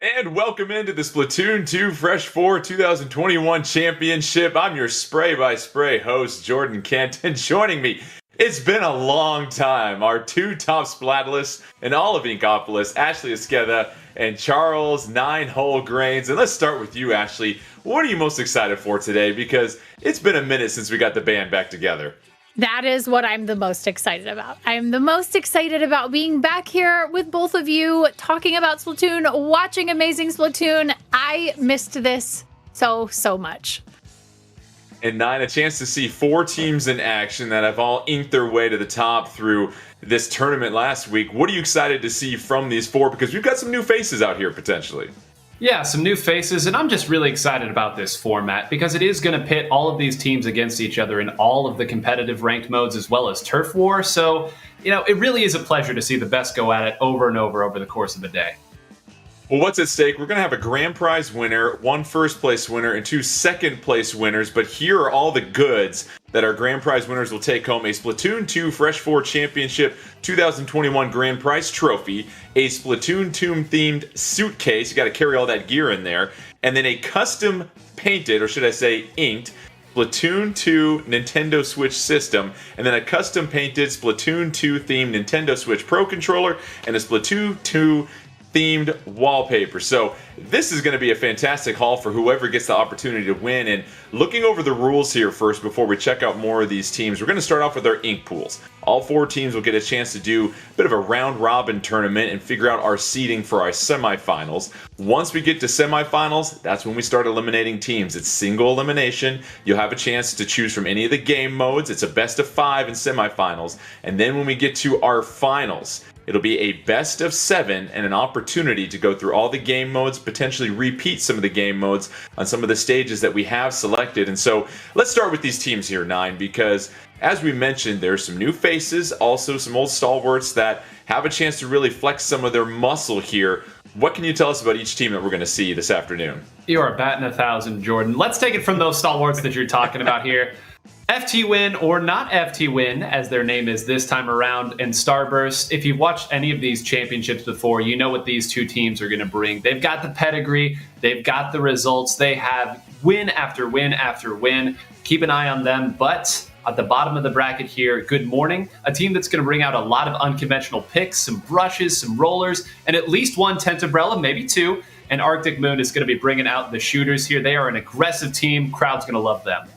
And welcome into the Splatoon 2 Fresh 4 2021 Championship. I'm your spray-by-spray host, Jordan Kent, and joining me, it's been a long time, our two top Splatlists in all of Inkopolis, Ashley Esqueda and Charles Nine-Hole Grains. And let's start with you, Ashley. What are you most excited for today? Because it's been a minute since we got the band back together. That is what I'm the most excited about. I'm the most excited about being back here with both of you, talking about Splatoon, watching amazing Splatoon. I missed this so much. And Nine, a chance to see four teams in action that have all inked their way to the top through this tournament last week. What are you excited to see from these four? Because we've got some new faces out here potentially. Yeah, some new faces, and I'm just really excited about this format because it is going to pit all of these teams against each other in all of the competitive ranked modes as well as Turf War. So, it really is a pleasure to see the best go at it over and over the course of a day. Well, what's at stake? We're going to have a grand prize winner, one first place winner, and two second place winners. But here are all the goods that our grand prize winners will take home: a Splatoon 2 Fresh 4 Championship 2021 grand prize trophy, a Splatoon 2 themed suitcase, you got to carry all that gear in there, and then a custom painted, or should I say inked, Splatoon 2 Nintendo Switch system, and then a custom painted Splatoon 2 themed Nintendo Switch Pro controller, and a Splatoon 2 themed wallpaper. So this is going to be a fantastic haul for whoever gets the opportunity to win. And looking over the rules here first before we check out more of these teams, we're going to start off with our ink pools. All four teams will get a chance to do a bit of a round robin tournament and figure out our seeding for our semifinals. Once we get to semifinals, that's when we start eliminating teams. It's single elimination. You'll have a chance to choose from any of the game modes. It's a best of 5 in semifinals. And then when we get to our finals, it'll be a best of 7 and an opportunity to go through all the game modes, potentially repeat some of the game modes on some of the stages that we have selected. And so let's start with these teams here, Nine, because as we mentioned, there's some new faces, also some old stalwarts that have a chance to really flex some of their muscle here. What can you tell us about each team that we're going to see this afternoon? You are batting 1,000, Jordan. Let's take it from those stalwarts that you're talking about here. FT Win, or not FT Win, as their name is this time around, and Starburst. If you've watched any of these championships before, you know what these two teams are going to bring. They've got the pedigree. They've got the results. They have win after win after win. Keep an eye on them. But at the bottom of the bracket here, Good Morning, a team that's going to bring out a lot of unconventional picks, some brushes, some rollers, and at least one Tentombrella, maybe two. And Arctic Moon is going to be bringing out the shooters here. They are an aggressive team. Crowd's going to love them.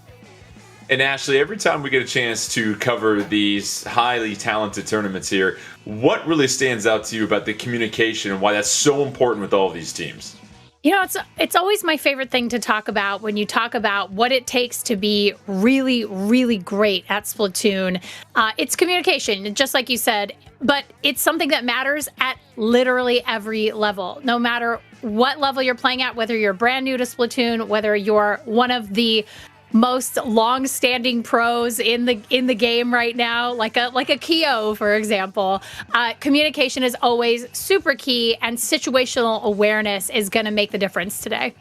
And Ashley, every time we get a chance to cover these highly talented tournaments here, what really stands out to you about the communication and why that's so important with all of these teams? It's always my favorite thing to talk about when you talk about what it takes to be really great at Splatoon. It's communication, just like you said, but it's something that matters at literally every level. No matter what level you're playing at, whether you're brand new to Splatoon, whether you're one of the most long-standing pros in the game right now, like a Kyo, for example. Communication is always super key, and situational awareness is going to make the difference today.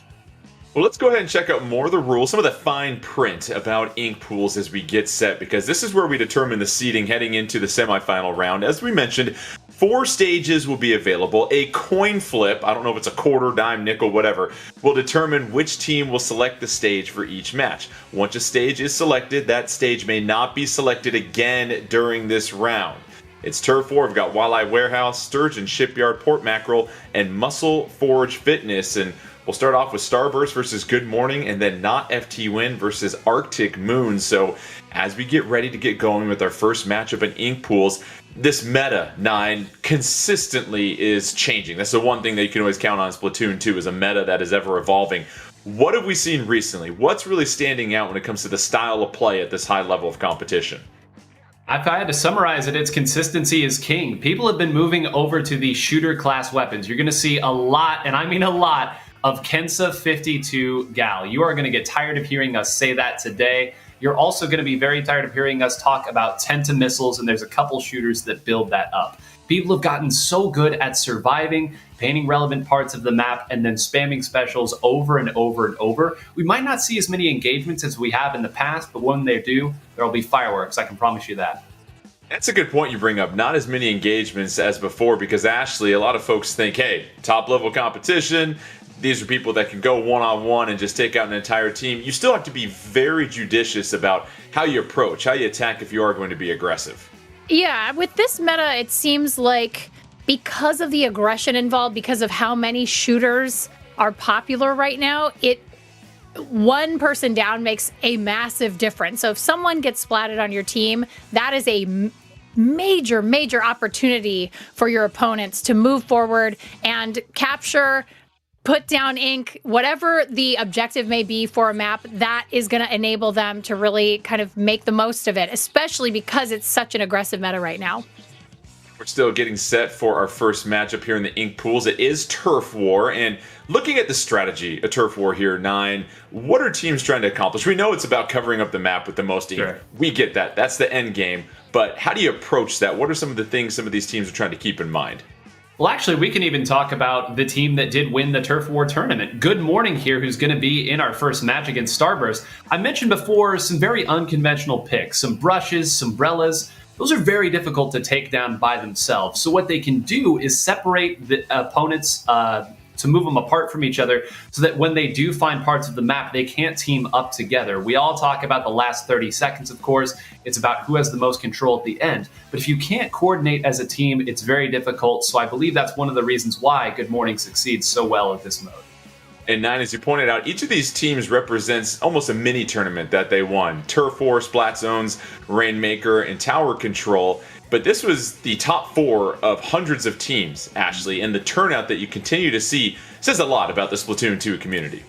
Well, let's go ahead and check out more of the rules, some of the fine print about ink pools as we get set, because this is where we determine the seeding heading into the semifinal round. As we mentioned, 4 stages will be available. A coin flip, I don't know if it's a quarter, dime, nickel, whatever, will determine which team will select the stage for each match. Once a stage is selected, that stage may not be selected again during this round. It's Turf War. We've got Walleye Warehouse, Sturgeon Shipyard, Port Mackerel, and Muscle Forge Fitness. And we'll start off with Starburst versus Good Morning, and then Not FT Win versus Arctic Moon. So as we get ready to get going with our first matchup in ink pools, this meta, Nine, consistently is changing. That's the one thing that you can always count on Splatoon 2 is a meta that is ever evolving. What have we seen recently? What's really standing out when it comes to the style of play at this high level of competition? If I had to summarize it, it's consistency is king. People have been moving over to the shooter class weapons. You're going to see a lot, and I mean a lot, of Kensa 52 Gal. You are going to get tired of hearing us say that today. You're also going to be very tired of hearing us talk about Tenta missiles, and there's a couple shooters that build that up. People have gotten so good at surviving, painting relevant parts of the map, and then spamming specials over and over and over. We might not see as many engagements as we have in the past, but when they do, there'll be fireworks, I can promise you that. That's a good point you bring up. Not as many engagements as before because, Ashley, a lot of folks think, hey, top-level competition, these are people that can go one-on-one and just take out an entire team. You still have to be very judicious about how you approach, how you attack if you are going to be aggressive. Yeah, with this meta, it seems like because of the aggression involved, because of how many shooters are popular right now, one person down makes a massive difference. So if someone gets splatted on your team, that is a major opportunity for your opponents to move forward and capture, put down ink, whatever the objective may be for a map. That is going to enable them to really kind of make the most of it, especially because it's such an aggressive meta right now. We're still getting set for our first matchup here in the ink pools. It is Turf War, and looking at the strategy of Turf War here, 9, what are teams trying to accomplish? We know it's about covering up the map with the most ink. Sure. We get that. That's the end game. But how do you approach that? What are some of the things some of these teams are trying to keep in mind? Well, actually, we can even talk about the team that did win the Turf War tournament. Good Morning here, who's going to be in our first match against Starburst. I mentioned before some very unconventional picks, some brushes, sombrellas. Those are very difficult to take down by themselves. So what they can do is separate the opponents to move them apart from each other so that when they do find parts of the map, they can't team up together. We all talk about the last 30 seconds, of course. It's about who has the most control at the end. But if you can't coordinate as a team, it's very difficult. So I believe that's one of the reasons why Good Morning succeeds so well at this mode. And 9, as you pointed out, each of these teams represents almost a mini tournament that they won. Turf War, Splat Zones, Rainmaker, and Tower Control. But this was the top 4 of hundreds of teams, Ashley, and the turnout that you continue to see says a lot about the Splatoon 2 community.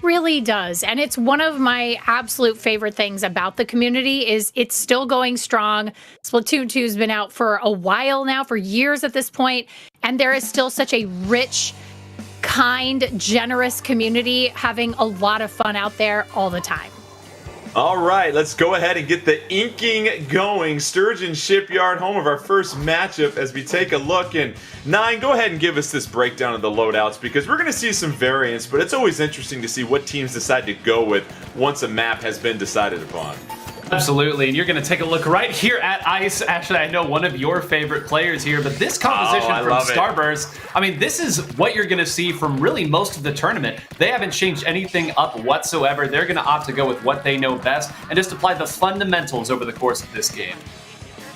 Really does. And it's one of my absolute favorite things about the community is it's still going strong. Splatoon 2 has been out for a while now, for years at this point, and there is still such a rich, kind, generous community having a lot of fun out there all the time. All right, let's go ahead and get the inking going. Sturgeon Shipyard, home of our first matchup, as we take a look. And 9, go ahead and give us this breakdown of the loadouts because we're going to see some variance, but it's always interesting to see what teams decide to go with once a map has been decided upon. Absolutely, and you're going to take a look right here at Ice. Actually, I know one of your favorite players here, but this composition from Starburst, I mean, this is what you're going to see from really most of the tournament. They haven't changed anything up whatsoever. They're going to opt to go with what they know best and just apply the fundamentals over the course of this game.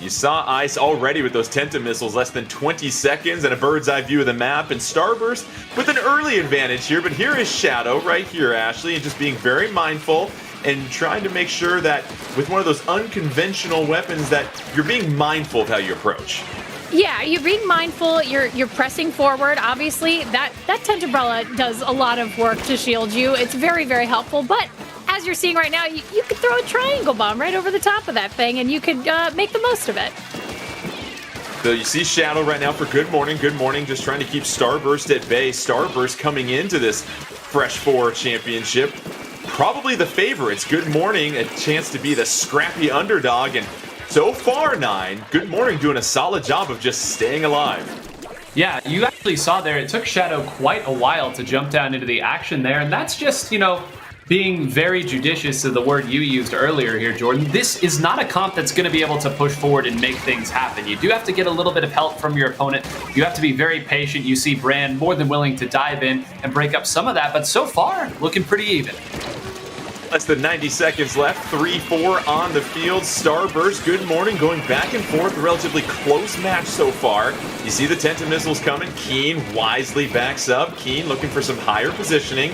You saw Ice already with those Tenta missiles, less than 20 seconds and a bird's eye view of the map, and Starburst with an early advantage here, but here is Shadow right here, Ashley, and just being very mindful and trying to make sure that with one of those unconventional weapons that you're being mindful of how you approach. Yeah, you're being mindful, you're pressing forward. Obviously, that Tentambrella does a lot of work to shield you. It's very, very helpful, but as you're seeing right now, you could throw a triangle bomb right over the top of that thing and you could make the most of it. So you see Shadow right now for Good Morning, just trying to keep Starburst at bay. Starburst coming into this Fresh 4 championship. Probably the favorites. Good Morning, a chance to be the scrappy underdog, and so far, 9, Good Morning doing a solid job of just staying alive. Yeah, you actually saw there, it took Shadow quite a while to jump down into the action there, and that's just, being very judicious to the word you used earlier here, Jordan. This is not a comp that's going to be able to push forward and make things happen. You do have to get a little bit of help from your opponent. You have to be very patient. You see Brand more than willing to dive in and break up some of that, but so far, looking pretty even. Less than 90 seconds left. 3-4 on the field. Starburst, Good Morning going back and forth. A relatively close match so far. You see the Tenta missiles coming. Keen wisely backs up. Keen looking for some higher positioning.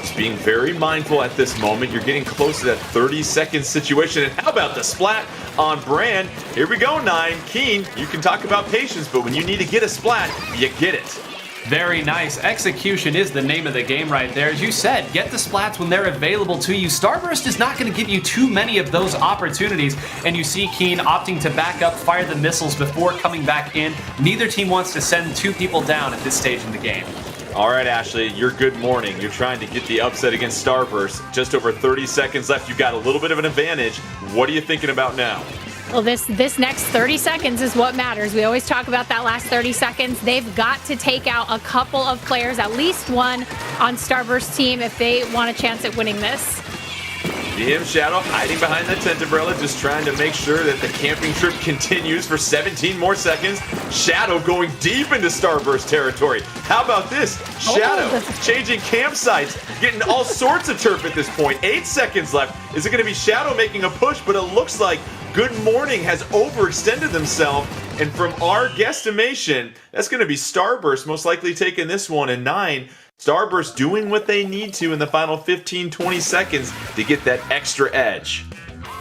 Just being very mindful at this moment. You're getting close to that 30-second situation. And how about the splat on Brand? Here we go, 9. Keen, you can talk about patience, but when you need to get a splat, you get it. Very nice. Execution is the name of the game right there. As you said, get the splats when they're available to you. Starburst is not going to give you too many of those opportunities, and you see Keen opting to back up, fire the missiles before coming back in. Neither team wants to send 2 people down at this stage in the game. All right, Ashley, you're Good Morning. You're trying to get the upset against Starburst. Just over 30 seconds left. You've got a little bit of an advantage. What are you thinking about now? Well, this next 30 seconds is what matters. We always talk about that last 30 seconds. They've got to take out a couple of players, at least one on Starburst's team, if they want a chance at winning this. GM Shadow hiding behind that tent umbrella, just trying to make sure that the camping trip continues for 17 more seconds. Shadow going deep into Starburst territory. How about this? Shadow changing campsites, getting all sorts of turf at this point. 8 seconds left. Is it going to be Shadow making a push? But it looks like Good Morning has overextended themselves. And from our guesstimation, that's going to be Starburst most likely taking this one in 9. Starburst doing what they need to in the final 15-20 seconds to get that extra edge.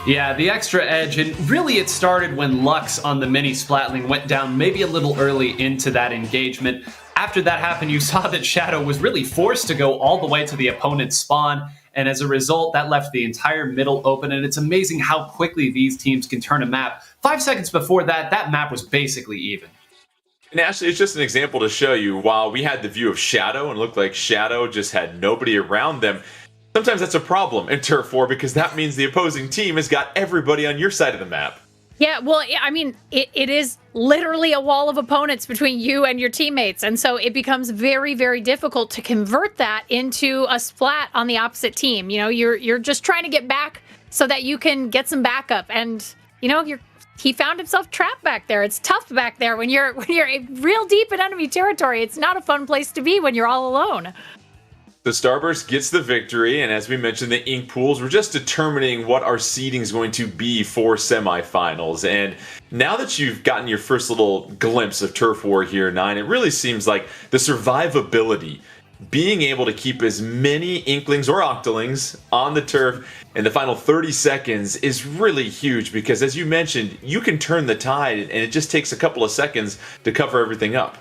Yeah, the extra edge, and really it started when Lux on the mini Splatling went down maybe a little early into that engagement. After that happened, you saw that Shadow was really forced to go all the way to the opponent's spawn, and as a result, that left the entire middle open, and it's amazing how quickly these teams can turn a map. 5 seconds before that, that map was basically even. And Ashley, it's just an example to show you, while we had the view of Shadow and it looked like Shadow just had nobody around them, sometimes that's a problem in Turf War because that means the opposing team has got everybody on your side of the map. Yeah, well, I mean, it is literally a wall of opponents between you and your teammates. And so it becomes very, very difficult to convert that into a splat on the opposite team. You know, you're just trying to get back so that you can get some backup. And, you know, he found himself trapped back there. It's tough back there when you're real deep in enemy territory. It's not a fun place to be when you're all alone. The Starburst gets the victory, and as we mentioned, the ink pools, we're just determining what our seeding is going to be for semifinals. And now that you've gotten your first little glimpse of Turf War here, 9, it really seems like the survivability, being able to keep as many Inklings or Octolings on the turf in the final 30 seconds is really huge because, as you mentioned, you can turn the tide, and it just takes a couple of seconds to cover everything up.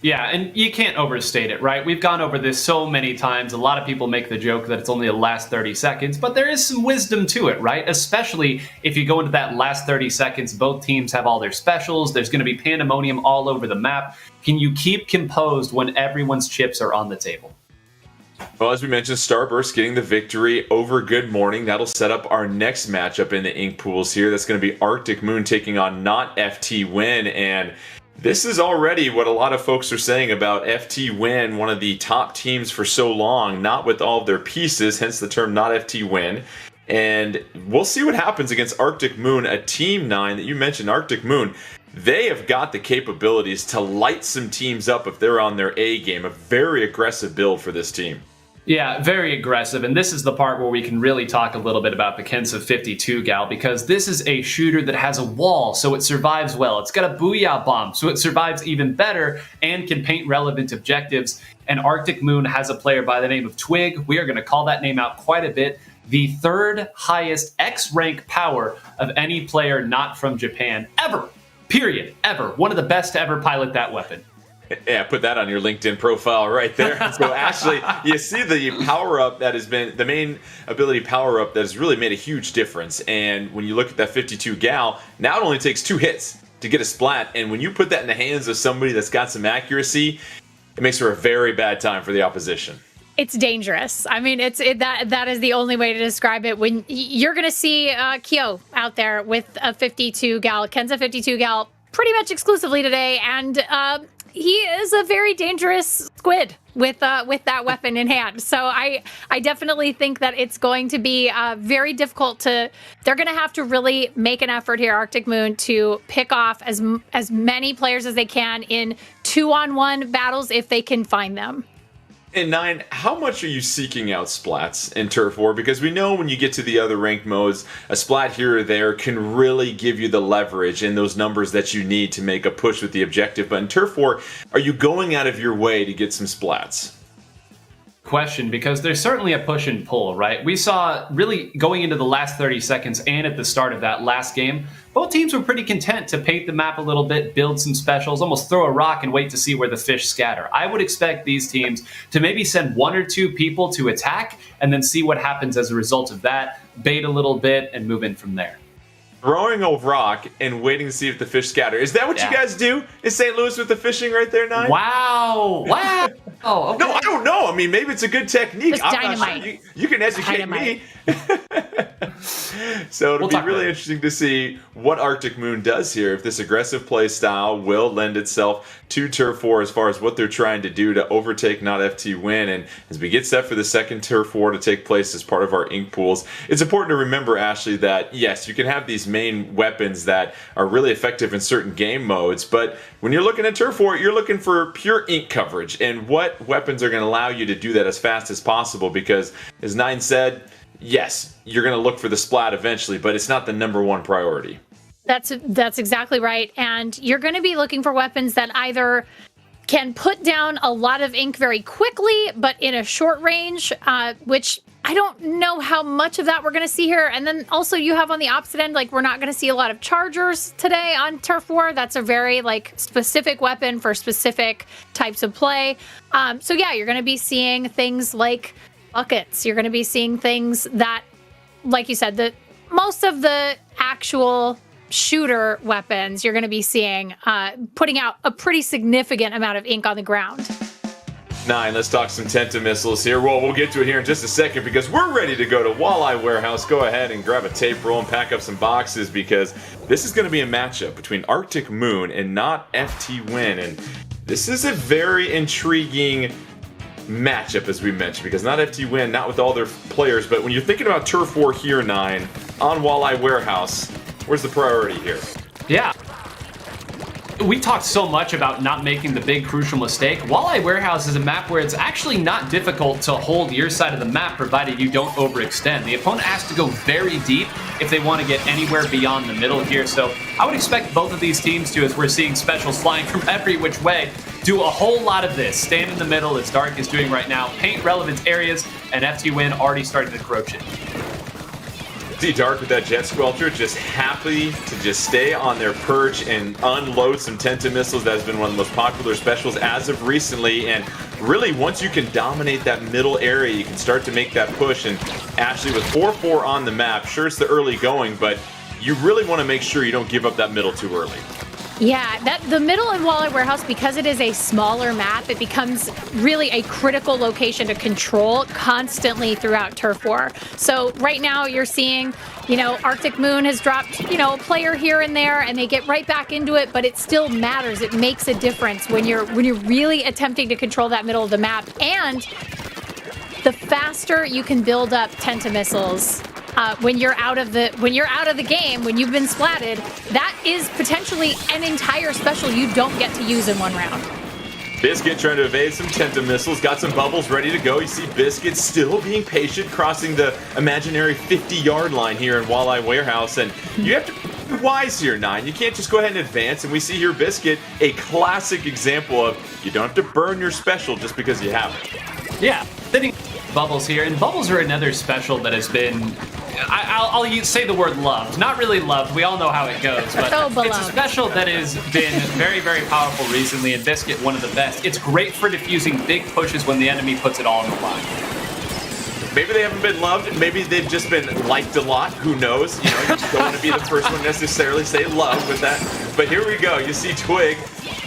Yeah, and you can't overstate it, right? We've gone over this so many times. A lot of people make the joke that it's only the last 30 seconds, but there is some wisdom to it, right? Especially if you go into that last 30 seconds, both teams have all their specials. There's going to be pandemonium all over the map. Can you keep composed when everyone's chips are on the table? Well, as we mentioned, Starburst getting the victory over Good Morning. That'll set up our next matchup in the ink pools here. That's going to be Arctic Moon taking on Not FT Win, and this is already what a lot of folks are saying about FT Win, one of the top teams for so long, not with all of their pieces, hence the term Not FT Win. And we'll see what happens against Arctic Moon, a team 9 that you mentioned, Arctic Moon. They have got the capabilities to light some teams up if they're on their A game. A very aggressive build for this team. Yeah, very aggressive, and this is the part where we can really talk a little bit about the Kensa 52 gal, because this is a shooter that has a wall, so it survives well. It's got a Booyah Bomb, so it survives even better and can paint relevant objectives. And Arctic Moon has a player by the name of Twig. We are going to call that name out quite a bit. The third highest X-rank power of any player not from Japan ever, period, ever. One of the best to ever pilot that weapon. Yeah, put that on your LinkedIn profile right there. So Ashley, you see the power-up that has been, the main ability power-up that has really made a huge difference. And when you look at that 52 gal, now it only takes 2 hits to get a splat. And when you put that in the hands of somebody that's got some accuracy, it makes for a very bad time for the opposition. It's dangerous. I mean, that is the only way to describe it. When you're going to see Kyo out there with a 52 gal, Kensa 52 gal, pretty much exclusively today, and he is a very dangerous squid with that weapon in hand. So I definitely think that it's going to be very difficult to. They're going to have to really make an effort here, Arctic Moon, to pick off as many players as they can in 2-on-1 battles if they can find them. And 9, how much are you seeking out splats in Turf War? Because we know when you get to the other ranked modes, a splat here or there can really give you the leverage and those numbers that you need to make a push with the objective. But in Turf War, are you going out of your way to get some splats? Question, because there's certainly a push and pull, right? We saw really going into the last 30 seconds and at the start of that last game, both teams were pretty content to paint the map a little bit, build some specials, almost throw a rock and wait to see where the fish scatter. I would expect these teams to maybe send 1 or 2 people to attack and then see what happens as a result of that, bait a little bit, and move in from there. Throwing a rock and waiting to see if the fish scatter. Is that what you guys do in St. Louis with the fishing right there, 9? Wow. Wow. Oh, okay. No, I don't know. I mean, maybe it's a good technique. It's I'm dynamite. not sure. You can educate me. So it'll We'll be talk really later. interesting to see what Arctic Moon does here. If this aggressive play style will lend itself to Turf War as far as what they're trying to do to overtake Not FT Win. And as we get set for the second Turf War to take place as part of our ink pools, it's important to remember, Ashley, that yes, you can have these main weapons that are really effective in certain game modes, but when you're looking at Turf War, you're looking for pure ink coverage and what weapons are going to allow you to do that as fast as possible, because as Nine said, yes, you're going to look for the splat eventually, but it's not the number one priority. That's exactly right. And you're going to be looking for weapons that either can put down a lot of ink very quickly, but in a short range, which I don't know how much of that we're going to see here. And then also you have on the opposite end, like we're not going to see a lot of chargers today on Turf War. That's a very like specific weapon for specific types of play. So yeah, you're going to be seeing things like buckets. You're going to be seeing things that, like you said, that most of the actual shooter weapons you're going to be seeing putting out a pretty significant amount of ink on the ground. Nine, let's talk some Tenta missiles here. Well, we'll get to it here in just a second because we're ready to go to Walleye Warehouse. Go ahead and grab a tape roll and pack up some boxes because this is going to be a matchup between Arctic Moon and Not FT Win. And this is a very intriguing matchup, as we mentioned, because Not FT Win, not with all their players, but when you're thinking about Turf War here, Nine, on Walleye Warehouse, where's the priority here? Yeah. We talked so much about not making the big crucial mistake. Walleye Warehouse is a map where it's actually not difficult to hold your side of the map provided you don't overextend. The opponent has to go very deep if they want to get anywhere beyond the middle here. So I would expect both of these teams to, as we're seeing specials flying from every which way, do a whole lot of this. Stand in the middle as Dark is doing right now, paint relevant areas, and FT Win already started to encroach it. See Dark with that Jet Squelcher just happy to just stay on their perch and unload some Tenta missiles. That has been one of the most popular specials as of recently, and really once you can dominate that middle area, you can start to make that push. And Ashley, with 4-4 on the map, sure it's the early going, but you really want to make sure you don't give up that middle too early. Yeah, the middle in Walleye Warehouse, because it is a smaller map, it becomes really a critical location to control constantly throughout Turf War. So right now you're seeing, Arctic Moon has dropped, a player here and there, and they get right back into it, but it still matters. It makes a difference when you're really attempting to control that middle of the map. And the faster you can build up Tenta missiles, when you're out of the game, when you've been splatted, that is potentially an entire special you don't get to use in one round. Biscuit trying to evade some Tenta missiles, got some bubbles ready to go. You see Biscuit still being patient, crossing the imaginary 50-yard line here in Walleye Warehouse, and you have to be wise here, Nine. You can't just go ahead and advance, and we see here Biscuit, a classic example of you don't have to burn your special just because you have it. Yeah, sitting bubbles here, and bubbles are another special that has been, I'll say the word loved. Not really loved, we all know how it goes, but So it's beloved. a special that has been very, very powerful recently, and Biscuit one of the best. It's great for diffusing big pushes when the enemy puts it all on the line. Maybe they haven't been loved. Maybe they've just been liked a lot. Who knows? You just don't want to be the first one to necessarily say love with that. But here we go. You see Twig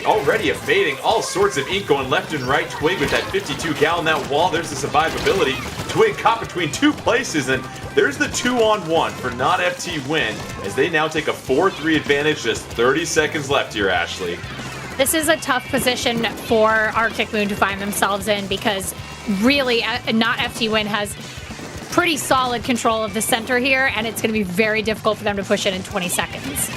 already evading all sorts of ink going left and right. Twig with that 52 gal in that wall. There's the survivability. Twig caught between two places, and there's the 2-on-1 for Not FT Win as they now take a 4-3 advantage. Just 30 seconds left here, Ashley. This is a tough position for Arctic Moon to find themselves in because really Not FT Win has pretty solid control of the center here, and it's going to be very difficult for them to push it in 20 seconds.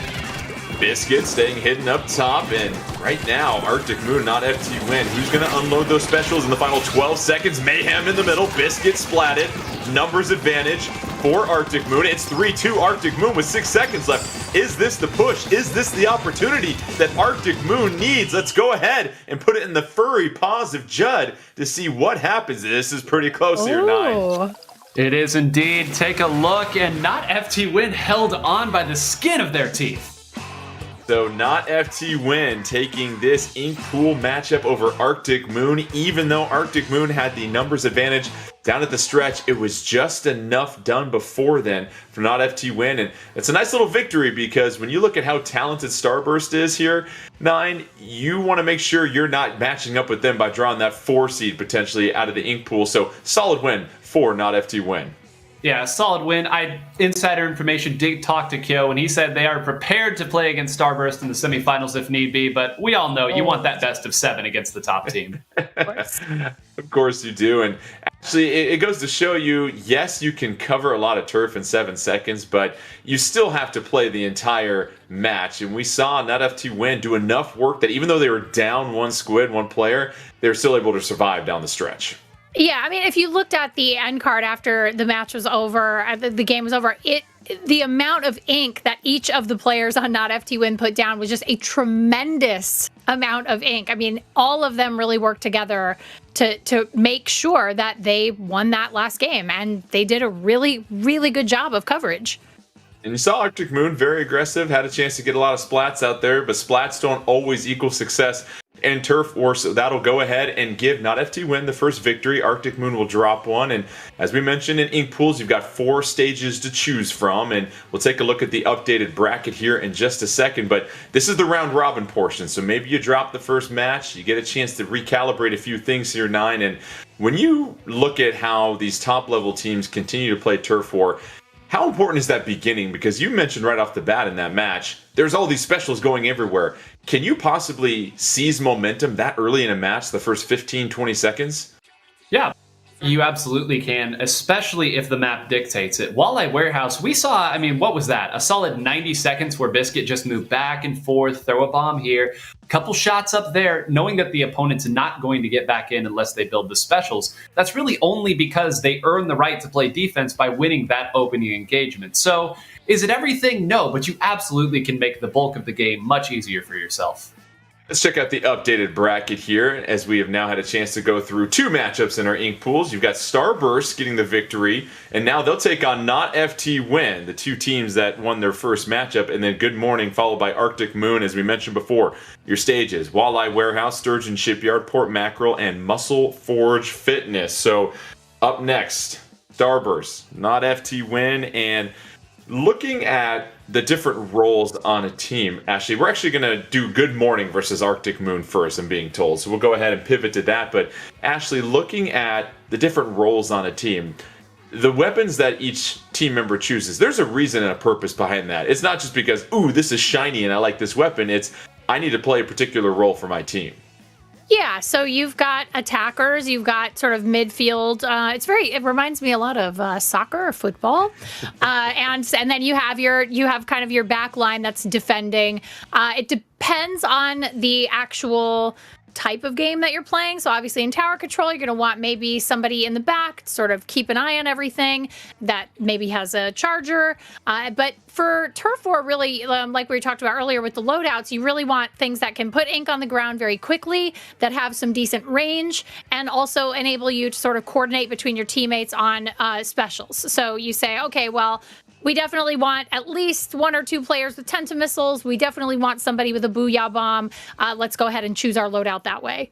Biscuit staying hidden up top, and right now, Arctic Moon, Not FT Win. Who's going to unload those specials in the final 12 seconds? Mayhem in the middle. Biscuit splatted. Numbers advantage for Arctic Moon. It's 3-2 Arctic Moon with 6 seconds left. Is this the push? Is this the opportunity that Arctic Moon needs? Let's go ahead and put it in the furry paws of Judd to see what happens. This is pretty close here, Nine. It is indeed. Take a look, and Not FT Win held on by the skin of their teeth. So Not FT Win taking this ink pool matchup over Arctic Moon. Even though Arctic Moon had the numbers advantage down at the stretch, it was just enough done before then for Not FT Win. And it's a nice little victory because when you look at how talented Starburst is here, Nine, you want to make sure you're not matching up with them by drawing that 4 seed potentially out of the ink pool. So solid win for Not FT Win. Yeah, solid win. Insider information did talk to Kyo, and he said they are prepared to play against Starburst in the semifinals if need be. But we all know you want that best of 7 against the top team. Of course you do. And actually, it goes to show you, yes, you can cover a lot of turf in 7 seconds, but you still have to play the entire match. And we saw NutFT do enough work that even though they were down one squid, one player, they were still able to survive down the stretch. Yeah, I mean, if you looked at the end card after the match was over, the game was over, the amount of ink that each of the players on NotFT put down was just a tremendous amount of ink. I mean, all of them really worked together to make sure that they won that last game, and they did a really, really good job of coverage. And you saw Arctic Moon, very aggressive, had a chance to get a lot of splats out there, but splats don't always equal success in Turf War, so that'll go ahead and give NotFT the first victory. Arctic Moon will drop one, and as we mentioned in Ink Pools, you've got 4 stages to choose from, and we'll take a look at the updated bracket here in just a second, but this is the round robin portion, so maybe you drop the first match, you get a chance to recalibrate a few things here, 9, and when you look at how these top-level teams continue to play Turf War, how important is that beginning? Because you mentioned right off the bat in that match, there's all these specials going everywhere. Can you possibly seize momentum that early in a match, the first 15, 20 seconds? Yeah, you absolutely can, especially if the map dictates it. Walleye Warehouse, we saw, I mean, what was that? A solid 90 seconds where Biscuit just moved back and forth, throw a bomb here, couple shots up there, knowing that the opponent's not going to get back in unless they build the specials. That's really only because they earn the right to play defense by winning that opening engagement. So, is it everything? No, but you absolutely can make the bulk of the game much easier for yourself. Let's check out the updated bracket here, as we have now had a chance to go through 2 matchups in our Ink Pools. You've got Starburst getting the victory, and now they'll take on NotFT, the 2 teams that won their first matchup, and then Good Morning, followed by Arctic Moon, as we mentioned before. Your stages, Walleye Warehouse, Sturgeon Shipyard, Port Mackerel, and Muscle Forge Fitness. So, up next, Starburst, NotFT, and looking at the different roles on a team, Ashley, we're actually going to do Good Morning versus Arctic Moon first, I'm being told. So we'll go ahead and pivot to that. But Ashley, looking at the different roles on a team, the weapons that each team member chooses, there's a reason and a purpose behind that. It's not just because, ooh, this is shiny and I like this weapon. It's, I need to play a particular role for my team. Yeah, so you've got attackers, you've got sort of midfield. It reminds me a lot of soccer or football, and then you have kind of your back line that's defending. It depends on the actual type of game that you're playing. So obviously in tower control, you're going to want maybe somebody in the back to sort of keep an eye on everything that maybe has a charger. But for Turf War, really, like we talked about earlier with the loadouts, you really want things that can put ink on the ground very quickly, that have some decent range, and also enable you to sort of coordinate between your teammates on specials. So you say, okay, well, we definitely want at least 1 or 2 players with Tenta missiles. We definitely want somebody with a Booyah bomb. Let's go ahead and choose our loadout that way.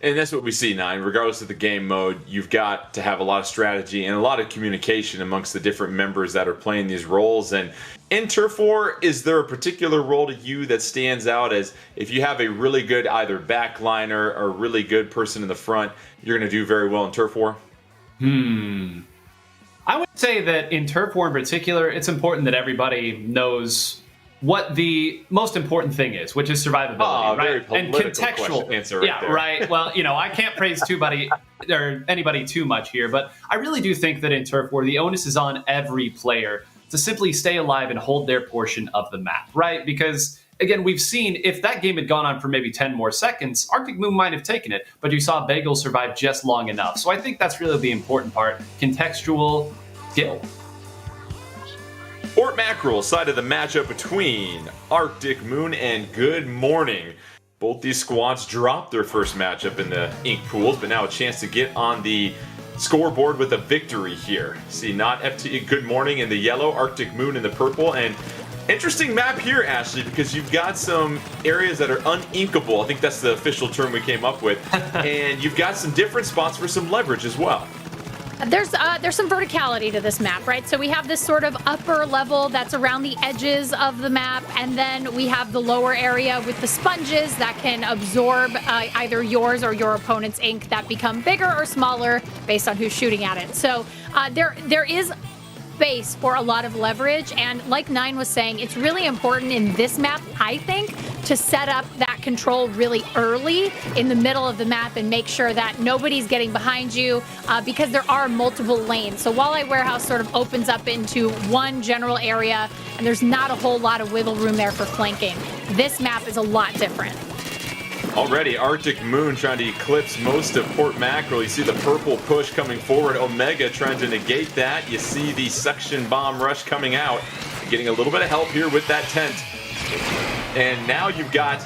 And that's what we see, 9. Regardless of the game mode, you've got to have a lot of strategy and a lot of communication amongst the different members that are playing these roles. And in Turf War, is there a particular role to you that stands out as if you have a really good either backliner or really good person in the front, you're going to do very well in Turf War? I would say that in Turf War in particular, it's important that everybody knows what the most important thing is, which is survivability, right? And contextual answer, right there. Right. Well, I can't praise anybody too much here, but I really do think that in Turf War, the onus is on every player to simply stay alive and hold their portion of the map, right? Because again, we've seen if that game had gone on for maybe 10 more seconds, Arctic Moon might have taken it, but you saw Bagel survive just long enough. So I think that's really the important part. Contextual skill. Port Mackerel side of the matchup between Arctic Moon and Good Morning. Both these squads dropped their first matchup in the Ink Pools, but now a chance to get on the scoreboard with a victory here. See, NotFT Good Morning in the yellow, Arctic Moon in the purple, and interesting map here, Ashley, because you've got some areas that are uninkable. I think that's the official term we came up with. And you've got some different spots for some leverage as well. There's some verticality to this map, right? So we have this sort of upper level that's around the edges of the map, and then we have the lower area with the sponges that can absorb either yours or your opponent's ink that become bigger or smaller based on who's shooting at it. So there is space for a lot of leverage. And like Nine was saying, it's really important in this map, I think, to set up that control really early in the middle of the map and make sure that nobody's getting behind you because there are multiple lanes. So Walleye Warehouse sort of opens up into one general area and there's not a whole lot of wiggle room there for flanking. This map is a lot different. Already, Arctic Moon trying to eclipse most of Port Mackerel. You see the purple push coming forward. Omega trying to negate that. You see the suction bomb rush coming out. Getting a little bit of help here with that tent. And now you've got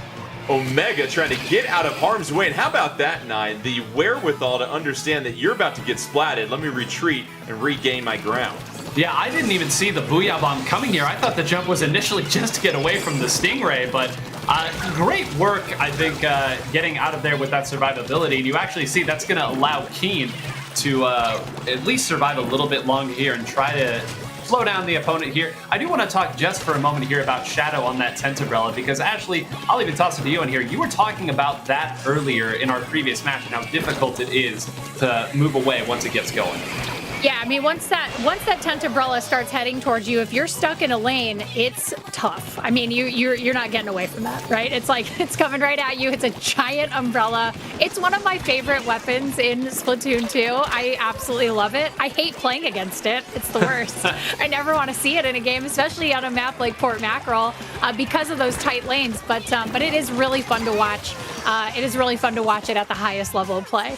Omega trying to get out of harm's way. And how about that, Nine? The wherewithal to understand that you're about to get splatted. Let me retreat and regain my ground. Yeah, I didn't even see the Booyah Bomb coming here. I thought the jump was initially just to get away from the Stingray, but great work, I think, getting out of there with that survivability. And you actually see that's going to allow Keen to at least survive a little bit longer here and try to slow down the opponent here. I do want to talk just for a moment here about Shadow on that tent umbrella, because Ashley, I'll even toss it to you in here. You were talking about that earlier in our previous match and how difficult it is to move away once it gets going. Yeah, I mean, once that tent umbrella starts heading towards you, if you're stuck in a lane, it's tough. I mean, you're not getting away from that, right? It's like it's coming right at you. It's a giant umbrella. It's one of my favorite weapons in Splatoon 2. I absolutely love it. I hate playing against it. It's the worst. I never want to see it in a game, especially on a map like Port Mackerel, because of those tight lanes. But it is really fun to watch. It is really fun to watch it at the highest level of play.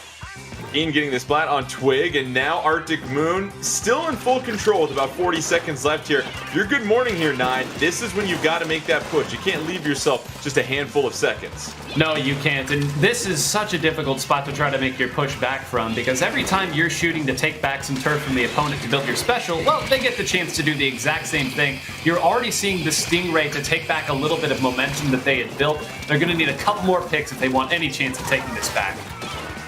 Ian getting the splat on Twig, and now Arctic Moon still in full control with about 40 seconds left here. Your good morning here, Nine. This is when you've got to make that push. You can't leave yourself just a handful of seconds. No, you can't. And this is such a difficult spot to try to make your push back from, because every time you're shooting to take back some turf from the opponent to build your special, well, they get the chance to do the exact same thing. You're already seeing the Stingray to take back a little bit of momentum that they had built. They're going to need a couple more picks if they want any chance of taking this back.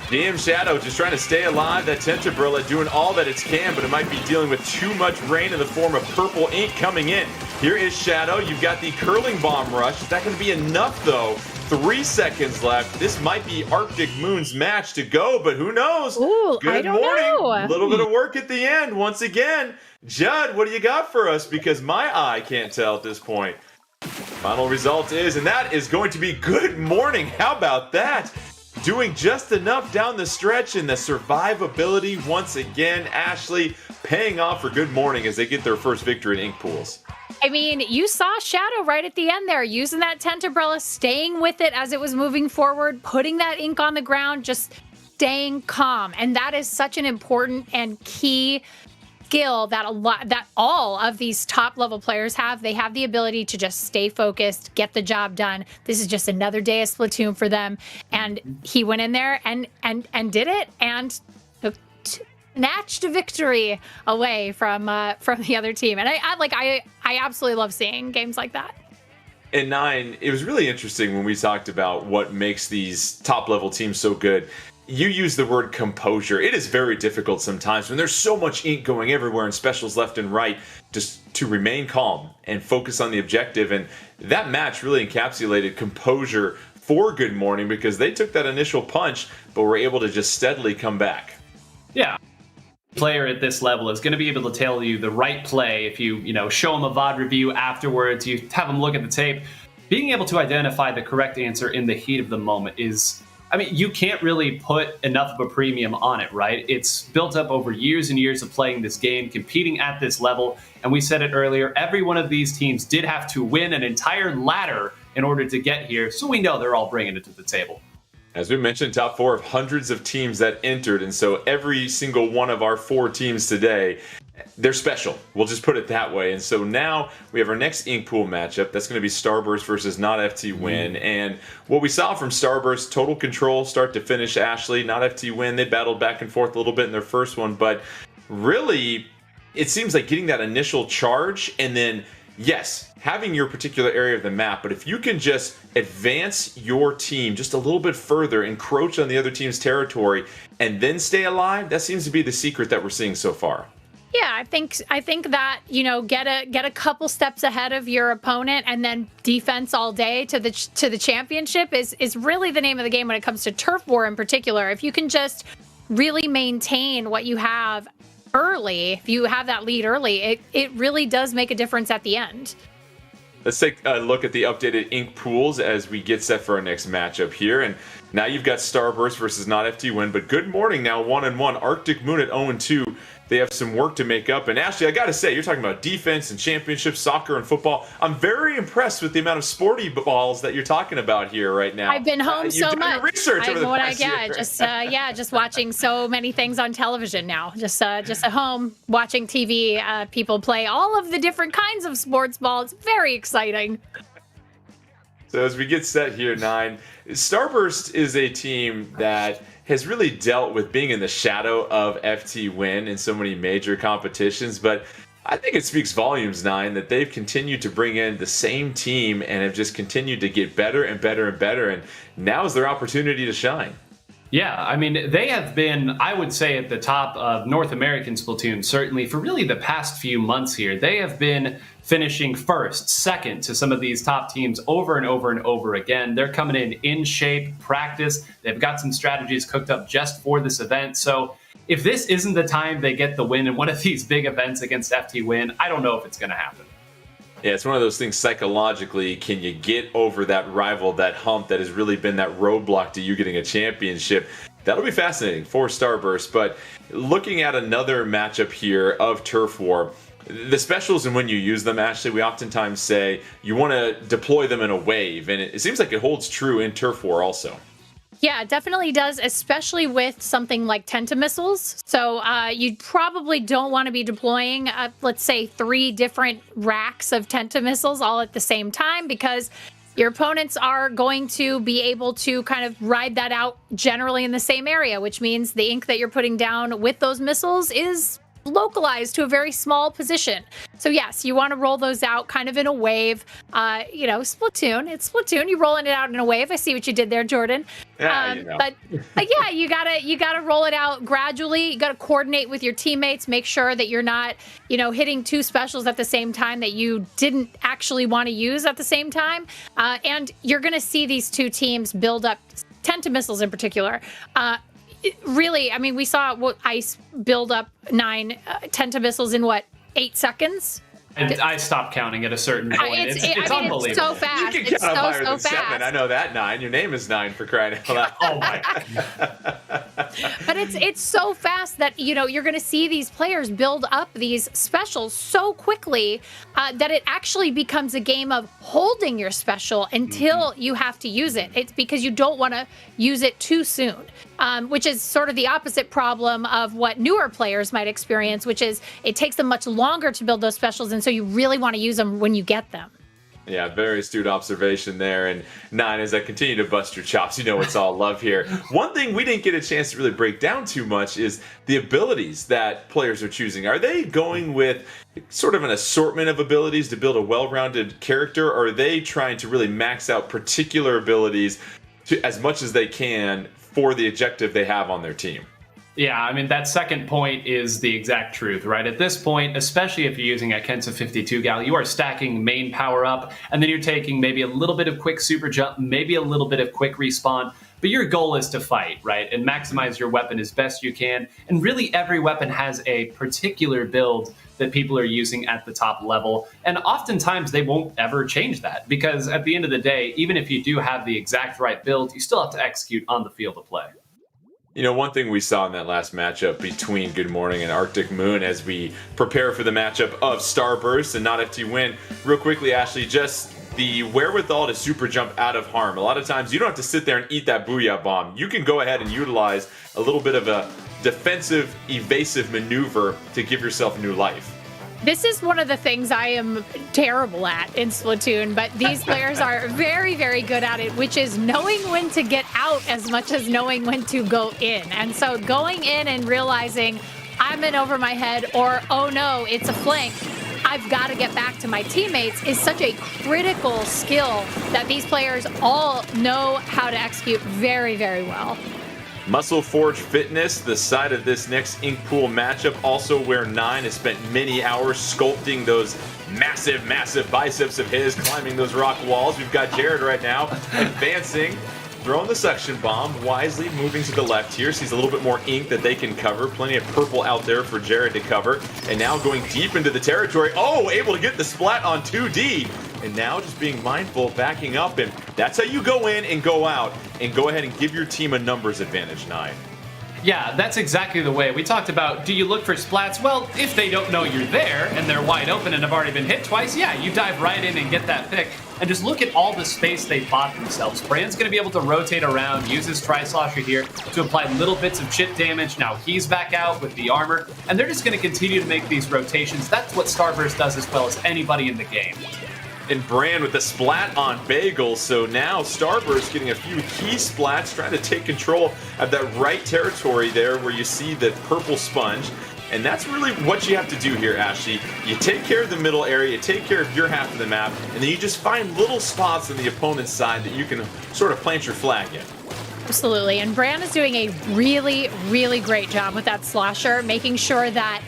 DM Shadow just trying to stay alive. That tent umbrella doing all that it can, but it might be dealing with too much rain in the form of purple ink coming in. Here is Shadow. You've got the curling bomb rush. Is that going to be enough, though? 3 seconds left. This might be Arctic Moon's match to go, but who knows? Ooh, Good I don't morning. know. A little bit of work at the end. Once again, Judd, what do you got for us? Because my eye can't tell at this point. Final result is, and that is going to be good morning. How about that? Doing just enough down the stretch, and the survivability once again. Ashley paying off for good morning as they get their first victory in ink pools. I mean, you saw Shadow right at the end there, using that tent umbrella, staying with it as it was moving forward, putting that ink on the ground, just staying calm. And that is such an important and key skill that all of these top level players have. They have the ability to just stay focused, get the job done. This is just another day of Splatoon for them, and he went in there and did it and snatched a victory away from the other team. And I absolutely love seeing games like that. And Nine, it was really interesting when we talked about what makes these top level teams so good. You use the word composure. It is very difficult sometimes when there's so much ink going everywhere and specials left and right, just to remain calm and focus on the objective. And that match really encapsulated composure for Good Morning, because they took that initial punch, but were able to just steadily come back. Yeah. Player at this level is going to be able to tell you the right play. If you show them a VOD review afterwards, you have them look at the tape. Being able to identify the correct answer in the heat of the moment is, I mean, you can't really put enough of a premium on it, right? It's built up over years and years of playing this game, competing at this level. And we said it earlier, every one of these teams did have to win an entire ladder in order to get here. So we know they're all bringing it to the table. As we mentioned, top 4 of hundreds of teams that entered. And so every single one of our 4 teams today, they're special. We'll just put it that way. And so now we have our next ink pool matchup. That's going to be Starburst versus Not FT Win. And what we saw from Starburst, total control, start to finish. Ashley, Not FT Win, they battled back and forth a little bit in their first one. But really, it seems like getting that initial charge and then, yes, having your particular area of the map, but if you can just advance your team just a little bit further, encroach on the other team's territory, and then stay alive, that seems to be the secret that we're seeing so far. Yeah, I think that, get a couple steps ahead of your opponent and then defense all day to the championship is really the name of the game when it comes to turf war in particular. If you can just really maintain what you have early, if you have that lead early, it really does make a difference at the end. Let's take a look at the updated ink pools as we get set for our next matchup here. And now you've got Starburst versus Not FT Win, but Good Morning now 1-1. Arctic Moon at 0-2. They have some work to make up. And Ashley, I got to say, you're talking about defense and championships, soccer and football. I'm very impressed with the amount of sporty balls that you're talking about here right now. I've been home so much. Your research over the past year. Just watching so many things on television now. Just at home watching TV, people play all of the different kinds of sports ball. It's very exciting. So as we get set here, 9, Starburst is a team that has really dealt with being in the shadow of FT Win in so many major competitions, but I think it speaks volumes, 9, that they've continued to bring in the same team and have just continued to get better and better and better, and now is their opportunity to shine. Yeah, I mean, they have been, I would say, at the top of North American Splatoon, certainly for really the past few months here. They have been finishing first, second to some of these top teams over and over and over again. They're coming in shape, practice. They've got some strategies cooked up just for this event. So if this isn't the time they get the win in one of these big events against FT Win, I don't know if it's going to happen. Yeah, it's one of those things psychologically. Can you get over that rival, that hump that has really been that roadblock to you getting a championship? That'll be fascinating for Starburst. But looking at another matchup here of Turf War, the specials and when you use them, Ashley, we oftentimes say you want to deploy them in a wave. And it seems like it holds true in Turf War also. Yeah, it definitely does, especially with something like Tentamissiles. So you probably don't want to be deploying, let's say, 3 different racks of Tentamissiles all at the same time, because your opponents are going to be able to kind of ride that out generally in the same area, which means the ink that you're putting down with those missiles is localized to a very small position. So yes, you want to roll those out kind of in a wave. Splatoon, it's Splatoon. You're rolling it out in a wave. I see what you did there, Jordan. Yeah, but yeah, you gotta roll it out gradually. You gotta coordinate with your teammates. Make sure that you're not, hitting 2 specials at the same time that you didn't actually want to use at the same time. And you're gonna see these 2 teams build up, Tentamissiles in particular. Really, I mean, we saw Ice build up 9 Tentamissiles in 8 seconds? And I stopped counting at a certain point. It's unbelievable. It's so fast. You can count higher than 7. I know that, 9. Your name is 9 for crying out loud. Oh my God. But it's so fast that you're going to see these players build up these specials so quickly that it actually becomes a game of holding your special until you have to use it. It's because you don't want to use it too soon, which is sort of the opposite problem of what newer players might experience, which is it takes them much longer to build those specials, and so you really want to use them when you get them. Yeah, very astute observation there. And 9, as I continue to bust your chops, it's all love here. One thing we didn't get a chance to really break down too much is the abilities that players are choosing. Are they going with sort of an assortment of abilities to build a well-rounded character, or are they trying to really max out particular abilities to as much as they can for the objective they have on their team? Yeah, I mean, that second point is the exact truth, right? At this point, especially if you're using a Kensa 52 gal, you are stacking main power up, and then you're taking maybe a little bit of quick super jump, maybe a little bit of quick respawn, but your goal is to fight, right? And maximize your weapon as best you can. And really, every weapon has a particular build that people are using at the top level. And oftentimes, they won't ever change that, because at the end of the day, even if you do have the exact right build, you still have to execute on the field of play. One thing we saw in that last matchup between Good Morning and Arctic Moon as we prepare for the matchup of Starburst and Not FT Win, real quickly, Ashley, just the wherewithal to super jump out of harm. A lot of times you don't have to sit there and eat that booyah bomb. You can go ahead and utilize a little bit of a defensive, evasive maneuver to give yourself new life. This is one of the things I am terrible at in Splatoon, but these players are very, very good at it, which is knowing when to get out as much as knowing when to go in. And so going in and realizing I'm in over my head, or, oh no, it's a flank, I've got to get back to my teammates, is such a critical skill that these players all know how to execute very, very well. Muscle Forge Fitness, the side of this next ink pool matchup, also where 9 has spent many hours sculpting those massive biceps of his, climbing those rock walls. We've got Jared right now advancing throwing the suction bomb, wisely moving to the left here. Sees a little bit more ink that they can cover. Plenty of purple out there for Jared to cover. And now going deep into the territory. Oh, able to get the splat on 2D. And now just being mindful, backing up. And that's how you go in and go out and go ahead and give your team a numbers advantage, 9. Yeah, that's exactly the way. We talked about, do you look for splats? Well, if they don't know you're there and they're wide open and have already been hit twice, yeah, you dive right in and get that pick. And just look at all the space they bought themselves. Brand's going to be able to rotate around, use his Tri-Slosher here to apply little bits of chip damage. Now he's back out with the armor, and they're just going to continue to make these rotations. That's what Starburst does as well as anybody in the game. And Brand with the splat on Bagel. So now Starburst getting a few key splats, trying to take control of that right territory there where you see the purple sponge. And that's really what you have to do here, Ashley. You take care of the middle area, you take care of your half of the map, and then you just find little spots on the opponent's side that you can sort of plant your flag in. Absolutely. And Brand is doing a really, really great job with that slosher, making sure that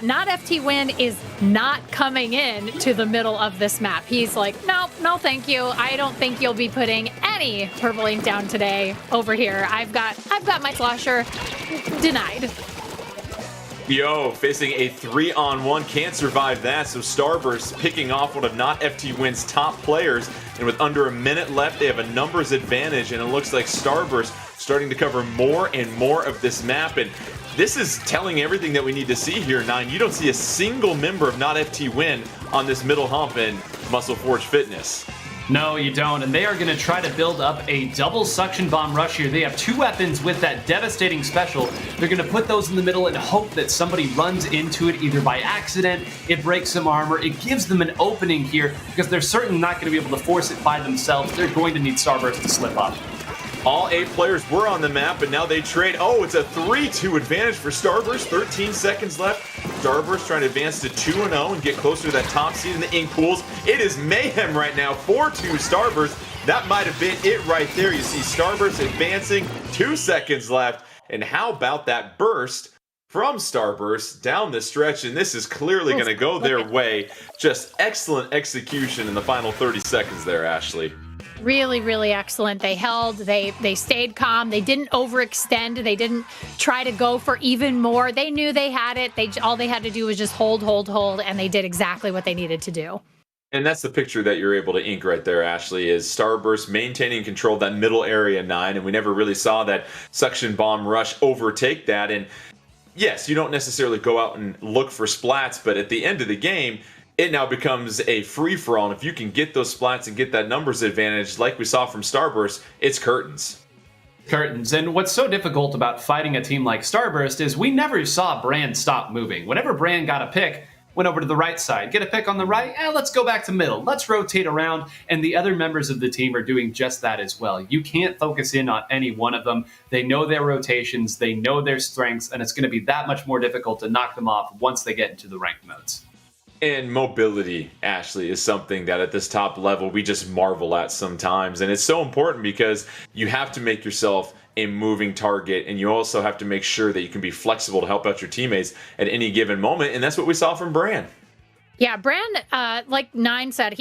not FT Win is not coming in to the middle of this map. He's like, no, thank you. I don't think you'll be putting any purple ink down today over here. I've got my slosher. Denied. Yo, facing a 3-on-1, can't survive that. So Starburst picking off one of not FT Win's top players, and with under a minute left, they have a numbers advantage, and it looks like Starburst starting to cover more and more of this map. And this is telling everything that we need to see here, 9. You don't see a single member of not FT Win on this middle hump in Muscle Forge Fitness. No, you don't, and they are going to try to build up a double suction bomb rush here. They have 2 weapons with that devastating special. They're going to put those in the middle and hope that somebody runs into it either by accident, it breaks some armor, it gives them an opening here because they're certainly not going to be able to force it by themselves. They're going to need Starburst to slip up. All 8 players were on the map, and now they trade. Oh, it's a 3-2 advantage for Starburst. 13 seconds left. Starburst trying to advance to 2-0 and get closer to that top seed in the ink pools. It is mayhem right now. 4-2 Starburst. That might have been it right there. You see Starburst advancing. 2 seconds left. And how about that burst from Starburst down the stretch? And this is clearly going to go their way. Just excellent execution in the final 30 seconds there, Ashley. Really, really excellent. They held, they stayed calm. They didn't overextend. They didn't try to go for even more. They knew they had it. All they had to do was just hold, and they did exactly what they needed to do. And that's the picture that you're able to ink right there, Ashley, is Starburst maintaining control of that middle area, 9, and we never really saw that suction bomb rush overtake that. And yes, you don't necessarily go out and look for splats, but at the end of the game, it now becomes a free-for-all, and if you can get those splats and get that numbers advantage like we saw from Starburst, it's curtains. Curtains. And what's so difficult about fighting a team like Starburst is we never saw Brand stop moving. Whenever Brand got a pick, went over to the right side. Get a pick on the right? Let's go back to middle. Let's rotate around. And the other members of the team are doing just that as well. You can't focus in on any one of them. They know their rotations, they know their strengths, and it's going to be that much more difficult to knock them off once they get into the ranked modes. And mobility, Ashley, is something that at this top level we just marvel at sometimes. And it's so important because you have to make yourself a moving target, and you also have to make sure that you can be flexible to help out your teammates at any given moment. And that's what we saw from Brand. Yeah, Brand, like 9 said,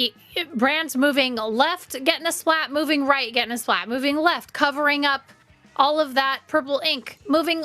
Brand's moving left, getting a splat, moving right, getting a splat, moving left, covering up all of that purple ink, moving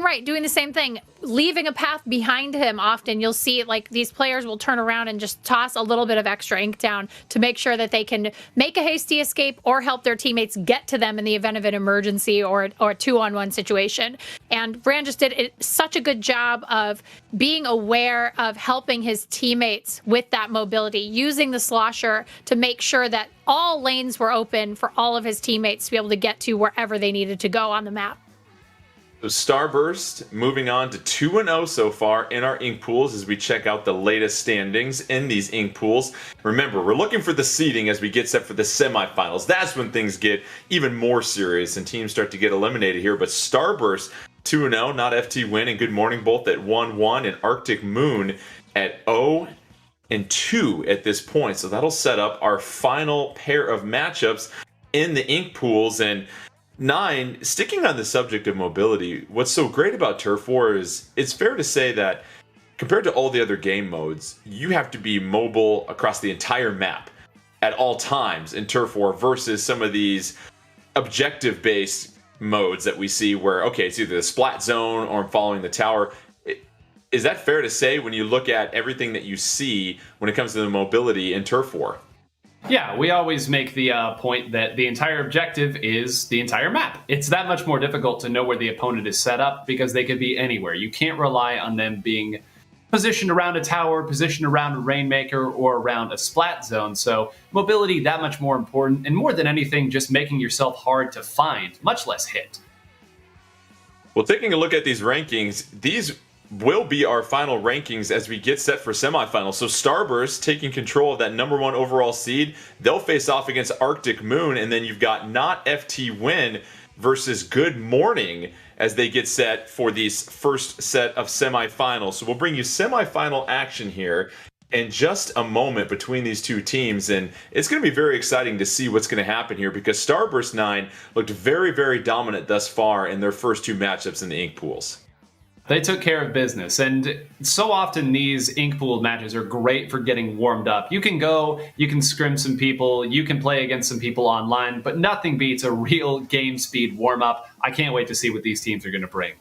right, doing the same thing, leaving a path behind him. Often you'll see like these players will turn around and just toss a little bit of extra ink down to make sure that they can make a hasty escape or help their teammates get to them in the event of an emergency or a 2-on-1 situation. And Brand just did such a good job of being aware of helping his teammates with that mobility, using the slosher to make sure that all lanes were open for all of his teammates to be able to get to wherever they needed to go on the map. So Starburst moving on to 2-0 so far in our ink pools as we check out the latest standings in these ink pools. Remember, we're looking for the seeding as we get set for the semifinals. That's when things get even more serious and teams start to get eliminated here. But Starburst 2-0, not FT Win and Good Morning both at 1-1, and Arctic Moon at 0-2 at this point. So that'll set up our final pair of matchups in the ink pools. And 9, sticking on the subject of mobility, what's so great about Turf War is it's fair to say that compared to all the other game modes, you have to be mobile across the entire map at all times in Turf War versus some of these objective-based modes that we see where, okay, it's either the splat zone or I'm following the tower. Is that fair to say when you look at everything that you see when it comes to the mobility in Turf War? Yeah, we always make the point that the entire objective is the entire map. It's that much more difficult to know where the opponent is set up because they could be anywhere. You can't rely on them being positioned around a tower, positioned around a Rainmaker, or around a splat zone. So mobility, that much more important, and more than anything, just making yourself hard to find, much less hit. Well, taking a look at these rankings, these will be our final rankings as we get set for semifinals. So Starburst taking control of that #1 overall seed. They'll face off against Arctic Moon, and then you've got Not FT Win versus Good Morning as they get set for these first set of semifinals. So we'll bring you semifinal action here in just a moment between these two teams, and it's going to be very exciting to see what's going to happen here because Starburst 9 looked very, very dominant thus far in their first two matchups in the Ink Pools. They took care of business, and so often these ink pool matches are great for getting warmed up. You can go, you can scrim some people, you can play against some people online, but nothing beats a real game speed warm up. I can't wait to see what these teams are going to bring.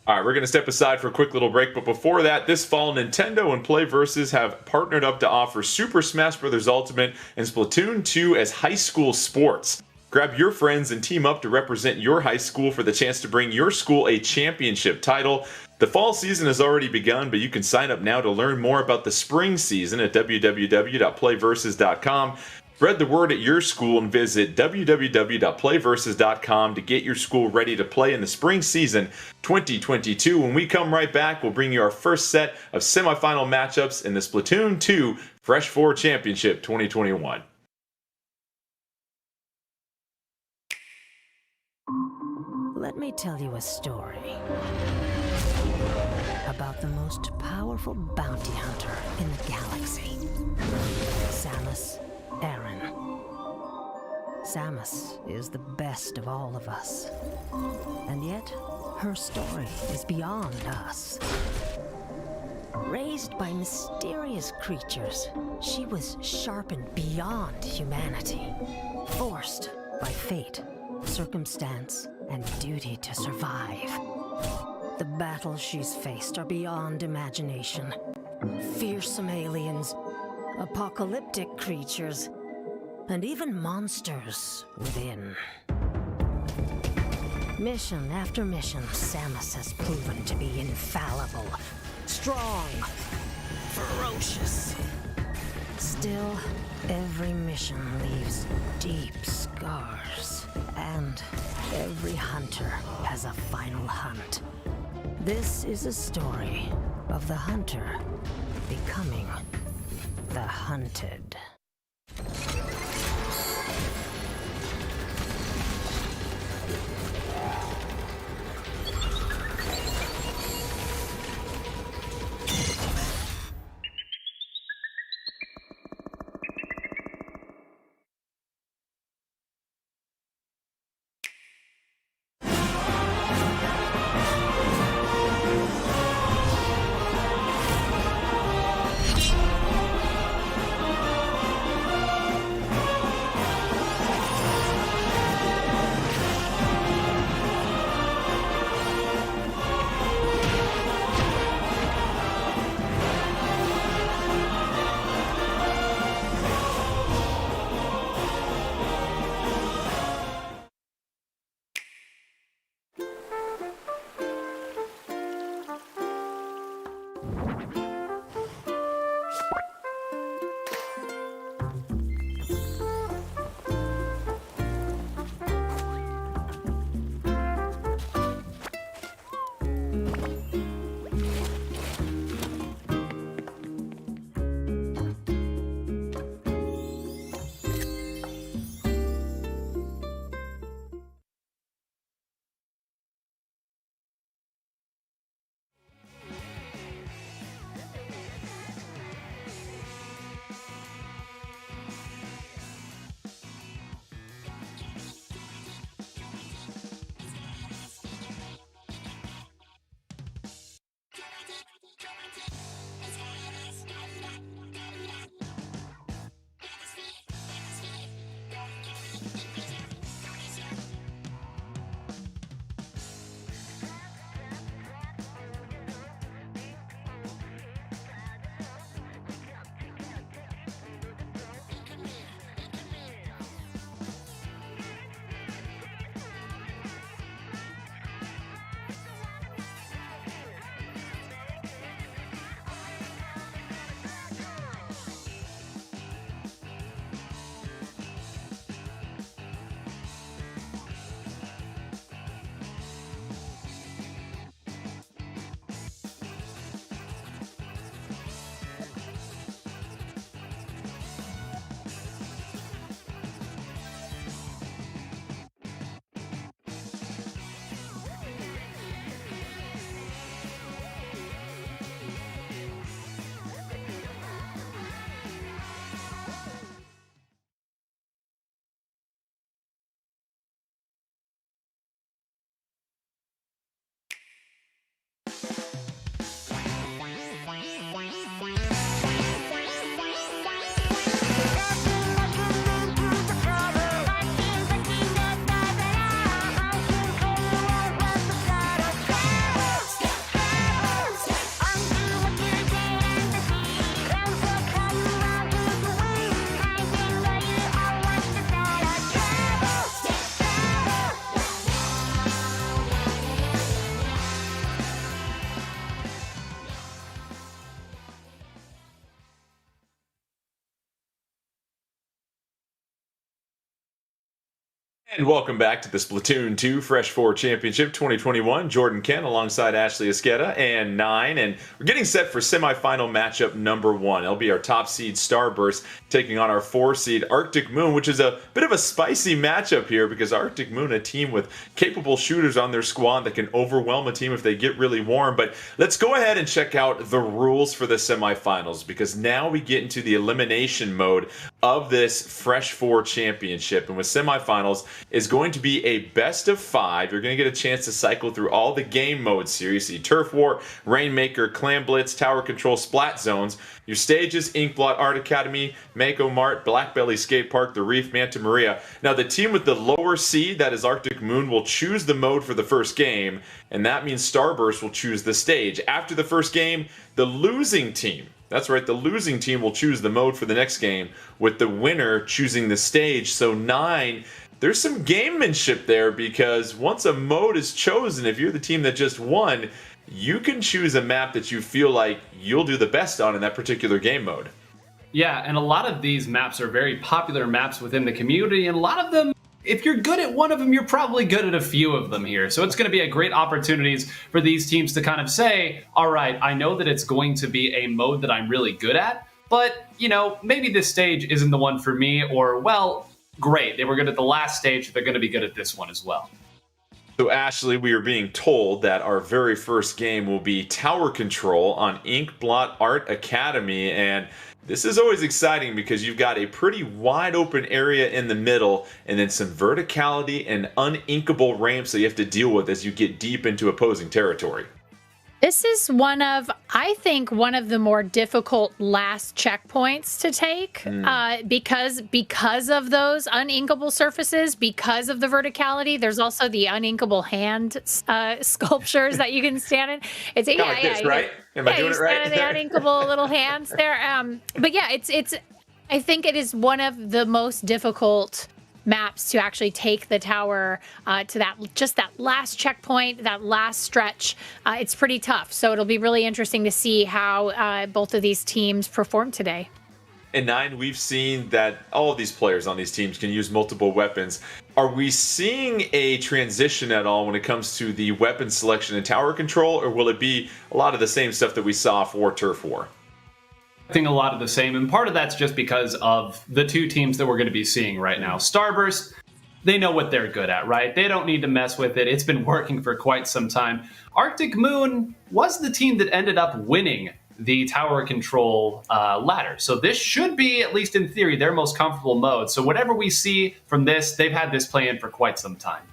All right, we're going to step aside for a quick little break, but before that, this fall, Nintendo and PlayVS have partnered up to offer Super Smash Bros. Ultimate and Splatoon 2 as high school sports. Grab your friends and team up to represent your high school for the chance to bring your school a championship title. The fall season has already begun, but you can sign up now to learn more about the spring season at www.playversus.com. Spread the word at your school and visit www.playversus.com to get your school ready to play in the spring season 2022. When we come right back, we'll bring you our first set of semifinal matchups in the Splatoon 2 Fresh 4 Championship 2021. Let me tell you a story about the most powerful bounty hunter in the galaxy, Samus Aran. Samus is the best of all of us, and yet her story is beyond us. Raised by mysterious creatures, she was sharpened beyond humanity, forced by fate, circumstance, and duty to survive. The battles she's faced are beyond imagination. Fearsome aliens, apocalyptic creatures, and even monsters within. Mission after mission, Samus has proven to be infallible, strong, ferocious. Still, every mission leaves deep scars, and every hunter has a final hunt. This is a story of the hunter becoming the hunted. And welcome back to the Splatoon 2 Fresh 4 Championship 2021. Jordan Kent alongside Ashley Esqueda and 9. And we're getting set for semifinal matchup number 1. It'll be our top seed Starburst taking on our 4 seed Arctic Moon, which is a bit of a spicy matchup here because Arctic Moon, a team with capable shooters on their squad that can overwhelm a team if they get really warm. But let's go ahead and check out the rules for the semifinals because now we get into the elimination mode of this Fresh 4 Championship. And with semifinals, is going to be a best of 5. You're going to get a chance to cycle through all the game modes here. You see Turf War, Rainmaker, Clan Blitz, Tower Control, Splat Zones. Your stages, Inkblot Art Academy, Mako Mart, Blackbelly Skate Park, The Reef, Manta Maria. Now the team with the lower seed, that is Arctic Moon, will choose the mode for the first game, and that means Starburst will choose the stage. After the first game, the losing team, that's right, the losing team will choose the mode for the next game, with the winner choosing the stage. So 9, there's some gamemanship there because once a mode is chosen, if you're the team that just won, you can choose a map that you feel like you'll do the best on in that particular game mode. Yeah, and a lot of these maps are very popular maps within the community, and a lot of them, if you're good at one of them, you're probably good at a few of them here. So it's going to be a great opportunities for these teams to kind of say, all right, I know that it's going to be a mode that I'm really good at, but, you know, maybe this stage isn't the one for me, or, well, great, they were good at the last stage, they're going to be good at this one as well. So Ashley, we are being told that our very first game will be Tower Control on Inkblot Art Academy, and this is always exciting because you've got a pretty wide open area in the middle and then some verticality and uninkable ramps that you have to deal with as you get deep into opposing territory. This is I think, one of the more difficult last checkpoints to take because of those uninkable surfaces, because of the verticality. There's also the uninkable hand sculptures that you can stand in. It's like this, right? Am I doing it right? The uninkable little hands there. But yeah, it's. I think it is one of the most difficult maps to actually take the tower to that last checkpoint, that last stretch. It's pretty tough. So it'll be really interesting to see how both of these teams perform today. And 9, we've seen that all of these players on these teams can use multiple weapons. Are we seeing a transition at all when it comes to the weapon selection and tower control, or will it be a lot of the same stuff that we saw for Turf War? I think a lot of the same, and part of that's just because of the two teams that we're going to be seeing right now. Starburst, they know what they're good at, right? They don't need to mess with it. It's been working for quite some time. Arctic Moon was the team that ended up winning the tower control ladder. So this should be, at least in theory, their most comfortable mode. So whatever we see from this, they've had this play in for quite some time.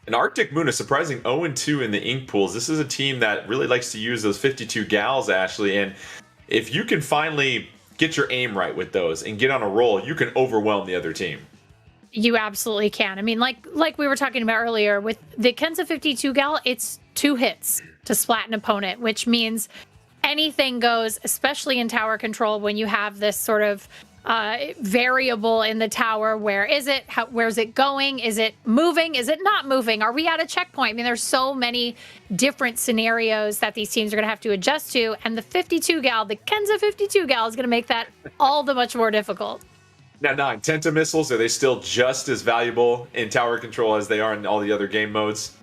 And Arctic Moon, a surprising 0-2 in the ink pools. This is a team that really likes to use those 52 gals, Ashley, and if you can finally get your aim right with those and get on a roll, you can overwhelm the other team. You absolutely can. I mean, like we were talking about earlier, with the Kenza 52 gal, it's 2 hits to splat an opponent, which means anything goes, especially in tower control when you have this sort of variable in the tower. Where is it? Where's it going? Is it moving? Is it not moving? Are we at a checkpoint? I mean, there's so many different scenarios that these teams are going to have to adjust to. And the 52 gal, the Kenza 52 gal, is going to make that all the much more difficult. Now, 9, Tenta missiles, are they still just as valuable in tower control as they are in all the other game modes?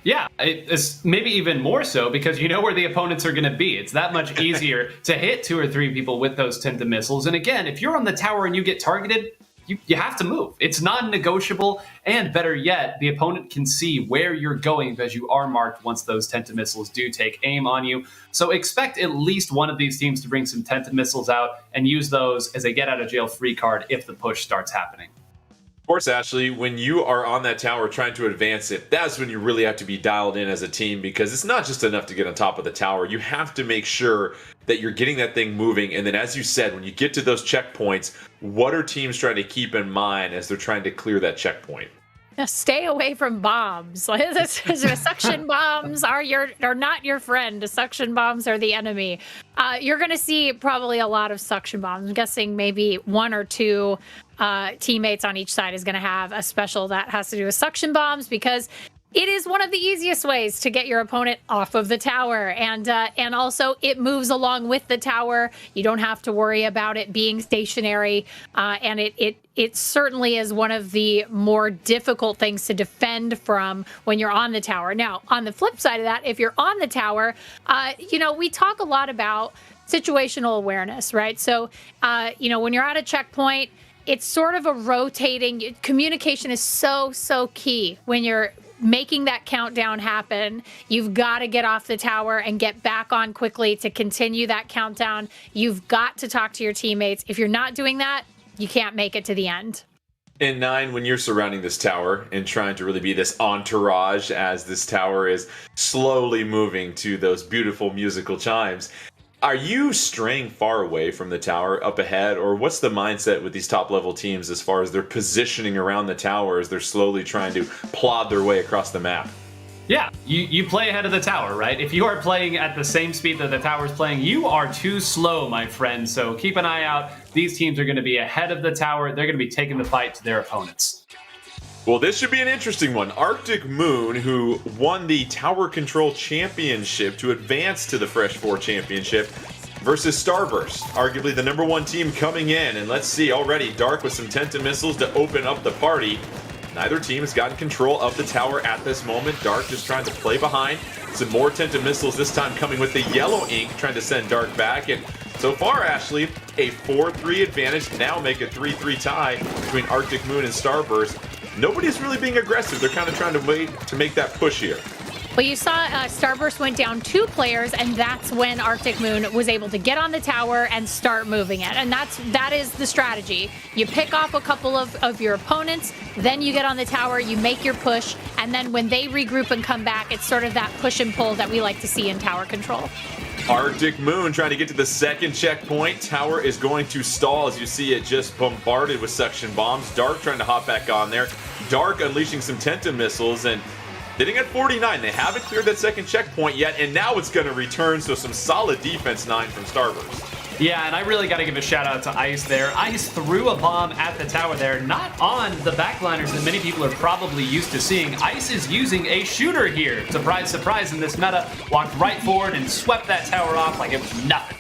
Yeah, it's maybe even more so because you know where the opponents are going to be. It's that much easier to hit 2 or 3 people with those Tenta missiles. And again, if you're on the tower and you get targeted, you have to move. It's non-negotiable, and better yet, the opponent can see where you're going because you are marked once those Tenta missiles do take aim on you. So expect at least one of these teams to bring some Tenta missiles out and use those as a get-out-of-jail-free card if the push starts happening. Of course, Ashley, when you are on that tower trying to advance it, that's when you really have to be dialed in as a team because it's not just enough to get on top of the tower. You have to make sure that you're getting that thing moving. And then, as you said, when you get to those checkpoints, what are teams trying to keep in mind as they're trying to clear that checkpoint? Now stay away from bombs. Suction bombs are not your friend. Suction bombs are the enemy. You're going to see probably a lot of suction bombs. I'm guessing maybe 1 or 2 teammates on each side is going to have a special that has to do with suction bombs because It is one of the easiest ways to get your opponent off of the tower, and also it moves along with the tower. You don't have to worry about it being stationary, and it certainly is one of the more difficult things to defend from when you're on the tower. Now, on the flip side of that, if you're on the tower, we talk a lot about situational awareness, right? So, when you're at a checkpoint, it's sort of a rotating. Communication is so key when you're making that countdown happen. You've got to get off the tower and get back on quickly to continue that countdown. You've got to talk to your teammates. If you're not doing that, you can't make it to the end. And 9, when you're surrounding this tower and trying to really be this entourage as this tower is slowly moving to those beautiful musical chimes, are you straying far away from the tower up ahead, or what's the mindset with these top level teams as far as their positioning around the tower as they're slowly trying to plod their way across the map? Yeah, you play ahead of the tower, right? If you are playing at the same speed that the tower's playing, you are too slow, my friend. So keep an eye out. These teams are going to be ahead of the tower. They're going to be taking the fight to their opponents. Well, this should be an interesting one. Arctic Moon, who won the Tower Control Championship to advance to the Fresh 4 Championship, versus Starburst, arguably the #1 team coming in. And let's see, already Dark with some Tenta missiles to open up the party. Neither team has gotten control of the tower at this moment. Dark just trying to play behind. Some more Tenta missiles, this time coming with the yellow ink, trying to send Dark back. And so far, Ashley, a 4-3 advantage, now make a 3-3 tie between Arctic Moon and Starburst. Nobody's really being aggressive. They're kind of trying to wait to make that push here. Well, you saw Starburst went down 2 players, and that's when Arctic Moon was able to get on the tower and start moving it. And that is the strategy. You pick off a couple of your opponents, then you get on the tower, you make your push, and then when they regroup and come back, it's sort of that push and pull that we like to see in tower control. Arctic Moon trying to get to the second checkpoint. Tower is going to stall as you see it just bombarded with suction bombs. Dark trying to hop back on there. Dark unleashing some Tenta missiles, and hitting at 49. They haven't cleared that second checkpoint yet, and now it's going to return, so some solid defense 9 from Starburst. Yeah, and I really got to give a shout out to Ice there. Ice threw a bomb at the tower there, not on the backliners that many people are probably used to seeing. Ice is using a shooter here. Surprise, surprise in this meta. Walked right forward and swept that tower off like it was nothing.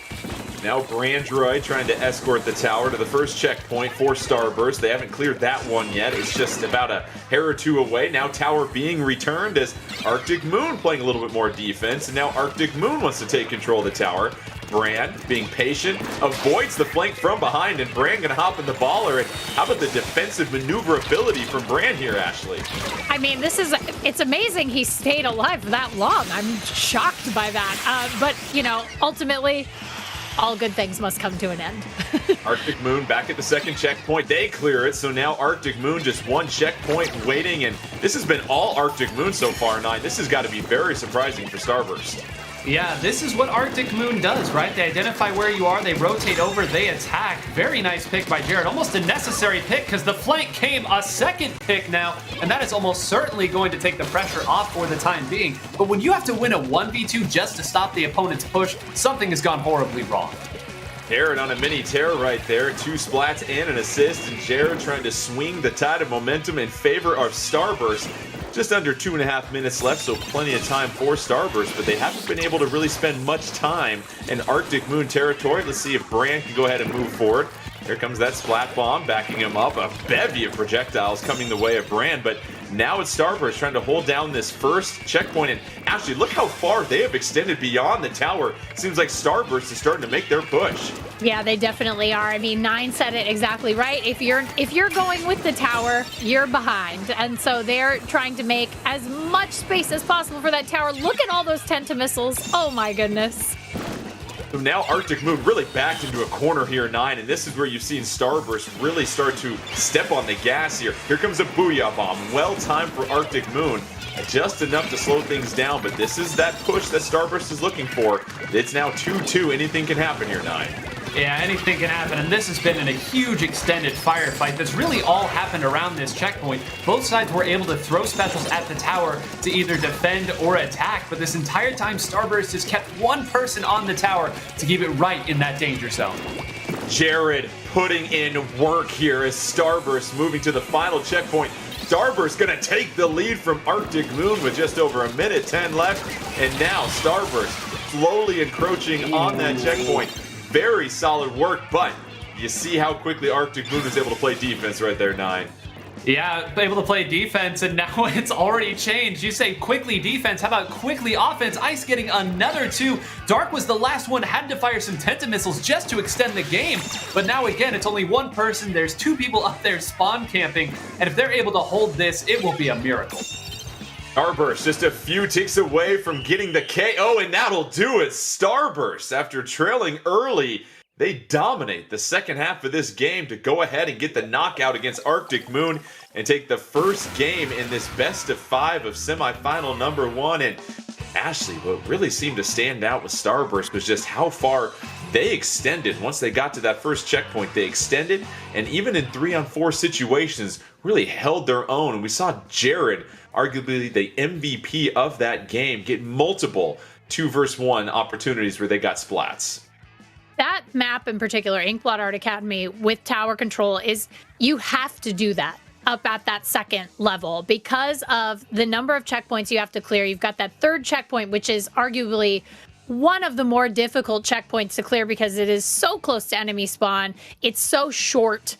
Now Brandroid trying to escort the tower to the first checkpoint for Starburst. They haven't cleared that one yet. It's just about a hair or two away. Now tower being returned as Arctic Moon playing a little bit more defense. And now Arctic Moon wants to take control of the tower. Brand being patient, avoids the flank from behind, and Brand gonna hop in the baller. And how about the defensive maneuverability from Brand here, Ashley? I mean, it's amazing he stayed alive for that long. I'm shocked by that. But, ultimately, all good things must come to an end. Arctic Moon back at the second checkpoint. They clear it, so now Arctic Moon just one checkpoint waiting, and this has been all Arctic Moon so far, 9. This has got to be very surprising for Starburst. Yeah, this is what Arctic Moon does, right? They identify where you are, they rotate over, they attack. Very nice pick by Jared. Almost a necessary pick because the flank came a second pick now, and that is almost certainly going to take the pressure off for the time being. But when you have to win a 1v2 just to stop the opponent's push, something has gone horribly wrong. Jared on a mini tear right there. 2 splats and an assist, and Jared trying to swing the tide of momentum in favor of Starburst. Just under 2.5 minutes left, so plenty of time for Starburst, but they haven't been able to really spend much time in Arctic Moon territory. Let's see if Brand can go ahead and move forward. Here comes that splat bomb, backing him up. A bevy of projectiles coming the way of Brand, but now it's Starburst trying to hold down this first checkpoint. And actually, look how far they have extended beyond the tower. Seems like Starburst is starting to make their push. Yeah, they definitely are. I mean, 9 said it exactly right. If you're going with the tower, you're behind. And so they're trying to make as much space as possible for that tower. Look at all those Tenta missiles. Oh my goodness. So now Arctic Moon really backed into a corner here, 9, and this is where you've seen Starburst really start to step on the gas here. Here comes a Booyah Bomb. Well timed for Arctic Moon. Just enough to slow things down, but this is that push that Starburst is looking for. It's now 2-2. Anything can happen here, 9. Yeah, anything can happen, and this has been in a huge extended firefight that's really all happened around this checkpoint. Both sides were able to throw specials at the tower to either defend or attack, but this entire time Starburst has kept one person on the tower to keep it right in that danger zone. Jared putting in work here as Starburst moving to the final checkpoint. Starburst gonna take the lead from Arctic Moon with just over 1:10 left. And now Starburst slowly encroaching on that checkpoint. Very solid work, but you see how quickly Arctic Moon is able to play defense right there, 9. Yeah, able to play defense, and now it's already changed. You say quickly defense, how about quickly offense? Ice getting another 2. Dark was the last one, had to fire some Tenta missiles just to extend the game. But now again, it's only one person. There's 2 people up there spawn camping, and if they're able to hold this, it will be a miracle. Starburst just a few ticks away from getting the KO, and that'll do it. Starburst, after trailing early, they dominate the second half of this game to go ahead and get the knockout against Arctic Moon and take the first game in this best of 5 of semifinal number 1. And Ashley, what really seemed to stand out with Starburst was just how far they extended. Once they got to that first checkpoint, they extended, and even in 3-on-4 situations, really held their own. And we saw Jared, arguably the MVP of that game, get multiple 2-versus-1 opportunities where they got splats. That map in particular, Inkblot Art Academy with tower control, is you have to do that up at that second level because of the number of checkpoints you have to clear. You've got that third checkpoint, which is arguably one of the more difficult checkpoints to clear because it is so close to enemy spawn. It's so short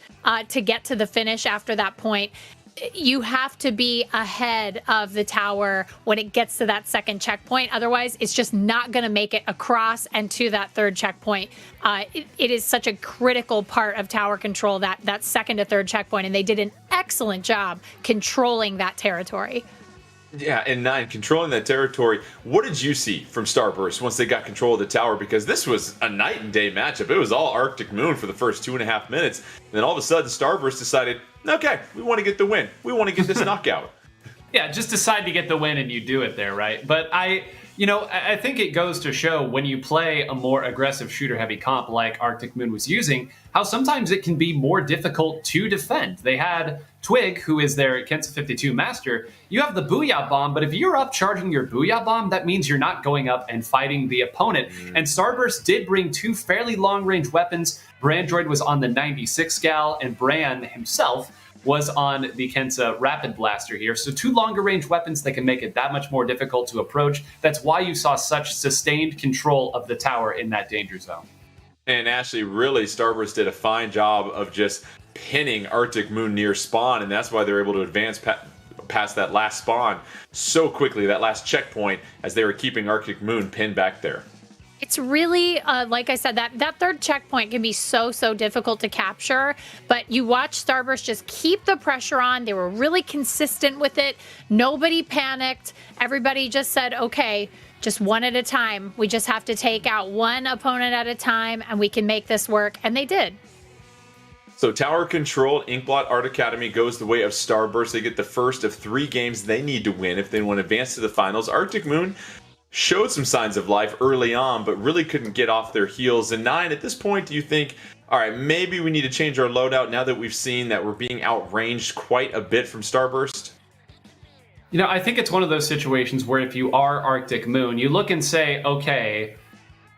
to get to the finish after that point. You have to be ahead of the tower when it gets to that second checkpoint. Otherwise, it's just not going to make it across and to that third checkpoint. It is such a critical part of tower control, that second to third checkpoint, and they did an excellent job controlling that territory. Yeah, and 9, controlling that territory. What did you see from Starburst once they got control of the tower? Because this was a night and day matchup. It was all Arctic Moon for the first 2.5 minutes. And then all of a sudden, Starburst decided, okay, we want to get the win. We want to get this knockout. Yeah, just decide to get the win and you do it there, right? But I think it goes to show when you play a more aggressive shooter-heavy comp like Arctic Moon was using, how sometimes it can be more difficult to defend. They had Twig, who is their Kensa 52 master. You have the Booyah Bomb, but if you're up charging your Booyah Bomb, that means you're not going up and fighting the opponent. And Starburst did bring 2 fairly long-range weapons. Brandroid was on the 96 Gal, and Bran himself was on the Kensa Rapid Blaster here. So 2 longer range weapons that can make it that much more difficult to approach. That's why you saw such sustained control of the tower in that danger zone. And Ashley, really, Starburst did a fine job of just pinning Arctic Moon near spawn, and that's why they're able to advance past that last spawn so quickly, that last checkpoint, as they were keeping Arctic Moon pinned back there. It's really, like I said, that third checkpoint can be so difficult to capture, but you watch Starburst just keep the pressure on. They were really consistent with it. Nobody panicked. Everybody just said, okay, just one at a time. We just have to take out one opponent at a time, and we can make this work, and they did. So tower control, Inkblot Art Academy goes the way of Starburst. They get the first of 3 games they need to win if they want to advance to the finals. Arctic Moon showed some signs of life early on, but really couldn't get off their heels. And 9, at this point, do you think, all right, maybe we need to change our loadout now that we've seen that we're being outranged quite a bit from Starburst? You know, I think it's one of those situations where if you are Arctic Moon, you look and say, okay,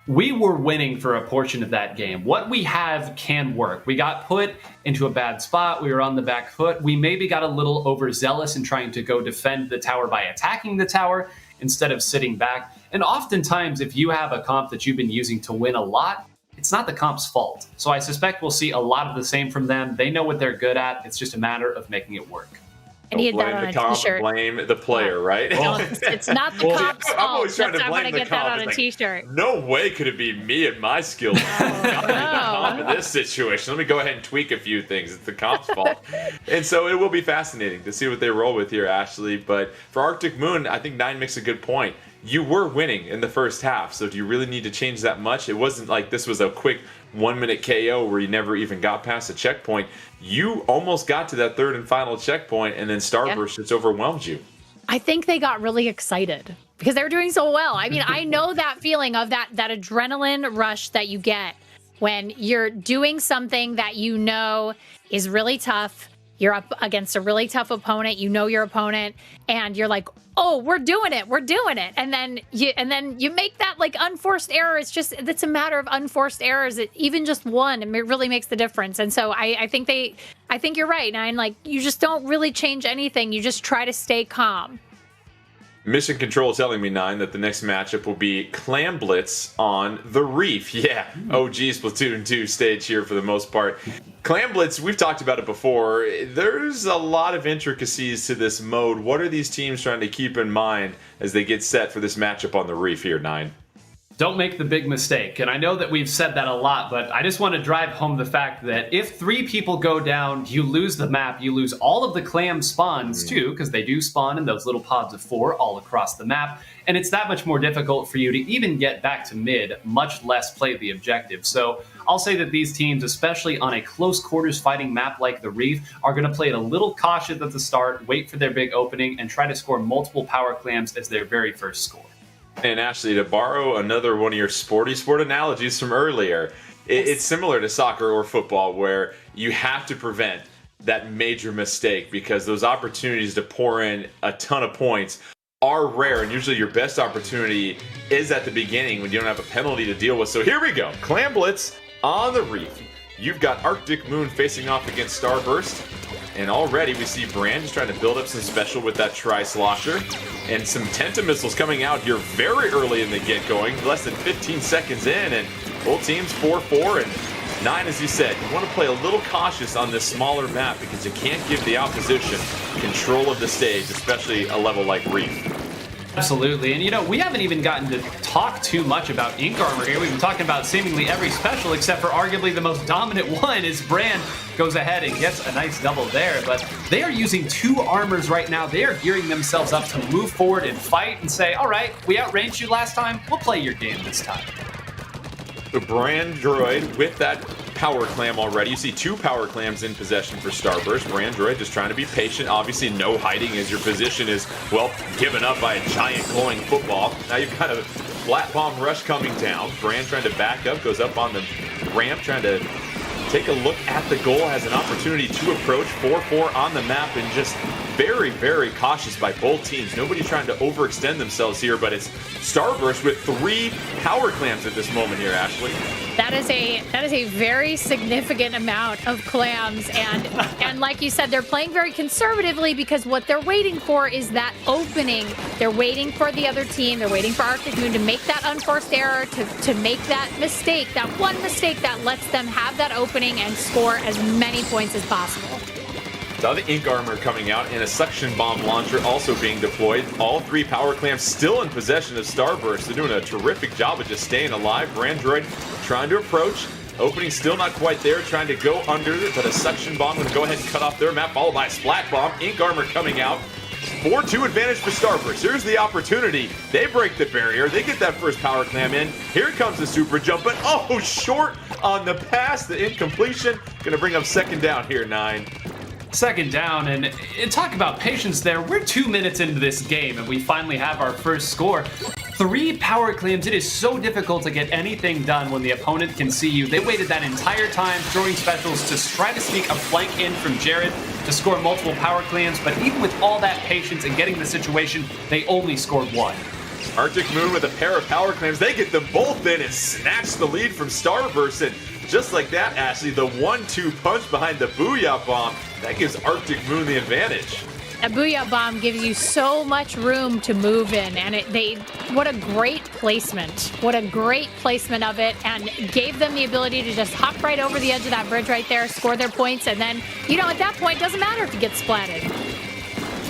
we were winning for a portion of that game. What we have can work. We got put into a bad spot. We were on the back foot. We maybe got a little overzealous in trying to go defend the tower by attacking the tower instead of sitting back. And oftentimes, if you have a comp that you've been using to win a lot, it's not the comp's fault. So I suspect we'll see a lot of the same from them. They know what they're good at. It's just a matter of making it work. I need that on a comp, t-shirt. blame the player, right? No, it's not the comp's fault. I'm always trying to blame the get comp. that on a t-shirt. No way could it be me and my skills. In this situation, let me go ahead and tweak a few things. It's the comp's fault. And so it will be fascinating to see what they roll with here, Ashley. But for Arctic Moon, I think 9 makes a good point. You were winning in the first half, so do you really need to change that much? It wasn't like this was a quick 1-minute KO where you never even got past a checkpoint. You almost got to that third and final checkpoint, and then Starburst just overwhelmed you. I think they got really excited because they were doing so well. I mean, I know that feeling of that adrenaline rush that you get when you're doing something that you know is really tough. You're up against a really tough opponent. You know your opponent, and you're like, "Oh, we're doing it. We're doing it." And then you make that like unforced error. It's a matter of unforced errors. Even just one, it really makes the difference. And so I think you're right, Nine. Like, you just don't really change anything. You just try to stay calm. Mission Control telling me, Nine, that the next matchup will be Clam Blitz on the Reef. Yeah, OG Splatoon 2 stage here for the most part. Clam Blitz, we've talked about it before. There's a lot of intricacies to this mode. What are these teams trying to keep in mind as they get set for this matchup on the Reef here, Nine? Don't make the big mistake. And I know that we've said that a lot, but I just want to drive home the fact that if 3 people go down, you lose the map. You lose all of the clam spawns too, because they do spawn in those little pods of 4 all across the map. And it's that much more difficult for you to even get back to mid, much less play the objective. So I'll say that these teams, especially on a close quarters fighting map like the Reef, are going to play it a little cautious at the start, wait for their big opening, and try to score multiple power clams as their very first score. And Ashley, to borrow another one of your sporty sport analogies from earlier, it's similar to soccer or football where you have to prevent that major mistake because those opportunities to pour in a ton of points are rare, and usually your best opportunity is at the beginning when you don't have a penalty to deal with. So here we go. Clam Blitz on the Reef. You've got Arctic Moon facing off against Starburst. And already we see Brand just trying to build up some special with that Tri-Slosher. And some Tenta missiles coming out here very early in the get-going, less than 15 seconds in. And both teams 4-4 and 9, as you said. You want to play a little cautious on this smaller map because you can't give the opposition control of the stage, especially a level like Reef. Absolutely. And, we haven't even gotten to talk too much about Ink Armor here. We've been talking about seemingly every special except for arguably the most dominant one is Brand goes ahead and gets a nice double there. But they are using 2 armors right now. They are gearing themselves up to move forward and fight and say, all right, we outranged you last time. We'll play your game this time. The Brand Droid with that power clam already. You see 2 power clams in possession for Starburst. Brand Droid just trying to be patient. Obviously no hiding as your position is, well, given up by a giant glowing football. Now you've got a flat bomb rush coming down. Brand trying to back up, goes up on the ramp, trying to take a look at the goal, has an opportunity to approach 4-4 on the map, and just very, very cautious by both teams. Nobody trying to overextend themselves here, but it's Starburst with 3 power clams at this moment here, Ashley. That is a very significant amount of clams, and like you said, they're playing very conservatively because what they're waiting for is that opening. They're waiting for the other team. They're waiting for Arctic Moon to make that unforced error, to make that mistake, that one mistake that lets them have that opening and score as many points as possible. Saw the Ink Armor coming out and a suction bomb launcher also being deployed. All 3 power clams still in possession of Starburst. They're doing a terrific job of just staying alive. Brand Droid trying to approach. Opening still not quite there, trying to go under it, but a suction bomb going to go ahead and cut off their map, followed by a splat bomb. Ink Armor coming out. 4-2 advantage for Starburst. Here's the opportunity. They break the barrier. They get that first power clam in. Here comes the super jump, but oh, short on the pass. The incompletion. Going to bring up second down here, 9. Second down, and talk about patience there. We're 2 minutes into this game, and we finally have our first score. 3 power claims. It is so difficult to get anything done when the opponent can see you. They waited that entire time throwing specials to try to sneak a flank in from Jared to score multiple power claims, but even with all that patience and getting the situation, they only scored 1. Arctic Moon with a pair of power claims. They get them both in and snatch the lead from Starburst. And just like that, Ashley, the 1-2 punch behind the Booyah Bomb, that gives Arctic Moon the advantage. A Booyah Bomb gives you so much room to move in, and what a great placement. What a great placement of it, and gave them the ability to just hop right over the edge of that bridge right there, score their points, and then, at that point, it doesn't matter if you get splatted.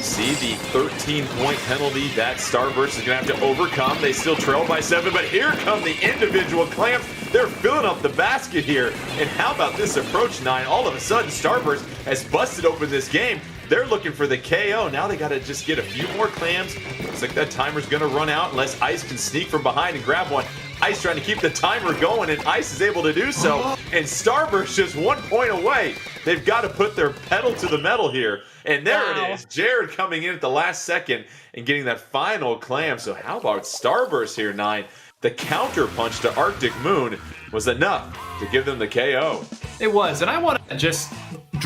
See the 13-point penalty that Starburst is going to have to overcome. They still trail by 7, but here come the individual clams. They're filling up the basket here. And how about this approach, 9? All of a sudden, Starburst has busted open this game. They're looking for the KO. Now they got to just get a few more clams. Looks like that timer's going to run out unless Ice can sneak from behind and grab one. Ice trying to keep the timer going, and Ice is able to do so. And Starburst just 1 point away. They've got to put their pedal to the metal here. And there it is. Jared coming in at the last second and getting that final clam. So how about Starburst here, 9? The counter punch to Arctic Moon was enough to give them the KO. It was, and I want to just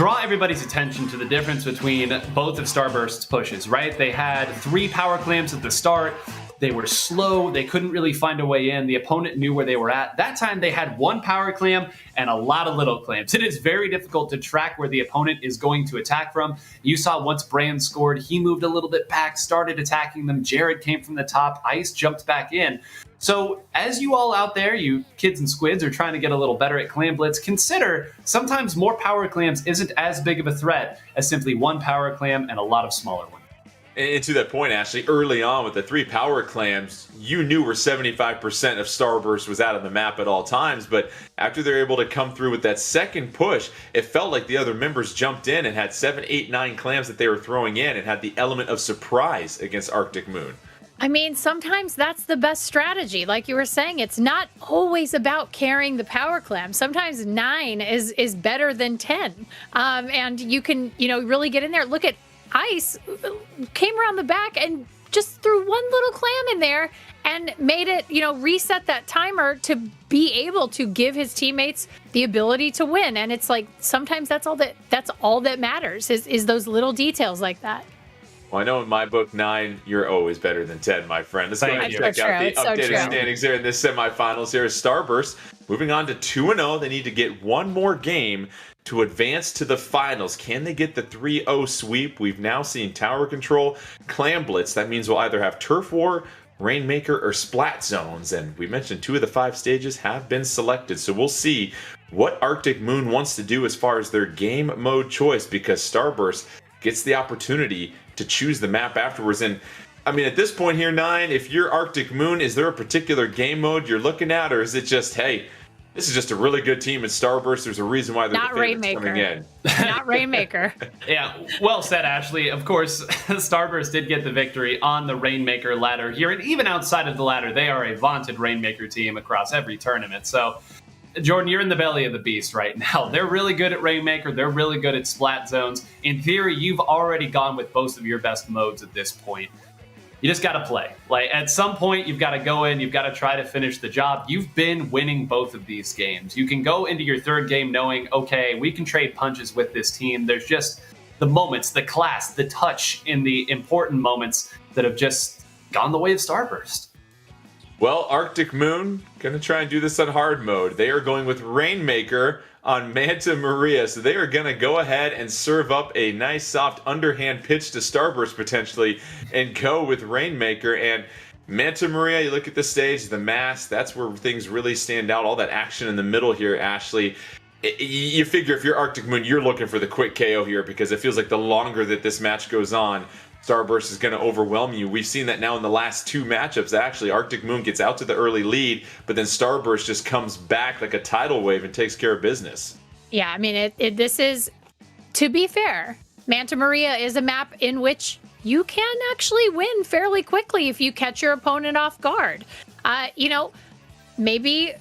draw everybody's attention to the difference between both of Starburst's pushes, right? They had 3 power clamps at the start. They were slow. They couldn't really find a way in. The opponent knew where they were at. That time, they had 1 power clamp and a lot of little clamps. It is very difficult to track where the opponent is going to attack from. You saw once Brand scored, he moved a little bit back, started attacking them. Jared came from the top. Ice jumped back in. So as you all out there, you kids and squids, are trying to get a little better at clam blitz, consider sometimes more power clams isn't as big of a threat as simply 1 power clam and a lot of smaller ones. And to that point, Ashley, early on with the 3 power clams, you knew where 75% of Starburst was out of the map at all times. But after they're able to come through with that second push, it felt like the other members jumped in and had 7, 8, 9 clams that they were throwing in and had the element of surprise against Arctic Moon. I mean, sometimes that's the best strategy. Like you were saying, it's not always about carrying the power clam. Sometimes 9 is better than 10. And you can, really get in there. Look at Ice came around the back and just threw 1 little clam in there and made it, reset that timer to be able to give his teammates the ability to win. And it's like, sometimes that's all that matters is those little details like that. Well, I know in my book, 9, you're always better than 10, my friend. Let's go ahead and check out the updated standings here in this semifinals. Here is Starburst moving on to 2-0. They need to get 1 more game to advance to the finals. Can they get the 3-0 sweep? We've now seen Tower Control, Clam Blitz. That means we'll either have Turf War, Rainmaker, or Splat Zones. And we mentioned 2 of the 5 stages have been selected. So we'll see what Arctic Moon wants to do as far as their game mode choice, because Starburst gets the opportunity to choose the map afterwards. And I mean, at this point here, 9, if you're Arctic Moon, is there a particular game mode you're looking at, or is it just, hey, this is just a really good team in Starburst, there's a reason why they're Not the favorites Rainmaker. coming in? Not Rainmaker. Yeah, well said, Ashley. Of course, Starburst did get the victory on the Rainmaker ladder here, and even outside of the ladder, they are a vaunted Rainmaker team across every tournament. So, Jordan, you're in the belly of the beast right now. They're really good at Rainmaker. They're really good at Splat Zones. In theory, you've already gone with most of your best modes at this point. You just got to play. Like, at some point, you've got to go in. You've got to try to finish the job. You've been winning both of these games. You can go into your 3rd game knowing, okay, we can trade punches with this team. There's just the moments, the class, the touch in the important moments that have just gone the way of Starburst. Well, Arctic Moon going to try and do this on hard mode. They are going with Rainmaker on Manta Maria. So they are going to go ahead and serve up a nice soft underhand pitch to Starburst potentially and go with Rainmaker. And Manta Maria, you look at the stage, the mass, that's where things really stand out. All that action in the middle here, Ashley. You figure if you're Arctic Moon, you're looking for the quick KO here, because it feels like the longer that this match goes on, Starburst is going to overwhelm you. We've seen that now in the last 2 matchups. Actually, Arctic Moon gets out to the early lead, but then Starburst just comes back like a tidal wave and takes care of business. Yeah, I mean, this is, to be fair, Manta Maria is a map in which you can actually win fairly quickly if you catch your opponent off guard. Maybe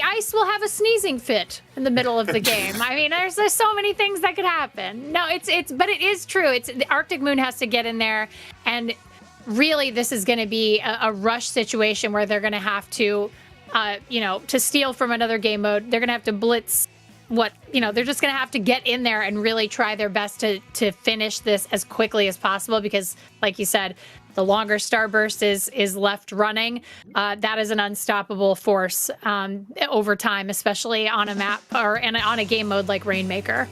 Ice will have a sneezing fit in the middle of the game. I mean, there's so many things that could happen. No, but it is true. The Arctic Moon has to get in there, and really, this is going to be a rush situation where they're going to have to, to steal from another game mode. They're going to have to blitz. They're just going to have to get in there and really try their best to finish this as quickly as possible, because, like you said, the longer Starburst is left running, that is an unstoppable force over time, especially on a map or on a game mode like Rainmaker.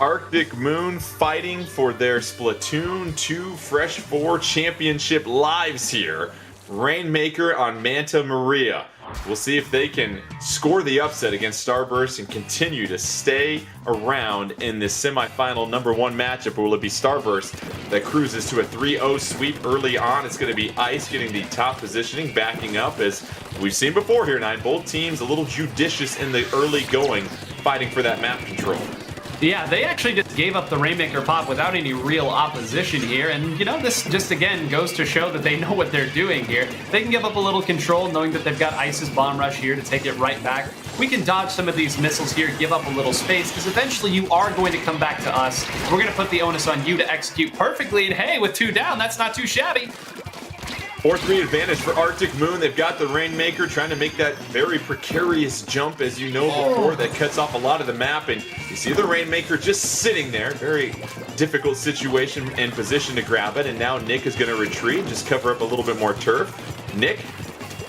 Arctic Moon fighting for their Splatoon 2 Fresh 4 Championship lives here. Rainmaker on Manta Maria. We'll see if they can score the upset against Starburst and continue to stay around in this semifinal number 1 matchup. Or will it be Starburst that cruises to a 3-0 sweep early on? It's going to be Ice getting the top positioning, backing up, as we've seen before here, 9. Both teams a little judicious in the early going, fighting for that map control. Yeah, they actually just gave up the Rainmaker pop without any real opposition here, and this just again goes to show that they know what they're doing here. They can give up a little control knowing that they've got Ice's Bomb Rush here to take it right back. We can dodge some of these missiles here, give up a little space, because eventually you are going to come back to us. We're going to put the onus on you to execute perfectly, and hey, with 2 down, that's not too shabby. 4-3 advantage for Arctic Moon. They've got the Rainmaker trying to make that very precarious jump, as you know before, that cuts off a lot of the map. And you see the Rainmaker just sitting there. Very difficult situation and position to grab it. And now Nick is going to retreat, just cover up a little bit more turf. Nick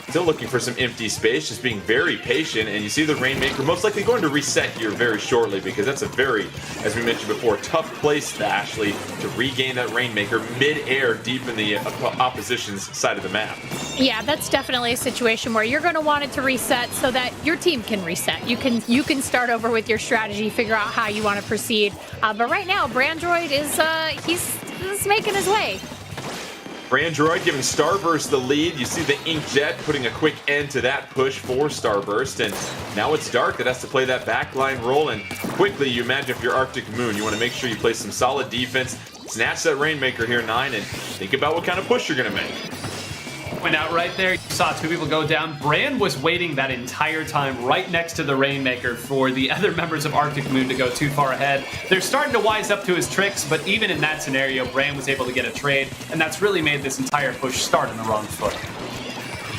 still looking for some empty space, just being very patient. And you see the Rainmaker most likely going to reset here very shortly, because that's a very, as we mentioned before, tough place to Ashley to regain that Rainmaker mid-air deep in the opposition's side of the map. Yeah, that's definitely a situation where you're going to want it to reset so that your team can reset. You can start over with your strategy, figure out how you want to proceed. But right now, Brandroid is he's making his way. Brandroid giving Starburst the lead. You see the Inkjet putting a quick end to that push for Starburst. And now it's Dark that has to play that backline role. And quickly, you imagine if you're Arctic Moon, you want to make sure you play some solid defense, snatch that Rainmaker here, 9, and think about what kind of push you're going to make. Went out right there. You saw two people go down. Bran was waiting that entire time right next to the Rainmaker for the other members of Arctic Moon to go too far ahead. They're starting to wise up to his tricks, but even in that scenario, Bran was able to get a trade, and that's really made this entire push start on the wrong foot.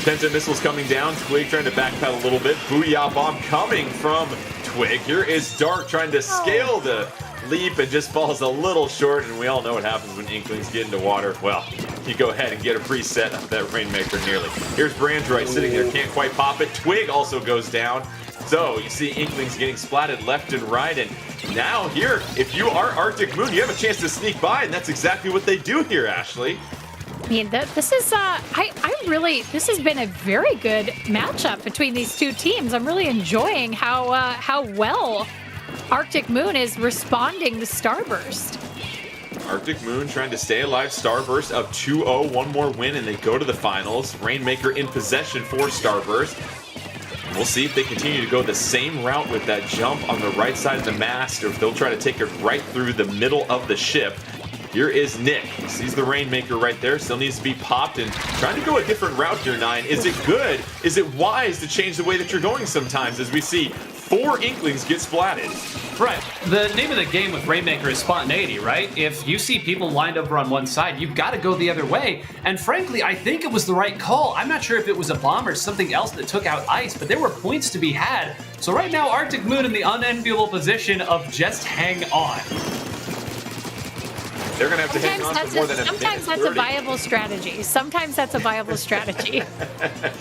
Penta missiles coming down. Twig trying to backpedal a little bit. Booyah bomb coming from Twig. Here is Dark trying to scale the leap and just falls a little short, and we all know what happens when Inklings get into water. Well, you go ahead and get a preset of that Rainmaker nearly. Here's Brandroid sitting there, can't quite pop it. Twig also goes down. So you see Inklings getting splatted left and right, and now here, if you are Arctic Moon, you have a chance to sneak by, and that's exactly what they do here, Ashley. I mean, this is this has been a very good matchup between these two teams. I'm really enjoying how well Arctic Moon is responding to Starburst. Arctic Moon trying to stay alive. Starburst up 2-0, one more win, and they go to the finals. Rainmaker in possession for Starburst. And we'll see if they continue to go the same route with that jump on the right side of the mast, or if they'll try to take it right through the middle of the ship. Here is Nick. He sees the Rainmaker right there. Still needs to be popped and trying to go a different route here, 9. Is it good? Is it wise to change the way that you're going sometimes, as we see 4 Inklings get splatted? Right. The name of the game with Rainmaker is spontaneity, right? If you see people lined over on one side, you've got to go the other way. And frankly, I think it was the right call. I'm not sure if it was a bomb or something else that took out Ice, but there were points to be had. So right now, Arctic Moon in the unenviable position of just hang on. They're going to have to hang on for more than a minute. Sometimes that's 30. a viable strategy. Sometimes that's a viable strategy.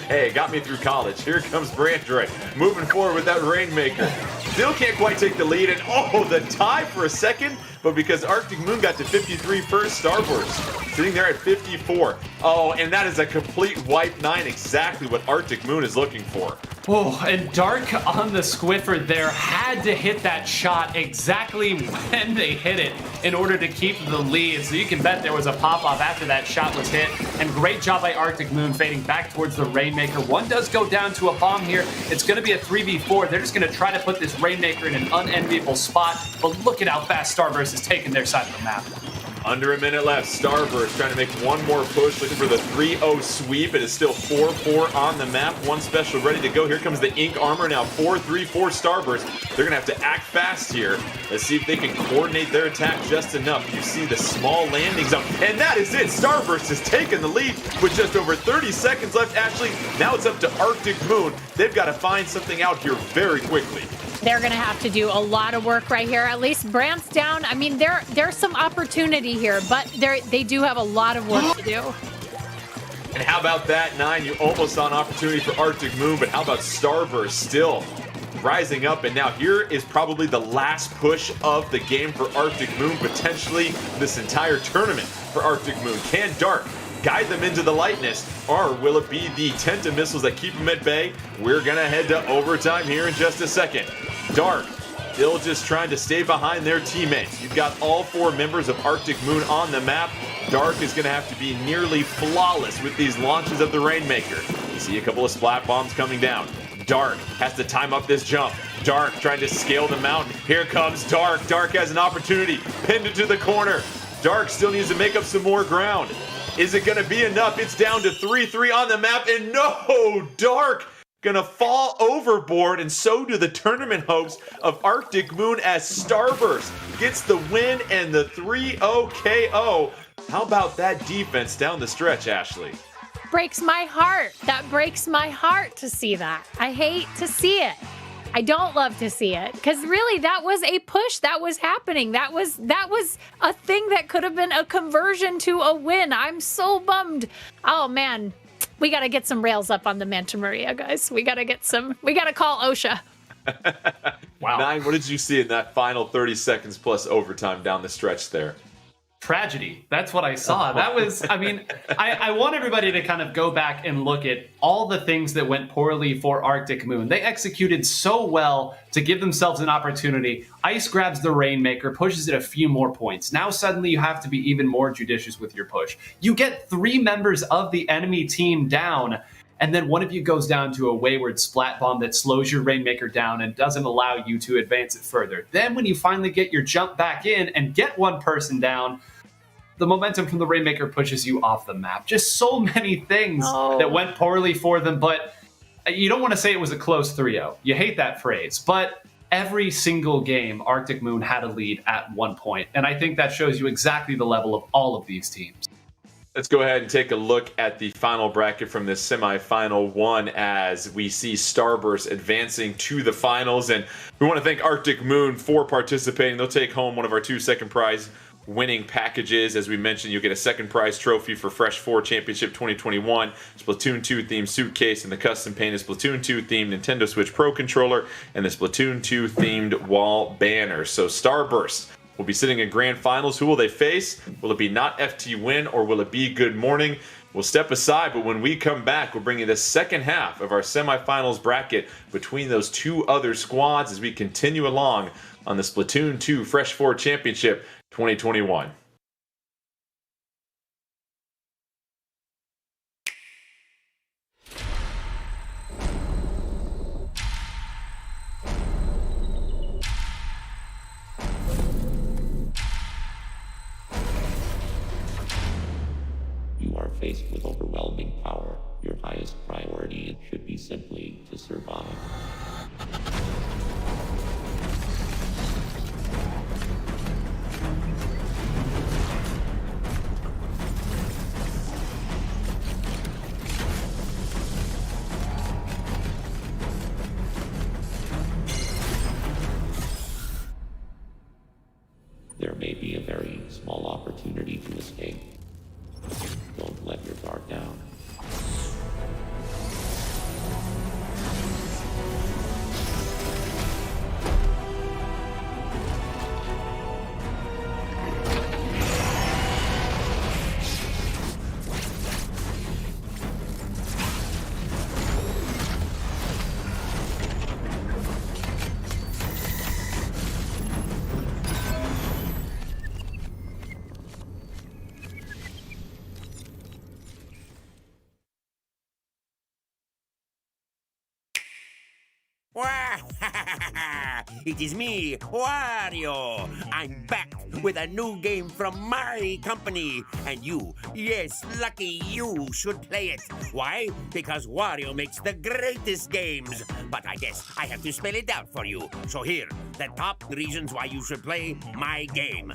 Hey, it got me through college. Here comes Brandroid moving forward with that Rainmaker. Still can't quite take the lead, and the tie for a second, but because Arctic Moon got to 53 first, Starburst sitting there at 54. Oh, and that is a complete wipe, 9, exactly what Arctic Moon is looking for. Oh, and Dark on the Squiffer there had to hit that shot exactly when they hit it in order to keep the lead. So you can bet there was a pop-off after that shot was hit. And great job by Arctic Moon fading back towards the Rainmaker. One does go down to a bomb here. It's going to be a 3v4. They're just going to try to put this Rainmaker in an unenviable spot. But look at how fast Starburst is taking their side of the map. Under a minute left. Starburst trying to make one more push, looking for the 3-0 sweep. It is still 4-4 on the map. One special ready to go. Here comes the Ink Armor. Now 4-3 for Starburst. They're going to have to act fast here. Let's see if they can coordinate their attack just enough. You see the small landing zone. And that is it. Starburst has taken the lead with just over 30 seconds left. Ashley, now it's up to Arctic Moon. They've got to find something out here very quickly. They're going to have to do a lot of work right here. At least Brand's down. I mean, there's some opportunity here, but they do have a lot of work to do. And how about that, 9? You almost saw an opportunity for Arctic Moon, but how about Starburst still rising up? And now here is probably the last push of the game for Arctic Moon, potentially this entire tournament for Arctic Moon. Can Dark guide them into the lightness, or will it be the Tenta missiles that keep them at bay? We're gonna head to overtime here in just a second. Dark still just trying to stay behind their teammates. You've got all 4 members of Arctic Moon on the map. Dark is gonna have to be nearly flawless with these launches of the Rainmaker. You see a couple of splat bombs coming down. Dark has to time up this jump. Dark trying to scale the mountain. Here comes Dark. Dark has an opportunity, pinned into the corner. Dark still needs to make up some more ground. Is it going to be enough? It's down to 3-3 on the map, and no! Dark gonna fall overboard, and so do the tournament hopes of Arctic Moon as Starburst gets the win and the 3-0 KO. How about that defense down the stretch, Ashley? breaks my heart. That breaks my heart to see that. I hate to see it. I don't love to see it because really that was a push that was happening. That was a thing that could have been a conversion to a win. I'm so bummed. Oh man, we got to get some rails up on the Manta Maria, guys. We got to call OSHA. Wow. Nine, what did you see in that final 30 seconds plus overtime down the stretch there? Tragedy. That's what I saw. That was, I mean, I want everybody to kind of go back and look at all the things that went poorly for Arctic Moon. They executed so well to give themselves an opportunity. Ice grabs the Rainmaker, pushes it a few more points. Now suddenly you have to be even more judicious with your push. You get 3 members of the enemy team down, and then one of you goes down to a wayward splat bomb that slows your Rainmaker down and doesn't allow you to advance it further. Then when you finally get your jump back in and get one person down, the momentum from the Rainmaker pushes you off the map. Just so many things that went poorly for them, but you don't want to say it was a close 3-0. You hate that phrase, but every single game, Arctic Moon had a lead at one point, and I think that shows you exactly the level of all of these teams. Let's go ahead and take a look at the final bracket from this semifinal one as we see Starburst advancing to the finals. And we want to thank Arctic Moon for participating. They'll take home one of our 2 second prize winning packages. As we mentioned, you'll get a second prize trophy for Fresh 4 Championship 2021, Splatoon 2 themed suitcase, and the custom painted Splatoon 2 themed Nintendo Switch Pro controller, and the Splatoon 2 themed wall banner. So Starburst will be sitting in grand finals. Who will they face? Will it be not FT Win or will it be Good Morning? We'll step aside, but when we come back, we'll bring you the second half of our semifinals bracket between those 2 other squads as we continue along on the Splatoon 2 Fresh 4 Championship 2021. You are faced with overwhelming power. Your highest priority should be simply to survive. There may be a very small opportunity to escape. Don't let your guard down. It is me, Wario. I'm back with a new game from my company. And you, yes, lucky you should play it. Why? Because Wario makes the greatest games. But I guess I have to spell it out for you. So here, the top reasons why you should play my game.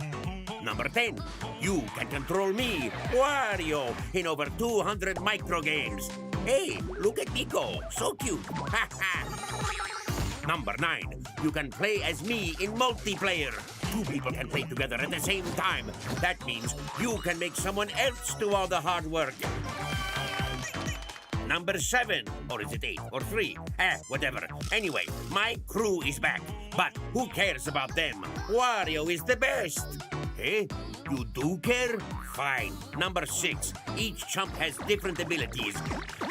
Number 10, you can control me, Wario, in over 200 micro games. Hey, look at Nico, so cute. Number 9, you can play as me in multiplayer. 2 people can play together at the same time. That means you can make someone else do all the hard work. Number 7, or is it 8 or 3? Whatever. Anyway, my crew is back. But who cares about them? Wario is the best. Eh? You do care? Fine. Number 6, each chump has different abilities,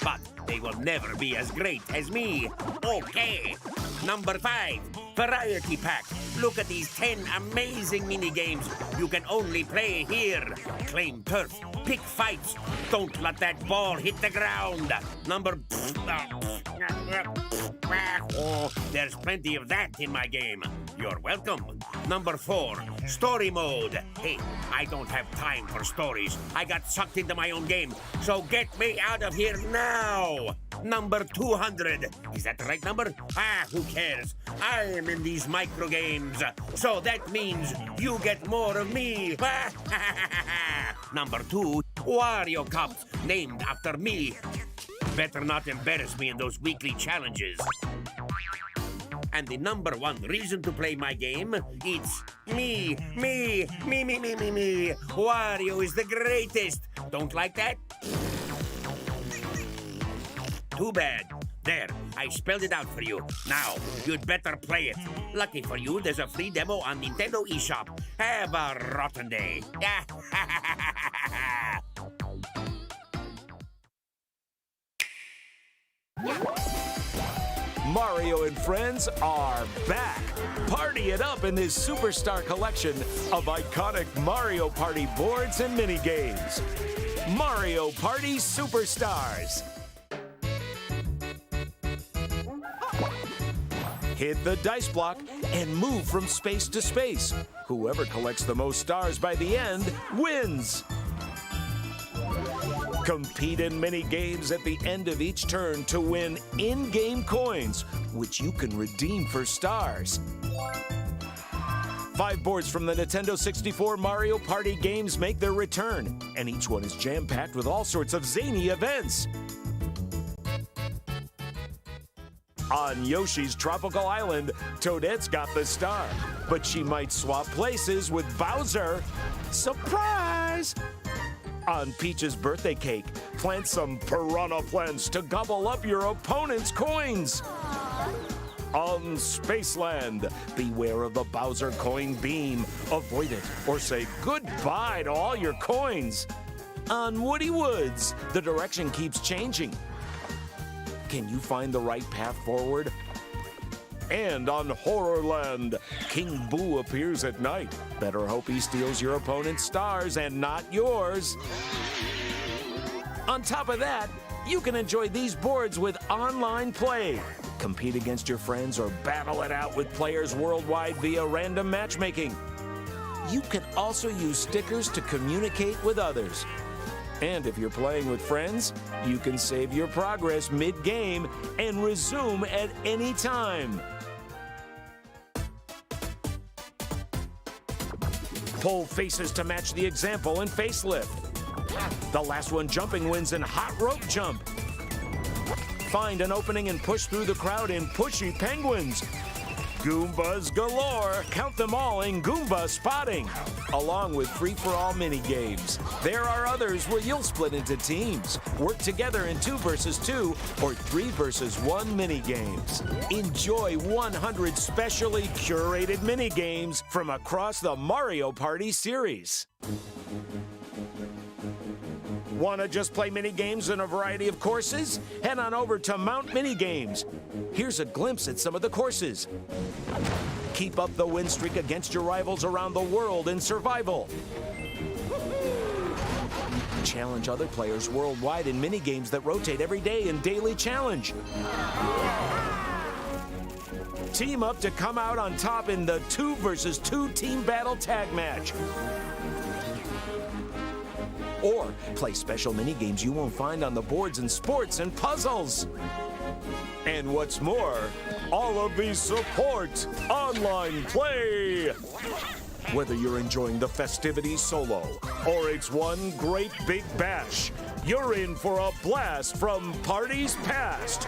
but they will never be as great as me. Okay. Number 5, Variety Pack. Look at these 10 amazing mini games you can only play here. Claim turf, pick fights, don't let that ball hit the ground. Oh, there's plenty of that in my game. You're welcome. Number 4, story mode. Hey, I don't have time for stories. I got sucked into my own game, so get me out of here now. Number 200. Is that the right number? Who cares? I am in these micro games, so that means you get more of me. Number 2, Wario Cups, named after me. Better not embarrass me in those weekly challenges. And the number one reason to play my game, it's me. Wario is the greatest. Don't like that? Too bad. There, I spelled it out for you. Now, you'd better play it. Lucky for you, there's a free demo on Nintendo eShop. Have a rotten day. Mario and friends are back. Party it up in this Superstar collection of iconic Mario Party boards and mini games. Mario Party Superstars. Hit the dice block and move from space to space. Whoever collects the most stars by the end wins. Compete in mini games at the end of each turn to win in-game coins, which you can redeem for stars. 5 boards from the Nintendo 64 Mario Party games make their return, and each one is jam-packed with all sorts of zany events. On Yoshi's Tropical Island, Toadette's got the star, but she might swap places with Bowser. Surprise! On Peach's birthday cake, plant some piranha plants to gobble up your opponent's coins. On Spaceland, beware of the Bowser coin beam. Avoid it or say goodbye to all your coins. On Woody Woods, the direction keeps changing. Can you find the right path forward? And on Horrorland, King Boo appears at night. Better hope he steals your opponent's stars and not yours. On top of that, you can enjoy these boards with online play. Compete against your friends or battle it out with players worldwide via random matchmaking. You can also use stickers to communicate with others. And if you're playing with friends, you can save your progress mid-game and resume at any time. Pull faces to match the example in Facelift. The last one jumping wins in Hot Rope Jump. Find an opening and push through the crowd in Pushy Penguins. Goombas galore, count them all in Goomba Spotting, along with free-for-all mini-games. There are others where you'll split into teams, work together in 2 versus 2 or 3 versus 1 mini-games. Enjoy 100 specially curated mini-games from across the Mario Party series. Want to just play mini-games in a variety of courses? Head on over to Mount Mini-Games. Here's a glimpse at some of the courses. Keep up the win streak against your rivals around the world in survival. Challenge other players worldwide in mini-games that rotate every day in Daily Challenge. Team up to come out on top in the 2 versus 2 team battle tag match. Or play special mini-games you won't find on the boards in sports and puzzles. And what's more, all of these support online play. Whether you're enjoying the festivities solo or it's one great big bash, you're in for a blast from parties past.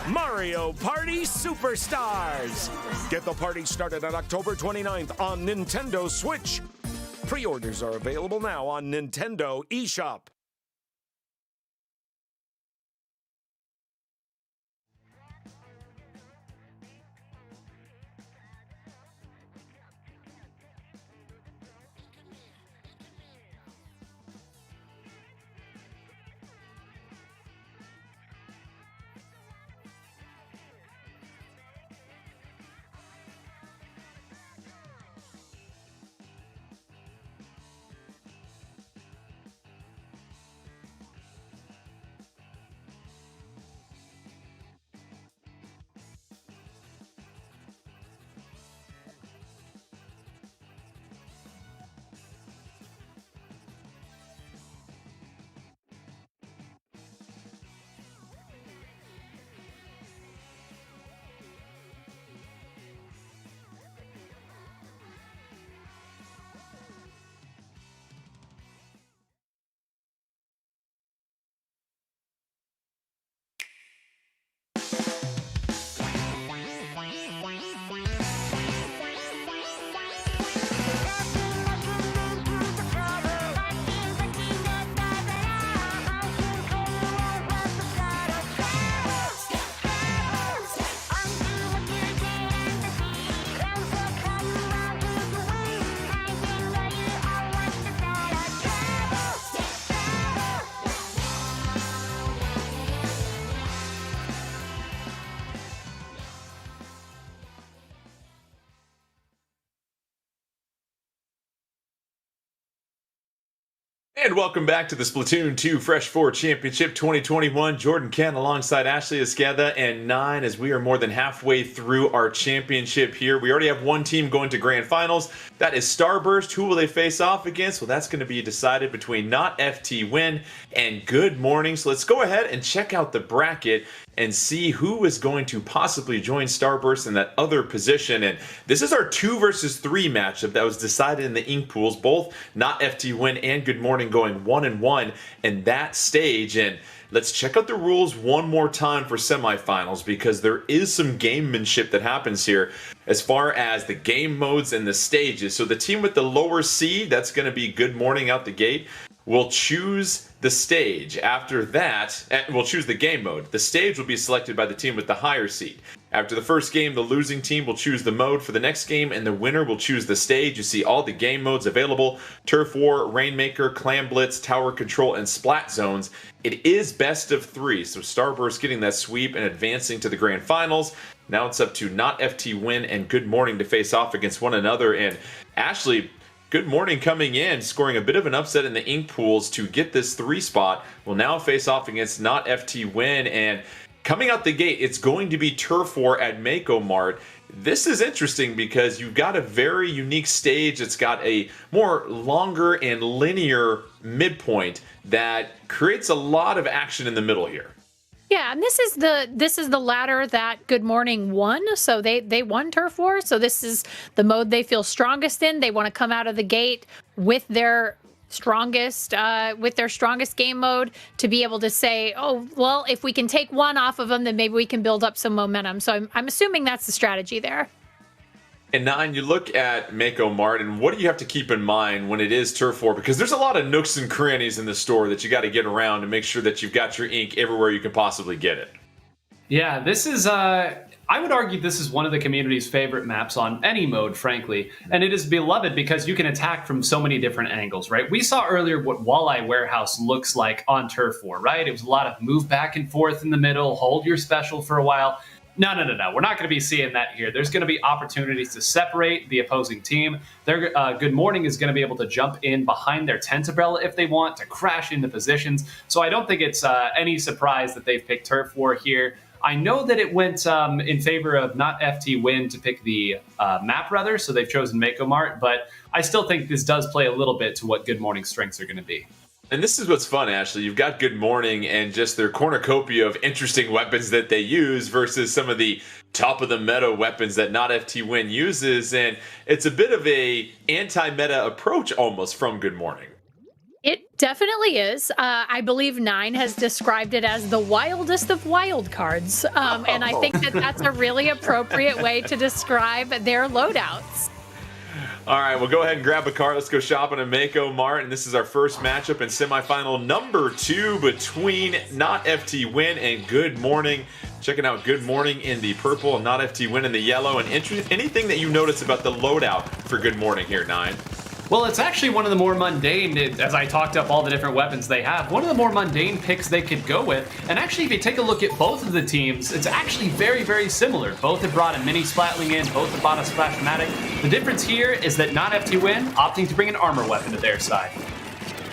Mario Party Superstars. Get the party started on October 29th on Nintendo Switch. Pre-orders are available now on Nintendo eShop. And welcome back to the Splatoon 2 Fresh 4 Championship 2021. Jordan Kent alongside Ashley Esqueda and 9 as we are more than halfway through our championship here. We already have one team going to grand finals. That is Starburst. Who will they face off against? Well, that's going to be decided between Not FT Win and Good Morning. So let's go ahead and check out the bracket and see who is going to possibly join Starburst in that other position. And this is our 2 versus 3 matchup that was decided in the ink pools. Both Not FT Win and Good Morning going 1-1 in that stage. And let's check out the rules one more time for semifinals, because there is some gamemanship that happens here as far as the game modes and the stages. So the team with the lower seed, that's going to be Good Morning out the gate, will choose the stage. After that, we'll choose the game mode. The stage will be selected by the team with the higher seed. After the first game, the losing team will choose the mode for the next game, and the winner will choose the stage. You see all the game modes available: Turf War, Rainmaker, Clam Blitz, Tower Control, and Splat Zones. It is best of 3, so Starburst getting that sweep and advancing to the grand finals. Now it's up to Not FT Win and Good Morning to face off against one another. And Ashley, Good Morning coming in, scoring a bit of an upset in the ink pools to get this 3 spot, will now face off against Not FT Win. And coming out the gate, it's going to be Turf War at Mako Mart. This is interesting because you've got a very unique stage. It's got a more longer and linear midpoint that creates a lot of action in the middle here. Yeah, and this is the ladder that Good Morning won. So they won Turf War. So this is the mode they feel strongest in. They want to come out of the gate with their strongest game mode to be able to say, oh, well, if we can take one off of them, then maybe we can build up some momentum. So I'm assuming that's the strategy there. And 9, you look at Mako Mart, and what do you have to keep in mind when it is Turf War? Because there's a lot of nooks and crannies in the store that you got to get around to make sure that you've got your ink everywhere you can possibly get it. Yeah, this is, I would argue this is one of the community's favorite maps on any mode, frankly. And it is beloved because you can attack from so many different angles, right? We saw earlier what Walleye Warehouse looks like on Turf War, right? It was a lot of move back and forth in the middle, hold your special for a while. No. We're not going to be seeing that here. There's going to be opportunities to separate the opposing team. Good Morning is going to be able to jump in behind their tent umbrella if they want to crash into positions. So I don't think it's any surprise that they've picked Turf War here. I know that it went in favor of Not FT Win to pick the map, rather, so they've chosen Mako Mart, but I still think this does play a little bit to what Good Morning's strengths are going to be. And this is what's fun, Ashley. You've got Good Morning and just their cornucopia of interesting weapons that they use versus some of the top-of-the-meta weapons that Not FT Win uses, and it's a bit of a anti-meta approach almost from Good Morning. It definitely is. I believe 9 has described it as the wildest of wild cards. And I think that that's a really appropriate way to describe their loadouts. All right, well, go ahead and grab a cart. Let's go shopping at Mako Mart. And this is our first matchup in semifinal number 2 between Not FT Win and Good Morning. Checking out Good Morning in the purple and Not FT Win in the yellow. And anything that you notice about the loadout for Good Morning here, 9? Well, it's actually one of the more mundane, as I talked up all the different weapons they have, one of the more mundane picks they could go with. And actually, if you take a look at both of the teams, it's actually very, very similar. Both have brought a mini Splatling in, both have brought a Splashmatic. The difference here is that Not FT Win opting to bring an armor weapon to their side.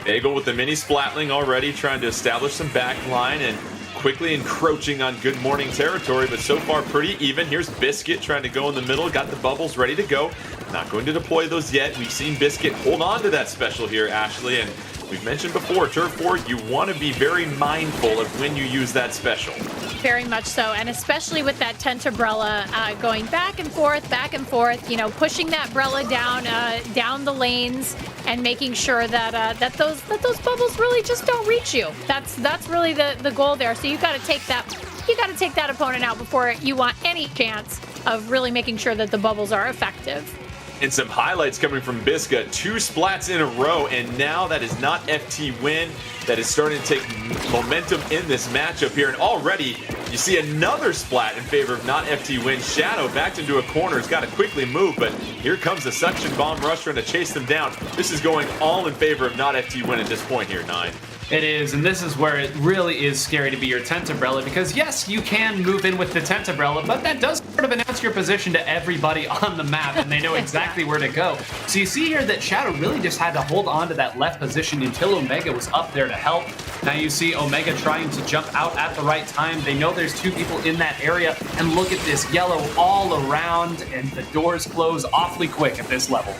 Bagel with the mini Splatling already trying to establish some backline and quickly encroaching on Good Morning territory, but so far pretty even. Here's Biscuit trying to go in the middle, got the bubbles ready to go. Not going to deploy those yet. We've seen Biscuit hold on to that special here, Ashley, and we've mentioned before, Turf War, you want to be very mindful of when you use that special. Very much so, and especially with that tent umbrella going back and forth, you know, pushing that umbrella down the lanes and making sure that those bubbles really just don't reach you. That's really the goal there. So you got to take that opponent out before you want any chance of really making sure that the bubbles are effective. And some highlights coming from Bisca. 2 splats in a row, and now that is Not FT Win that is starting to take momentum in this matchup here. And already you see another splat in favor of Not FT Win. Shadow backed into a corner. He's got to quickly move, but here comes the Suction Bomb Rush trying to chase them down. This is going all in favor of Not FT Win at this point here, 9. It is, and this is where it really is scary to be your tent umbrella, because yes, you can move in with the tent umbrella, but that does sort of announce your position to everybody on the map, and they know exactly where to go. So you see here that Shadow really just had to hold on to that left position until Omega was up there to help. Now you see Omega trying to jump out at the right time. They know there's two people in that area, and look at this yellow all around, and the doors close awfully quick at this level.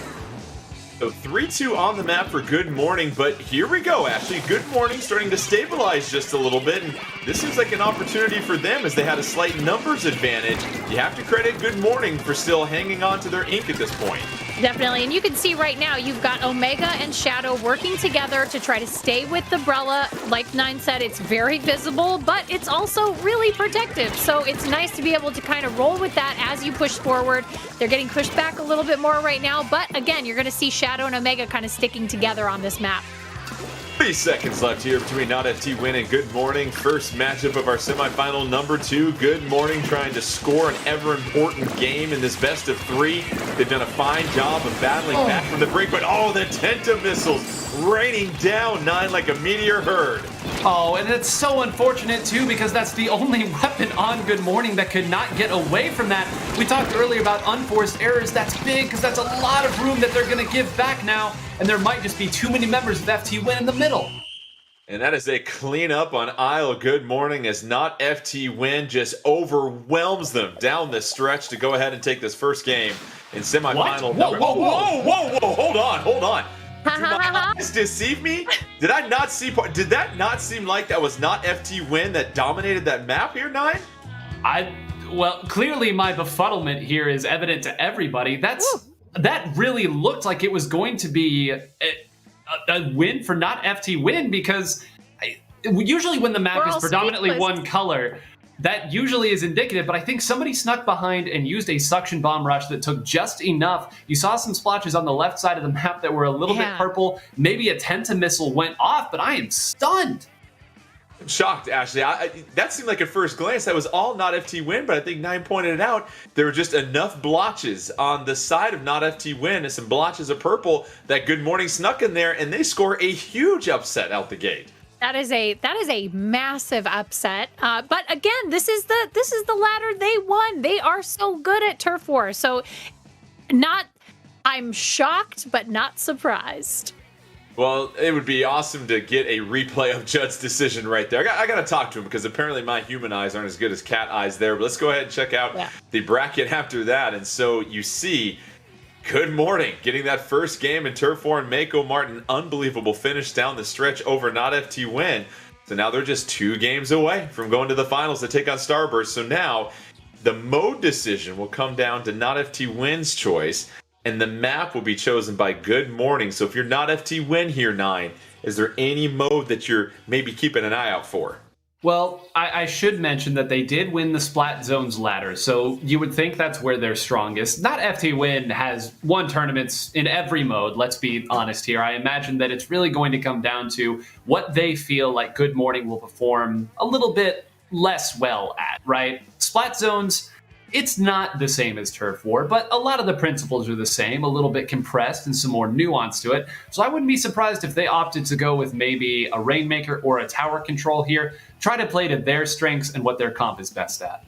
So 3-2 on the map for Good Morning, but here we go, Ashley. Good Morning starting to stabilize just a little bit, and this seems like an opportunity for them as they had a slight numbers advantage. You have to credit Good Morning for still hanging on to their ink at this point. Definitely, and you can see right now you've got Omega and Shadow working together to try to stay with the Brella. Like Nine said, it's very visible, but it's also really protective. So it's nice to be able to kind of roll with that as you push forward. They're getting pushed back a little bit more right now, but again, you're going to see Shadow and Omega kind of sticking together on this map. 3 seconds left here between Not FT Win and Good Morning. First matchup of our semifinal number 2. Good Morning trying to score an ever-important game in this best of 3. They've done a fine job of battling back from the brink, but the Tenta missiles raining down 9 like a meteor herd. Oh, and it's so unfortunate, too, because that's the only weapon on Good Morning that could not get away from that. We talked earlier about unforced errors. That's big, because that's a lot of room that they're going to give back now, and there might just be too many members of FT Win in the middle. And that is a cleanup on Isle. Good Morning as Not FT Win just overwhelms them down the stretch to go ahead and take this first game in semifinal. Whoa, hold on. Do my eyes deceive me? Did that not seem like that was Not FT Win that dominated that map here, Nine? Well, clearly my befuddlement here is evident to everybody. That really looked like it was going to be a win for Not FT Win, because usually when the map is predominantly one color, that usually is indicative, but I think somebody snuck behind and used a suction bomb rush that took just enough. You saw some splotches on the left side of the map that were a little bit purple. Maybe a Tenta missile went off, but I am stunned. I'm shocked, Ashley. That seemed like at first glance that was all Not FT Win, but I think Nine pointed it out. There were just enough blotches on the side of Not FT Win and some blotches of purple that Good Morning snuck in there, and they score a huge upset out the gate. That is a massive upset. But again, this is the ladder they won. They are so good at Turf War. So I'm shocked, but not surprised. Well, it would be awesome to get a replay of Judd's decision right there. I got to talk to him because apparently my human eyes aren't as good as cat eyes there. But let's go ahead and check out the bracket after that. And so you see Good Morning getting that first game in Turf War and Mako Martin. Unbelievable finish down the stretch over Not FT Win. So now they're just 2 games away from going to the finals to take on Starburst. So now the mode decision will come down to Not FT Win's choice, and the map will be chosen by Good Morning. So if you're Not FT Win here, Nine, is there any mode that you're maybe keeping an eye out for? Well, I should mention that they did win the Splat Zones ladder, so you would think that's where they're strongest. Not FT Win has won tournaments in every mode, let's be honest here. I imagine that it's really going to come down to what they feel like Good Morning will perform a little bit less well at, right? Splat Zones, it's not the same as Turf War, but a lot of the principles are the same, a little bit compressed and some more nuance to it. So I wouldn't be surprised if they opted to go with maybe a Rainmaker or a Tower Control here. Try to play to their strengths and what their comp is best at.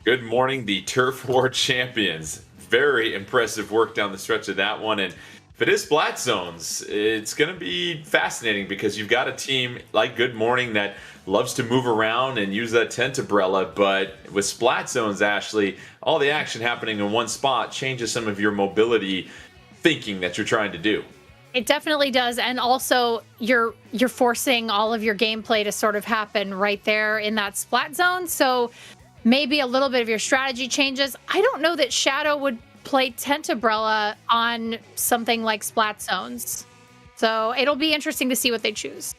Good Morning, the Turf War champions. Very impressive work down the stretch of that one. And if it is Splat Zones, it's going to be fascinating because you've got a team like Good Morning that loves to move around and use that tent umbrella, but with Splat Zones, Ashley, all the action happening in one spot changes some of your mobility thinking that you're trying to do. It definitely does, and also you're forcing all of your gameplay to sort of happen right there in that Splat Zone, so maybe a little bit of your strategy changes. I don't know that Shadow would play Tent Umbrella on something like Splat Zones, so it'll be interesting to see what they choose.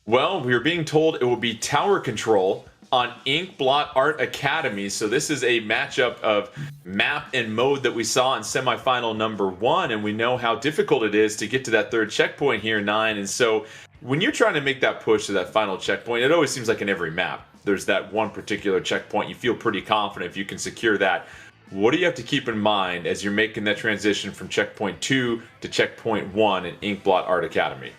Well, we are being told it will be Tower Control on Inkblot Art Academy. So this is a matchup of map and mode that we saw in semifinal number 1, and we know how difficult it is to get to that third checkpoint here, Nine. And so when you're trying to make that push to that final checkpoint, it always seems like in every map, there's that one particular checkpoint. You feel pretty confident if you can secure that. What do you have to keep in mind as you're making that transition from checkpoint 2 to checkpoint 1 in Inkblot Art Academy?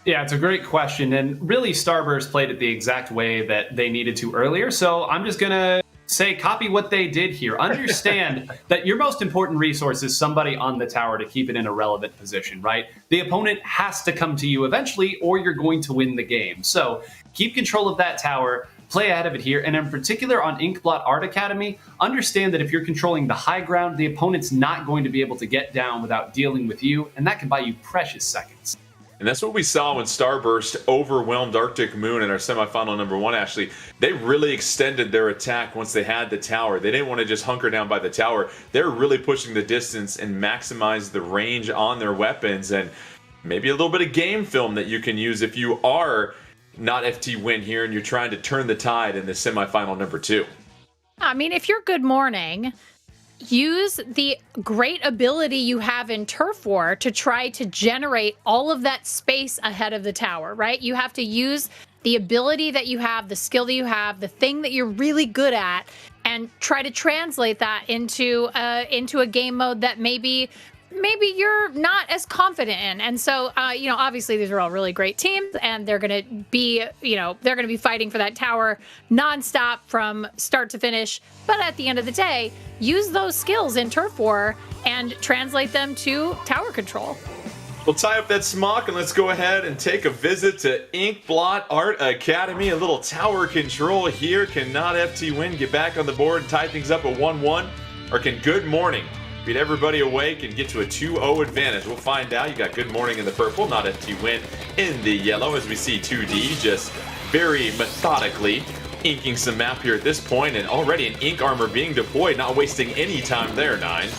Yeah, it's a great question. And really, Starburst played it the exact way that they needed to earlier. So I'm just going to say copy what they did here. Understand that your most important resource is somebody on the tower to keep it in a relevant position, right? The opponent has to come to you eventually, or you're going to win the game. So keep control of that tower. Play ahead of it here, and in particular on Inkblot Art Academy, understand that if you're controlling the high ground, the opponent's not going to be able to get down without dealing with you, and that can buy you precious seconds. And that's what we saw when Starburst overwhelmed Arctic Moon in our semifinal number 1, Ashley. They really extended their attack once they had the tower. They didn't want to just hunker down by the tower. They're really pushing the distance and maximize the range on their weapons, and maybe a little bit of game film that you can use if you are not FT Win here and you're trying to turn the tide in the semifinal number 2. I mean, if you're Good Morning, use the great ability you have in Turf War to try to generate all of that space ahead of the tower, right? You have to use the ability that you have, the skill that you have, the thing that you're really good at, and try to translate that into a game mode that maybe you're not as confident in. And so, obviously these are all really great teams, and they're going to be fighting for that tower nonstop from start to finish. But at the end of the day, use those skills in Turf War and translate them to tower control. We'll tie up that smock and let's go ahead and take a visit to Inkblot Art Academy. A little tower control here. Can not FT Win get back on the board and tie things up at 1-1? Or can Good Morning beat everybody awake and get to a 2-0 advantage? We'll find out. You got Good Morning in the purple, not FT Win in the yellow, as we see 2D just very methodically inking some map here at this point, and already an ink armor being deployed, not wasting any time there, 9.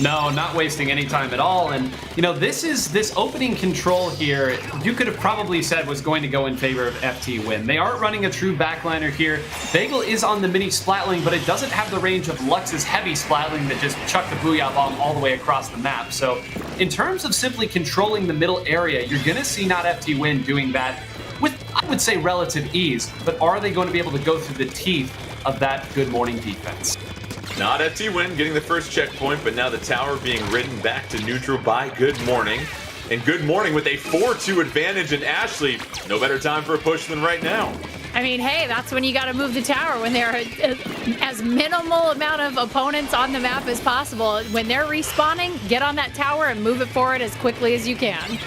No, not wasting any time at all. And, this opening control here, you could have probably said was going to go in favor of FT Win. They aren't running a true backliner here. Bagel is on the mini Splatling, but it doesn't have the range of Lux's heavy Splatling that just chucked the Booyah Bomb all the way across the map. So in terms of simply controlling the middle area, you're going to see not FT Win doing that with, I would say, relative ease. But are they going to be able to go through the teeth of that Good Morning defense? Not FT Win getting the first checkpoint, but now the tower being ridden back to neutral by Good Morning. And Good Morning with a 4-2 advantage, and Ashley, no better time for a push than right now. I mean, hey, that's when you got to move the tower, when there are as minimal amount of opponents on the map as possible. When they're respawning, get on that tower and move it forward as quickly as you can.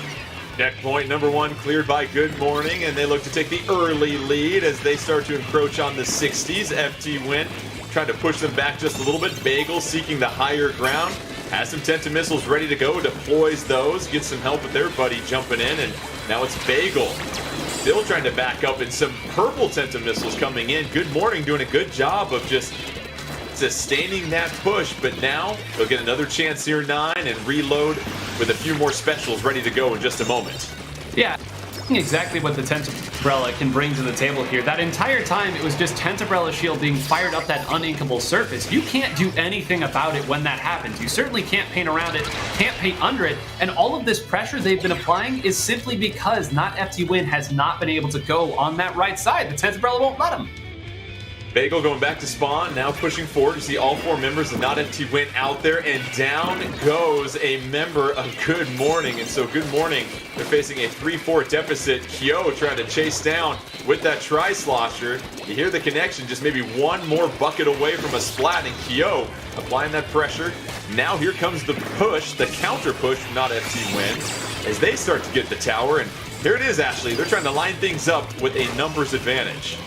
Checkpoint number 1 cleared by Good Morning, and they look to take the early lead as they start to encroach on the 60s. FT Win trying to push them back just a little bit. Bagel seeking the higher ground. Has some Tentamissiles ready to go. Deploys those. Gets some help with their buddy jumping in. And now it's Bagel still trying to back up. And some purple Tentamissiles coming in. Good Morning doing a good job of just sustaining that push. But now they'll get another chance here, 9, and reload with a few more specials ready to go in just a moment. Yeah. Exactly what the Tentambrella can bring to the table here. That entire time, it was just Tentambrella shield being fired up that uninkable surface. You can't do anything about it when that happens. You certainly can't paint around it, can't paint under it, and all of this pressure they've been applying is simply because not FT Win has not been able to go on that right side. The Tentambrella won't let him. Bagel going back to spawn, now pushing forward to see all 4 members of Not FT Win out there, and down goes a member of Good Morning. And so Good Morning, they're facing a 3-4 deficit. Kyo trying to chase down with that Tri-Slosher. You hear the connection, just maybe one more bucket away from a splat, and Kyo applying that pressure. Now here comes the push, the counter push from Not FT Win, as they start to get the tower. And here it is, Ashley. They're trying to line things up with a numbers advantage.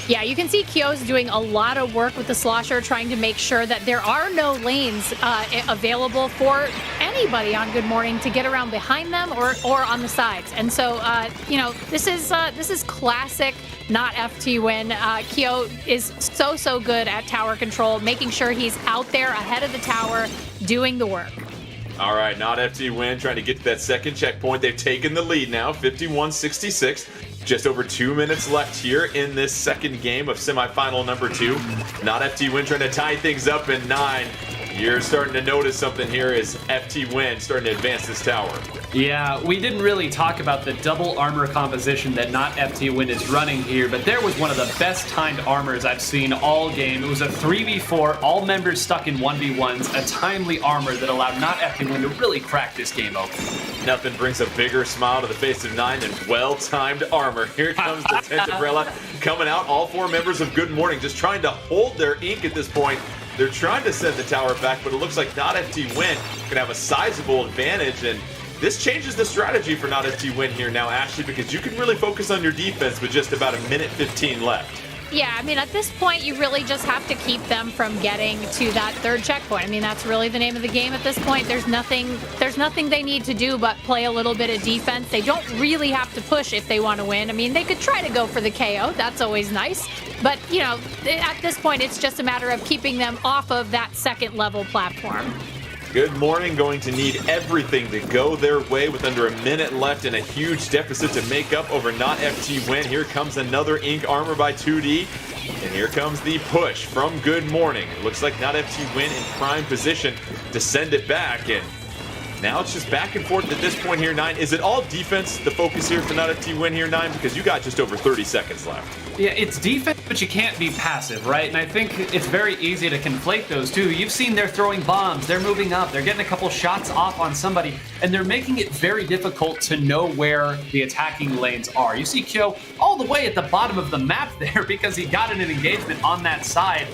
Yeah, you can see Kyo's doing a lot of work with the Slosher, trying to make sure that there are no lanes available for anybody on Good Morning to get around behind them or on the sides. And so, this is classic not FT Win. Kyo is so good at tower control, making sure he's out there ahead of the tower doing the work. All right, not FT Win trying to get to that second checkpoint. They've taken the lead now, 51-66. Just over 2 minutes left here in this second game of semifinal number 2. Not FT Win trying to tie things up, in 9 You're starting to notice something here as FT Win starting to advance this tower. Yeah, we didn't really talk about the double armor composition that not FT Win is running here, but there was one of the best timed armors I've seen all game. It was a 3v4, all members stuck in 1v1s, a timely armor that allowed not FT Win to really crack this game open. Nothing brings a bigger smile to the face of Nine than well-timed armor. Here comes the Tentebrella coming out. All 4 members of Good Morning just trying to hold their ink at this point. They're trying to send the tower back, but it looks like Not FT Win can have a sizable advantage, and this changes the strategy for Not FT Win here now, Ashley, because you can really focus on your defense with just about a minute 15 left. Yeah, I mean, at this point, you really just have to keep them from getting to that 3rd checkpoint. I mean, that's really the name of the game at this point. There's nothing they need to do but play a little bit of defense. They don't really have to push if they want to win. I mean, they could try to go for the KO. That's always nice. But, you know, at this point, it's just a matter of keeping them off of that 2nd level platform. Good Morning going to need everything to go their way with under a minute left and a huge deficit to make up over Not FT Win. Here comes another Ink Armor by 2D. And here comes the push from Good Morning. It looks like Not FT Win in prime position to send it back. And now it's just back and forth at this point here, Nine. Is it all defense, the focus here for Not FT Win here, Nine? Because you got just over 30 seconds left. Yeah, it's defense, but you can't be passive, right? And I think it's very easy to conflate those two. You've seen they're throwing bombs, they're moving up, they're getting a couple shots off on somebody, and they're making it very difficult to know where the attacking lanes are. You see Kyo all the way at the bottom of the map there because he got in an engagement on that side.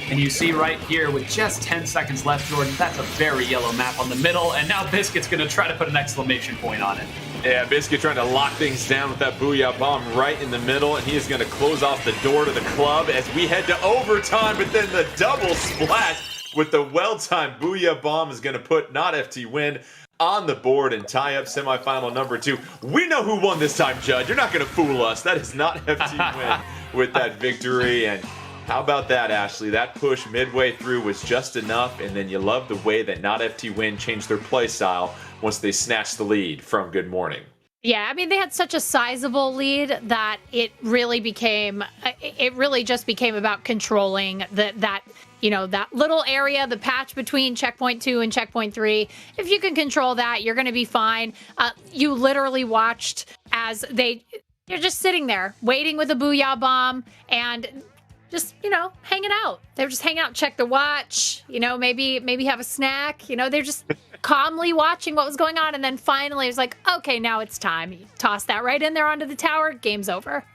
And you see right here with just 10 seconds left, Jordan, that's a very yellow map on the middle, and now Biscuit's going to try to put an exclamation point on it. Yeah, Biscuit trying to lock things down with that Booyah Bomb right in the middle, and he is going to close off the door to the club as we head to overtime, but then the double splash with the well-timed Booyah Bomb is going to put Not FT Win on the board and tie up semifinal number 2. We know who won this time, Judge. You're not going to fool us. That is Not FT Win with that victory, and how about that, Ashley? That push midway through was just enough, and then you love the way that Not FT Win changed their play style once they snatched the lead from Good Morning. Yeah, I mean, they had such a sizable lead that it really just became about controlling that little area, the patch between checkpoint 2 and checkpoint 3. If you can control that, you're going to be fine. You literally watched as you're just sitting there waiting with a Booyah Bomb and just, hanging out. They're just hanging out, check the watch, maybe have a snack. They're just calmly watching what was going on. And then finally it was like, okay, now it's time. You toss that right in there onto the tower. Game's over.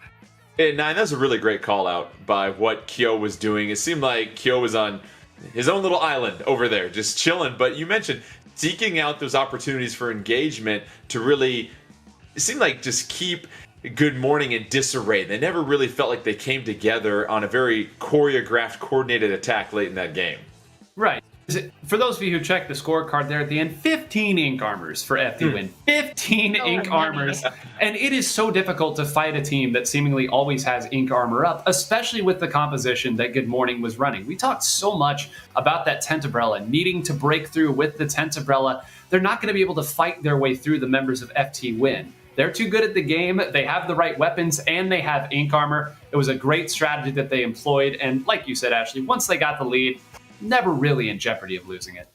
And Nine, that's a really great call out by what Kyo was doing. It seemed like Kyo was on his own little island over there, just chilling. But you mentioned seeking out those opportunities for engagement to really, it seemed like just keep Good Morning in disarray. They never really felt like they came together on a very choreographed, coordinated attack late in that game. Right. For those of you who checked the scorecard there at the end, 15 ink armors for FT Win. 15 ink armors. And it is so difficult to fight a team that seemingly always has ink armor up, especially with the composition that Good Morning was running. We talked so much about that Tentebrella needing to break through with the Tentebrella. They're not going to be able to fight their way through the members of FT Win. They're too good at the game. They have the right weapons and they have ink armor. It was a great strategy that they employed. And like you said, Ashley, once they got the lead, never really in jeopardy of losing it.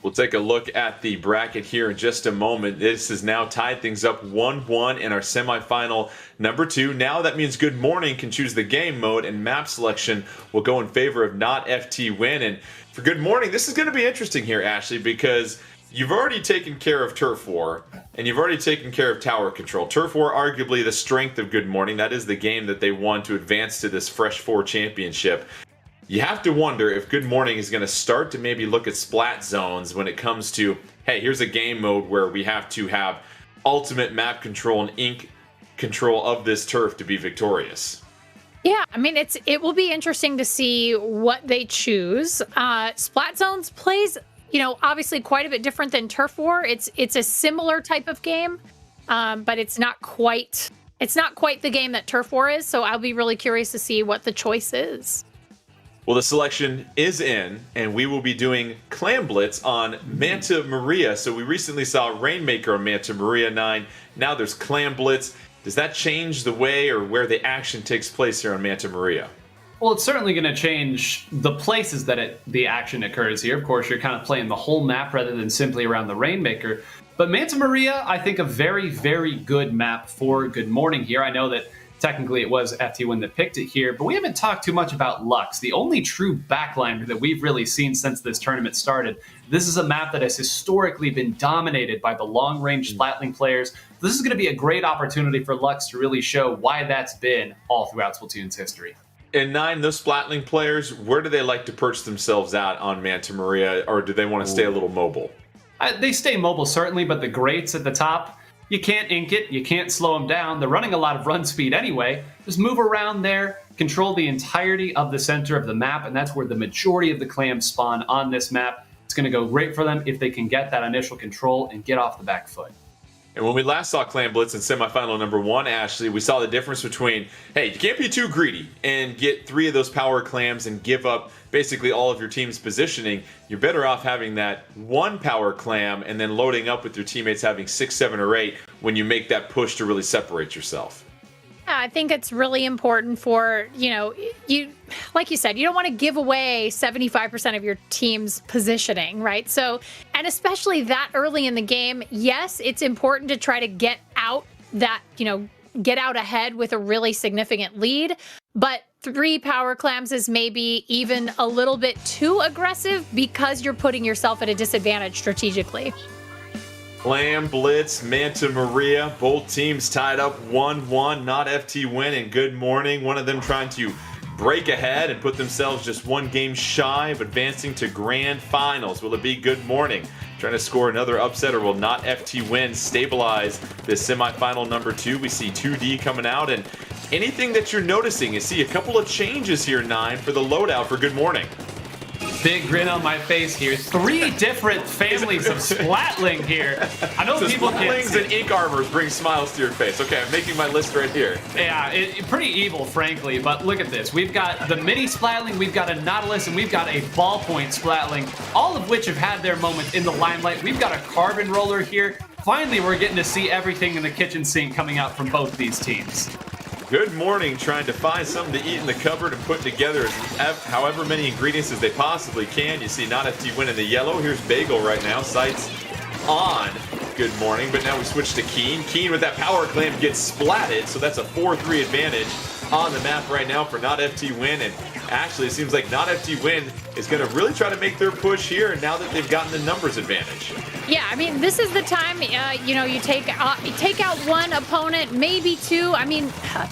We'll take a look at the bracket here in just a moment. This has now tied things up 1-1 in our semifinal number 2. Now that means Good Morning can choose the game mode and map selection will go in favor of Not FT Win. And for Good Morning, this is going to be interesting here, Ashley, because you've already taken care of Turf War, and you've already taken care of Tower Control. Turf War, arguably the strength of Good Morning. That is the game that they won to advance to this Fresh 4 championship. You have to wonder if Good Morning is going to start to maybe look at splat zones when it comes to, hey, here's a game mode where we have to have ultimate map control and ink control of this turf to be victorious. Yeah, I mean, it will be interesting to see what they choose. Splat zones plays, obviously quite a bit different than Turf War. It's a similar type of game, but it's not quite the game that Turf War is. So I'll be really curious to see what the choice is. Well, the selection is in, and we will be doing Clam Blitz on Manta Maria. So we recently saw Rainmaker on Manta Maria 9. Now there's Clam Blitz. Does that change the way or where the action takes place here on Manta Maria? Well, it's certainly going to change the places that the action occurs here. Of course, you're kind of playing the whole map rather than simply around the Rainmaker. But Manta Maria, I think a very, very good map for Good Morning here. I know that technically it was FT1 that picked it here, but we haven't talked too much about Lux, the only true backliner that we've really seen since this tournament started. This is a map that has historically been dominated by the long-range Splatling players. This is going to be a great opportunity for Lux to really show why that's been all throughout Splatoon's history. And 9, those Splatling players, where do they like to perch themselves out on Manta Maria, or do they want to stay a little mobile? They stay mobile, certainly, but the greats at the top, you can't ink it, you can't slow them down. They're running a lot of run speed anyway. Just move around there, control the entirety of the center of the map, and that's where the majority of the clams spawn on this map. It's going to go great for them if they can get that initial control and get off the back foot. And when we last saw Clam Blitz in semifinal number 1, Ashley, we saw the difference between, hey, you can't be too greedy and get 3 of those power clams and give up basically all of your team's positioning. You're better off having that 1 power clam and then loading up with your teammates having 6, 7, or 8 when you make that push to really separate yourself. Yeah, I think it's really important for, you, like you said, you don't want to give away 75% of your team's positioning, right? So, and especially that early in the game, yes, it's important to try to get out that, get out ahead with a really significant lead, but 3 power clams is maybe even a little bit too aggressive because you're putting yourself at a disadvantage strategically. Clam Blitz, Manta Maria, both teams tied up 1-1, not FT1 and Good Morning. One of them trying to break ahead and put themselves just 1 game shy of advancing to grand finals. Will it be Good Morning trying to score another upset, or will not FT1 stabilize this semifinal number 2? We see 2D coming out, and anything that you're noticing, you see a couple of changes here, 9, for the loadout for Good Morning. Big grin on my face here. 3 different families of Splatling here. I know so people Splatlings and Ink Armors bring smiles to your face. Okay, I'm making my list right here. Yeah, pretty evil, frankly, but look at this. We've got the mini Splatling, we've got a Nautilus, and we've got a ballpoint Splatling, all of which have had their moment in the limelight. We've got a Carbon Roller here. Finally, we're getting to see everything in the kitchen sink coming out from both these teams. Good Morning trying to find something to eat in the cupboard and put together however many ingredients as they possibly can. You see not FT1 in the yellow. Here's Bagel right now. Sights on Good Morning, but now we switch to Keen. Keen with that power clam gets splatted, so that's a 4-3 advantage on the map right now for not FT1. And actually, it seems like not FT1 is going to really try to make their push here now that they've gotten the numbers advantage. Yeah, I mean, this is the time, you take out 1 opponent, maybe 2. I mean,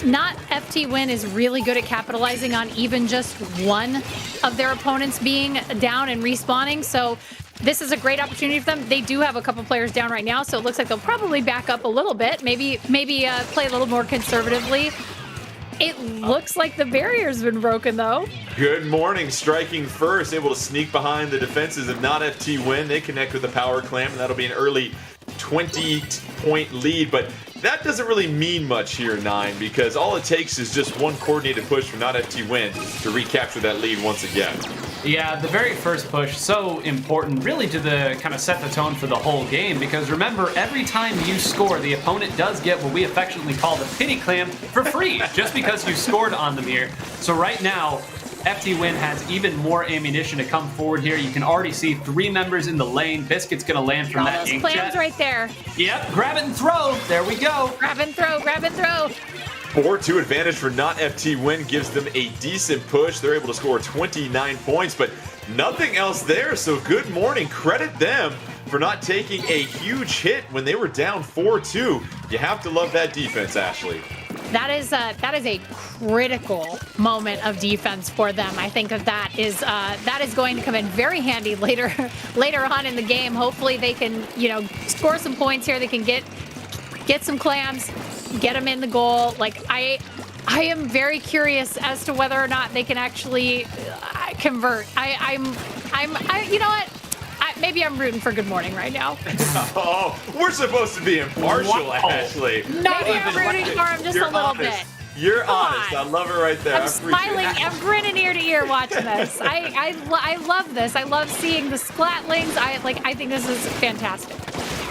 not FT1 is really good at capitalizing on even just 1 of their opponents being down and respawning. So this is a great opportunity for them. They do have a couple players down right now, so it looks like they'll probably back up a little bit, maybe play a little more conservatively. It looks like the barrier's been broken, though. Good Morning striking first, able to sneak behind the defenses of not FT1. They connect with the power clam, and that'll be an early 20-point lead. But that doesn't really mean much here, 9, because all it takes is just 1 coordinated push from not FT1 to recapture that lead once again. Yeah, the very first push, so important really to the kind of set the tone for the whole game, because remember, every time you score, the opponent does get what we affectionately call the pity clam for free, just because you scored on them here. So right now, FT1 has even more ammunition to come forward here. You can already see 3 members in the lane. Biscuit's going to land from that inkjet. Clams right there. Yep, grab it and throw. There we go. Grab and throw, grab and throw. 4-2 advantage for not FT1 gives them a decent push. They're able to score 29 points, but nothing else there. So Good Morning, credit them for not taking a huge hit when they were down 4-2. You have to love that defense, Ashley. That is a critical moment of defense for them. I think that is going to come in very handy later on in the game. Hopefully they can score some points here. They can get some clams, get them in the goal. Like I am very curious as to whether or not they can actually convert. I'm you know what? Maybe I'm rooting for Good Morning right now. Oh, we're supposed to be impartial, Wow. Ashley. Not even rooting for him just You're a little honest. bit. You're Come honest. on. I love it right there. I'm smiling. I'm grinning ear to ear watching this. I love this. I love seeing the Splatlings. I think this is fantastic.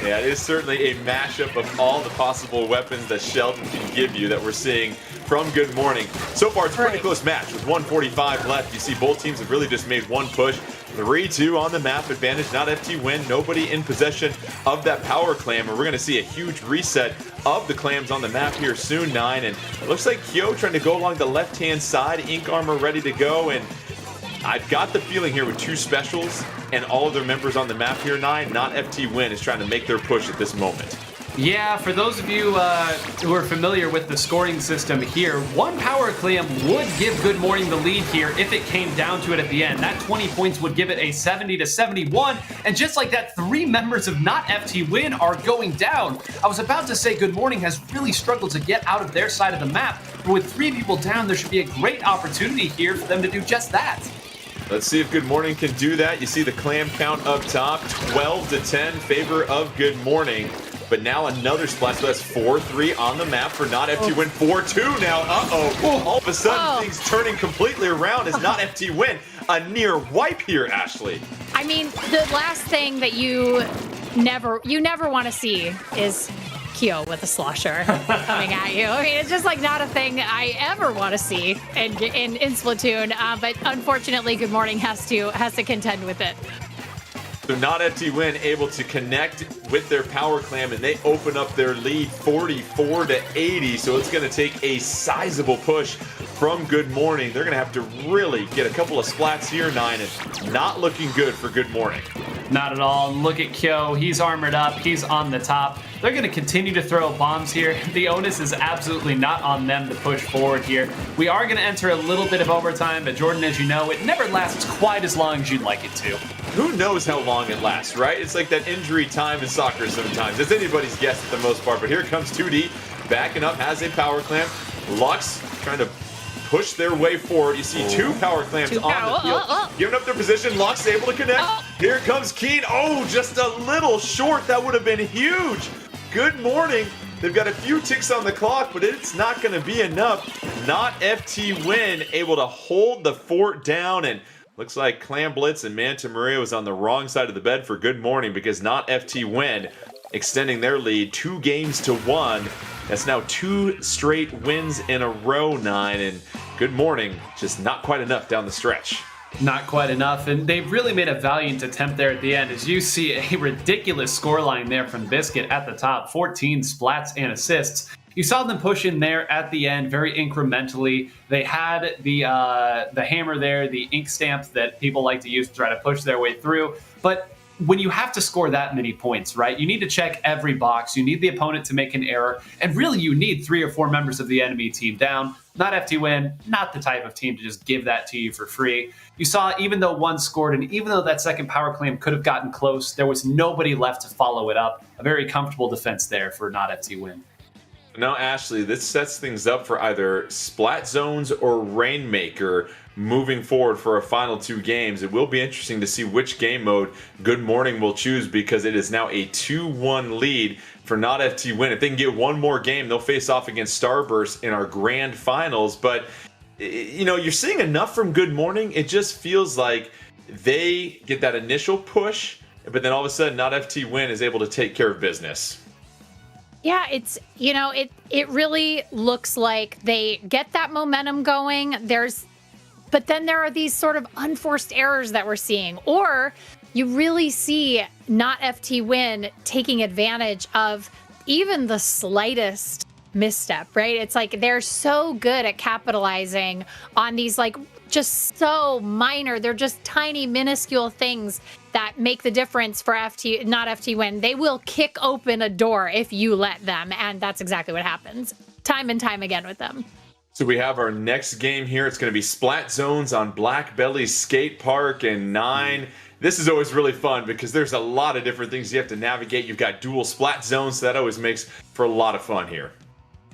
Yeah, it is certainly a mashup of all the possible weapons that Sheldon can give you that we're seeing from Good Morning. So far, it's a pretty close match with 1:45 left. You see both teams have really just made one push. 3-2 on the map advantage, not FT win. Nobody in possession of that power clam, and we're going to see a huge reset of the clams on the map here soon, 9. And it looks like Kyo trying to go along the left-hand side, Ink Armor ready to go, and I've got the feeling here with 2 specials and all of their members on the map here, 9, not FT win is trying to make their push at this moment. Yeah, for those of you who are familiar with the scoring system here, 1 power clam would give Good Morning the lead here if it came down to it at the end. That 20 points would give it a 70-71, and just like that, 3 members of not FT win are going down. I was about to say Good Morning has really struggled to get out of their side of the map, but with 3 people down, there should be a great opportunity here for them to do just that. Let's see if Good Morning can do that. You see the clam count up top, 12-10, favor of Good Morning. But now another splash, so that's 4-3 on the map for not FT win. 4-2 now, All of a sudden, things turning completely around as not FT win. A near wipe here, Ashley. I mean, the last thing that you never want to see is Kyo with a slosher coming at you. I mean, it's just like not a thing I ever want to see in Splatoon. But unfortunately, Good Morning has to contend with it. So not FT win able to connect with their power clam, and they open up their lead 44-80. So it's going to take a sizable push from Good Morning. They're going to have to really get a couple of splats here, 9, and not looking good for Good Morning. Not at all. And look at Kyo. He's armored up. He's on the top. They're going to continue to throw bombs here. The onus is absolutely not on them to push forward here. We are going to enter a little bit of overtime, but Jordan, as you know, it never lasts quite as long as you'd like it to. Who knows how long it lasts, right? It's like that injury time in soccer sometimes. It's anybody's guess at the most part. But here comes 2D, backing up, has a power clamp. Lux trying to push their way forward. You see 2 power clamps on the field. Giving up their position. Lux able to connect. Here comes Keen. Oh, just a little short. That would have been huge. Good Morning. They've got a few ticks on the clock, but it's not going to be enough. Not FT win, able to hold the fort down, and looks like Clam Blitz and Manta Maria was on the wrong side of the bed for Good Morning, because not FT win extending their lead 2-1. That's now 2 straight wins in a row, 9, and Good Morning just not quite enough down the stretch. Not quite enough, and they've really made a valiant attempt there at the end. As you see a ridiculous scoreline there from Biscuit at the top, 14 splats and assists. You saw them push in there at the end very incrementally. They had the hammer there, the ink stamp that people like to use to try to push their way through. But when you have to score that many points, right, you need to check every box. You need the opponent to make an error. And really, you need 3 or 4 members of the enemy team down. Not FT win, not the type of team to just give that to you for free. You saw, even though 1 scored, and even though that second power clam could have gotten close, there was nobody left to follow it up. A very comfortable defense there for not FT win. Now, Ashley, this sets things up for either Splat Zones or Rainmaker moving forward for our final 2 games. It will be interesting to see which game mode Good Morning will choose, because it is now a 2-1 lead for not FT win. If they can get 1 more game, they'll face off against Starburst in our grand finals. But, you know, you're seeing enough from Good Morning. It just feels like they get that initial push, but then all of a sudden not FT win is able to take care of business. Yeah, it's, you know, it really looks like they get that momentum going. But then there are these sort of unforced errors that we're seeing, or you really see not FT win taking advantage of even the slightest misstep, right? It's like they're so good at capitalizing on these, like, just so minor, they're just tiny, minuscule things that make the difference for not FT win. They will kick open a door if you let them, and that's exactly what happens time and time again with them. So we have our next game here. It's going to be Splat Zones on Black Belly Skate Park, and 9. This is always really fun because there's a lot of different things you have to navigate. You've got dual Splat Zones, so that always makes for a lot of fun here.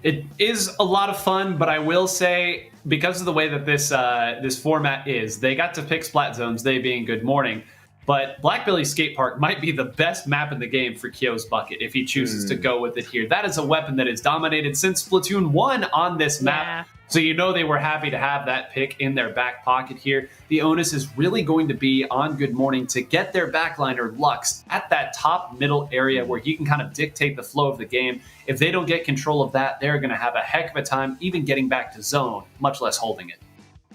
It is a lot of fun, but I will say, because of the way that this format is, they got to pick Splat Zones, they being Good Morning. But Blackbelly Skate Park might be the best map in the game for Kyo's Bucket if he chooses to go with it here. That is a weapon that is dominated since Splatoon 1 on this map. So you know they were happy to have that pick in their back pocket here. The onus is really going to be on Good Morning to get their backliner Lux at that top middle area where he can kind of dictate the flow of the game. If they don't get control of that, they're going to have a heck of a time even getting back to zone, much less holding it.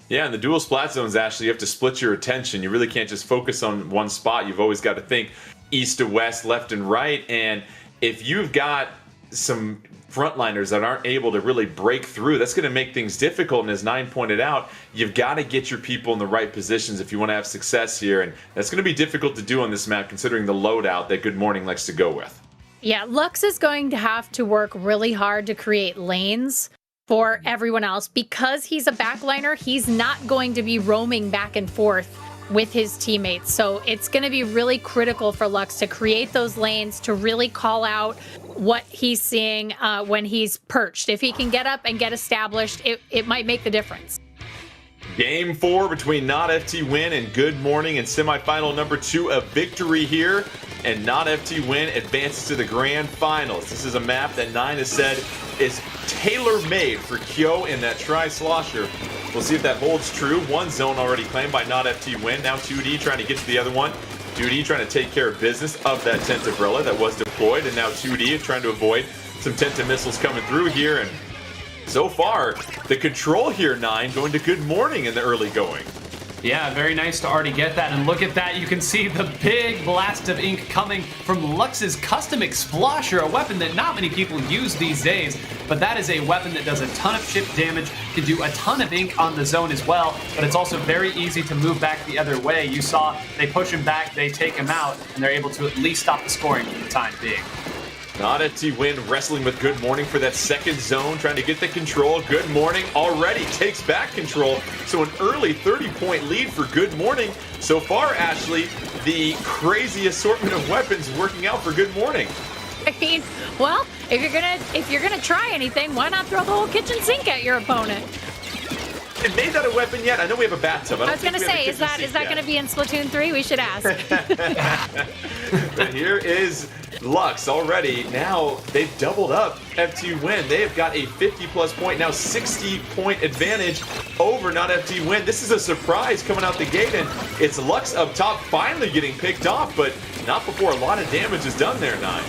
Yeah, in the dual splat zones, Ashley, you have to split your attention. You really can't just focus on one spot. You've always got to think east to west, left and right. And if you've got some frontliners that aren't able to really break through, that's going to make things difficult. And as Nine pointed out, you've got to get your people in the right positions if you want to have success here. And that's going to be difficult to do on this map, considering the loadout that Good Morning likes to go with. Yeah, Lux is going to have to work really hard to create lanes for everyone else. Because he's a backliner, he's not going to be roaming back and forth with his teammates. So it's going to be really critical for Lux to create those lanes, to really call out what he's seeing when he's perched. If he can get up and get established, it might make the difference. Game 4 between Not FT Win and Good Morning in semifinal number 2, a victory here, and Not FT Win advances to the grand finals. This is a map that Nine has said is tailor-made for Kyo in that Tri-Slosher. We'll see if that holds true. One zone already claimed by Not FT Win. Now 2D trying to get to the other one. 2D trying to take care of business of that tent umbrella that was deployed, and now 2D is trying to avoid some Tenta missiles coming through here. And so far, the control here, Nine, going to Good Morning in the early going. Yeah, very nice to already get that. And look at that, you can see the big blast of ink coming from Lux's custom Explosher, a weapon that not many people use these days, but that is a weapon that does a ton of chip damage, can do a ton of ink on the zone as well, but it's also very easy to move back the other way. You saw they push him back, they take him out, and they're able to at least stop the scoring for the time being. Not FT Win wrestling with Good Morning for that second zone, trying to get the control. Good Morning already takes back control, so an early 30-point lead for Good Morning. So far, Ashley, the crazy assortment of weapons working out for Good Morning. I mean, well, if you're gonna try anything, why not throw the whole kitchen sink at your opponent? And made that a weapon yet? I know we have a bathtub. I was gonna say, is that gonna be in Splatoon 3? We should ask. But here is Lux already. Now they've doubled up FT Win. They have got a 50-plus point, now 60-point advantage over Not FT Win. This is a surprise coming out the gate, and it's Lux up top finally getting picked off, but not before a lot of damage is done there, Nine.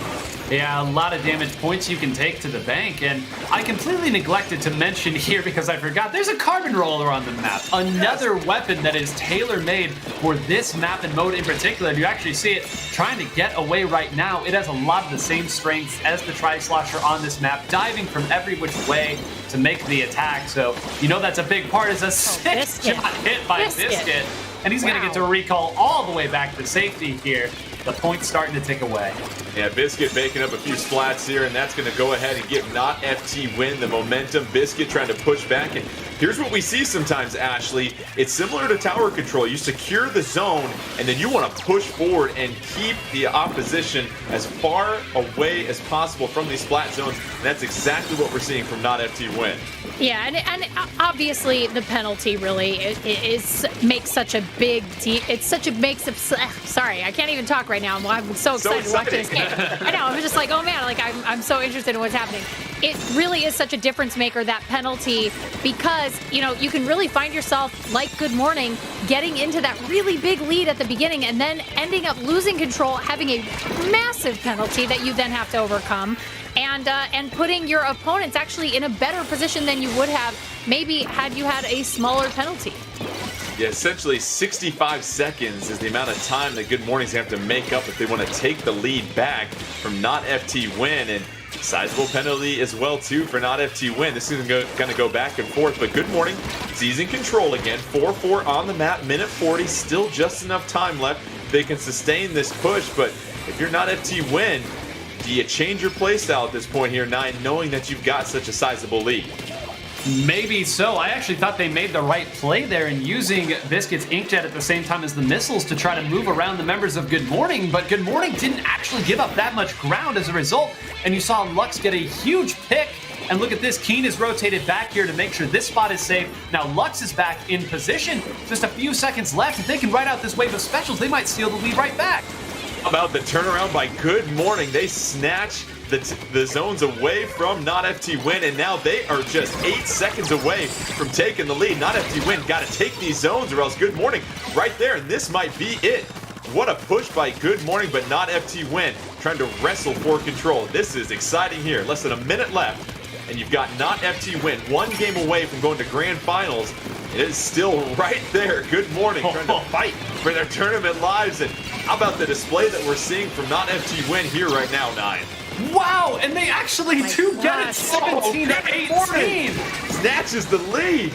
Yeah, a lot of damage points you can take to the bank, and I completely neglected to mention here because I forgot, there's a carbon roller on the map. Another weapon that is tailor-made for this map and mode in particular. You actually see it trying to get away right now. It has a lot of the same strengths as the Tri-Slosher on this map, diving from every which way to make the attack. So, you know that's a big part, is a six-shot hit by Biscuit. And he's going to get to recall all the way back to safety here. The point's starting to tick away. Yeah, Biscuit making up a few splats here, and that's going to go ahead and give Not FT Win the momentum. Biscuit trying to push back, and here's what we see sometimes, Ashley. It's similar to tower control. You secure the zone, and then you want to push forward and keep the opposition as far away as possible from these splat zones. And that's exactly what we're seeing from Not FT Win. Yeah, and obviously the penalty really makes such a big deal. It's such a sorry, I can't even talk right now. I'm so excited to watch this game. I know, I'm just like, oh man, like I'm so interested in what's happening. It really is such a difference maker, that penalty, because you can really find yourself, like Good Morning, getting into that really big lead at the beginning and then ending up losing control, having a massive penalty that you then have to overcome. And putting your opponents actually in a better position than you would have maybe had you had a smaller penalty. Yeah, essentially 65 seconds is the amount of time that Good Morning's have to make up if they want to take the lead back from Not FT Win. And sizable penalty as well, too, for Not FT Win. This is going to go back and forth, but Good Morning seizing control again. 4-4 on the map, minute 40, still just enough time left. They can sustain this push, but if you're Not FT Win, do you change your playstyle at this point here, Nine, knowing that you've got such a sizable lead? Maybe so. I actually thought they made the right play there in using Biscuit's Inkjet at the same time as the missiles to try to move around the members of Good Morning, but Good Morning didn't actually give up that much ground as a result, and you saw Lux get a huge pick. And look at this, Keen is rotated back here to make sure this spot is safe. Now Lux is back in position. Just a few seconds left. If they can ride out this wave of specials, they might steal the lead right back. About the turnaround by Good Morning. They snatch the zones away from Not FT Win, and now they are just 8 seconds away from taking the lead. Not FT Win got to take these zones or else Good Morning right there, and this might be it. What a push by Good Morning, but Not FT Win trying to wrestle for control. This is exciting here. Less than a minute left, and you've got Not FT Win 1 game away from going to grand finals. It is still right there. Good Morning trying to fight for their tournament lives. And how about the display that we're seeing from Not FT Win here right now, 9? Wow, and they actually do get it 17 to 18. Snatches the lead.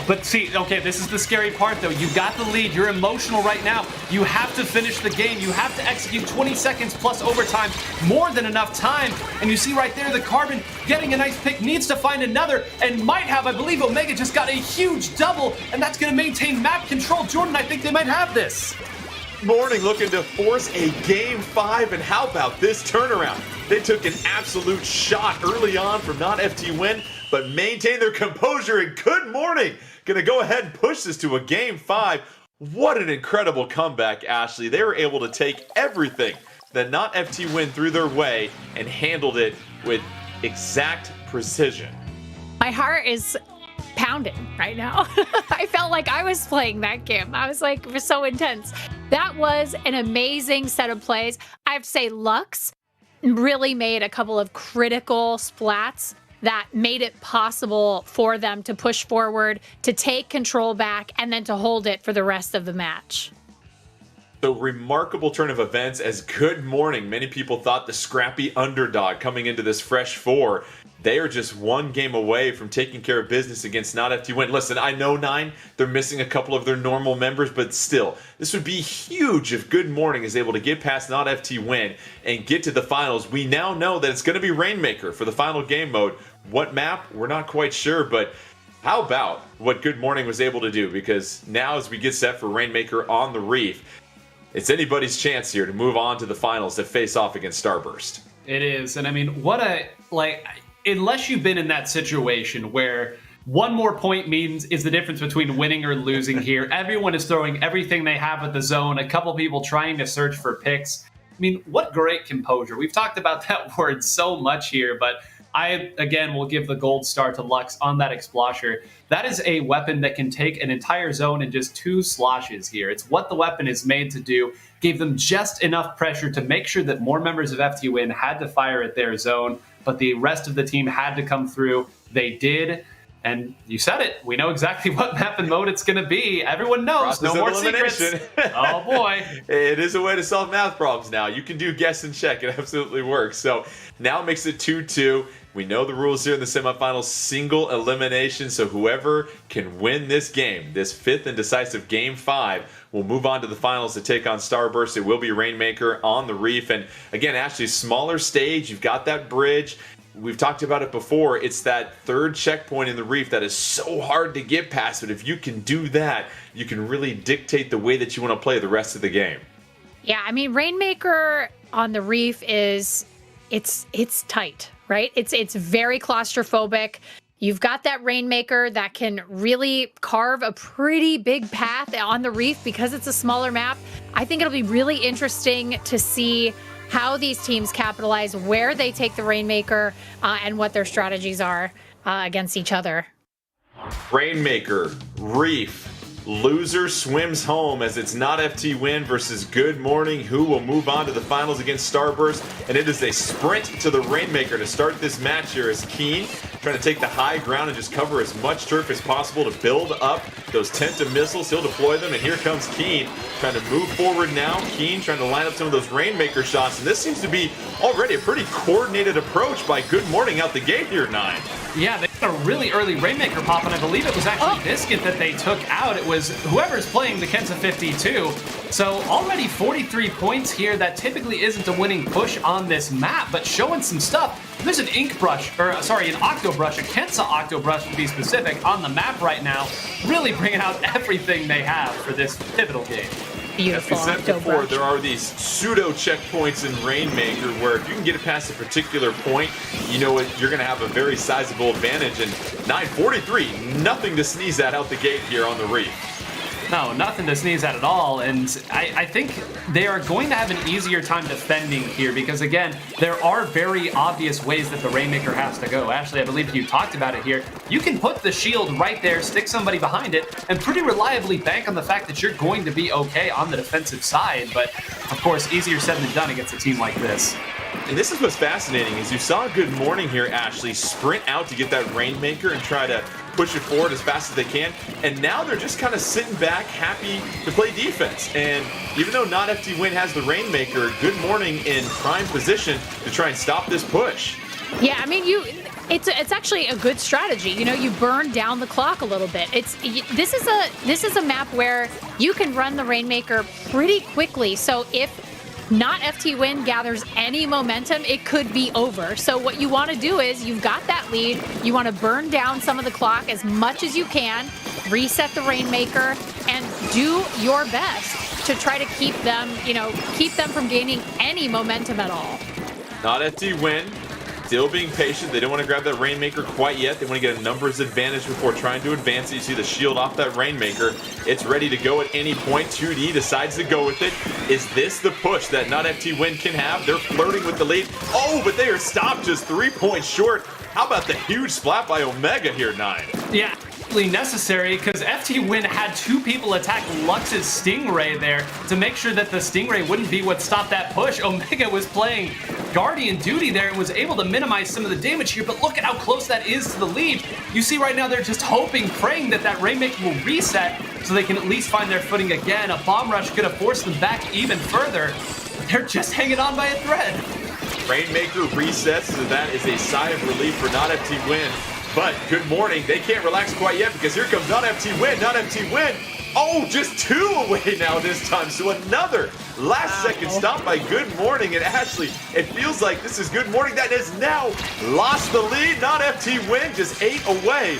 But see, okay, this is the scary part, though. You got the lead. You're emotional right now. You have to finish the game. You have to execute 20 seconds plus overtime. More than enough time. And you see right there, the Carbon getting a nice pick, needs to find another, and might have. I believe Omega just got a huge double, and that's going to maintain map control. Jordan, I think they might have this. Morning looking to force a game 5, and how about this turnaround? They took an absolute shot early on from Not FT Win, but maintain their composure, and Good Morning gonna go ahead and push this to a game 5. What an incredible comeback, Ashley. They were able to take everything that Not FT Win threw their way and handled it with exact precision. My heart is pounding right now. I felt like I was playing that game. I was like, it was so intense. That was an amazing set of plays. I have to say, Lux really made a couple of critical splats that made it possible for them to push forward, to take control back, and then to hold it for the rest of the match. So remarkable turn of events as Good Morning. Many people thought the scrappy underdog coming into this fresh 4. They are just 1 game away from taking care of business against Not FT Win. Listen, I know 9, they're missing a couple of their normal members, but still, this would be huge if Good Morning is able to get past Not FT Win and get to the finals. We now know that it's going to be Rainmaker for the final game mode. What map? We're not quite sure, but how about what Good Morning was able to do? Because now as we get set for Rainmaker on the Reef, it's anybody's chance here to move on to the finals to face off against Starburst. It is, and I mean, what a, like, unless you've been in that situation where 1 more point is the difference between winning or losing here. Everyone is throwing everything they have at the zone. A couple people trying to search for picks. I mean, what great composure. We've talked about that word so much here, but I, again, will give the gold star to Lux on that Explosher. That is a weapon that can take an entire zone in just 2 sloshes here. It's what the weapon is made to do. Gave them just enough pressure to make sure that more members of FT Win had to fire at their zone, but the rest of the team had to come through. They did, and you said it. We know exactly what map and mode it's going to be. Everyone knows. No more secrets. Oh, boy. It is a way to solve math problems now. You can do guess and check. It absolutely works. So now it makes it 2-2. We know the rules here in the semifinals, single elimination. So whoever can win this game, this 5th and decisive game 5, will move on to the finals to take on Starburst. It will be Rainmaker on the Reef. And again, actually, smaller stage. You've got that bridge. We've talked about it before. It's that 3rd checkpoint in the Reef that is so hard to get past. But if you can do that, you can really dictate the way that you want to play the rest of the game. Yeah, I mean, Rainmaker on the Reef is, it's tight, right? It's very claustrophobic. You've got that Rainmaker that can really carve a pretty big path on the Reef because it's a smaller map. I think it'll be really interesting to see how these teams capitalize, where they take the Rainmaker, and what their strategies are against each other. Rainmaker, Reef, loser swims home as it's Not FT Win versus Good Morning, who will move on to the finals against Starburst. And it is a sprint to the Rainmaker to start this match here as Keen trying to take the high ground and just cover as much turf as possible to build up those Tenta missiles. He'll deploy them, and here comes Keen trying to move forward now. Keen trying to line up some of those Rainmaker shots, and this seems to be already a pretty coordinated approach by Good Morning out the gate here, 9. Yeah, they got a really early Rainmaker pop, and I believe it was actually Biscuit that they took out. It was whoever's playing the Kensa 52. So already 43 points here. That typically isn't a winning push on this map, but showing some stuff. There's an Ink Brush, or sorry, an Octo Brush, a Kensa Octo Brush to be specific, on the map right now, really bringing out everything they have for this pivotal game. Beautiful. As we said before, there are these pseudo checkpoints in Rainmaker where if you can get it past a particular point, you know what, you're going to have a very sizable advantage. And 9:43, nothing to sneeze at out the gate here on the Reef. No, nothing to sneeze at all. And I think they are going to have an easier time defending here because, again, there are very obvious ways that the Rainmaker has to go. Ashley, I believe you talked about it here. You can put the shield right there, stick somebody behind it, and pretty reliably bank on the fact that you're going to be okay on the defensive side. But, of course, easier said than done against a team like this. And this is what's fascinating is you saw Good Morning here, Ashley, sprint out to get that Rainmaker and try to push it forward as fast as they can. And now they're just kind of sitting back, happy to play defense. And even though Not FT Win has the Rainmaker, Good Morning in prime position to try and stop this push. Yeah, I mean, it's actually a good strategy. You know, you burn down the clock a little bit. This is a map where you can run the Rainmaker pretty quickly. So if Not FT Win gathers any momentum, it could be over. So what you want to do is you've got that lead. You want to burn down some of the clock as much as you can, reset the Rainmaker, and do your best to try to keep them from gaining any momentum at all. Not FT Win. Still being patient. They don't want to grab that Rainmaker quite yet. They want to get a numbers advantage before trying to advance. You see the shield off that Rainmaker. It's ready to go at any point. 2D decides to go with it. Is this the push that Not FT Win can have? They're flirting with the lead. Oh, but they are stopped just 3 points short. How about the huge splat by Omega here, 9? Yeah. Necessary because FT Win had 2 people attack Lux's Stingray there to make sure that the Stingray wouldn't be what stopped that push. Omega was playing Guardian duty there and was able to minimize some of the damage here, but look at how close that is to the lead. You see right now they're just hoping, praying that that Rainmaker will reset so they can at least find their footing again. A bomb rush could have forced them back even further. They're just hanging on by a thread. Rainmaker resets, so that is a sigh of relief for Not FT Win. But Good Morning, they can't relax quite yet because here comes Not FT Win. Not FT Win. Oh, just 2 away now this time. So another last-second stop by Good Morning. And Ashley, it feels like this is Good Morning that has now lost the lead. Not FT Win, just 8 away.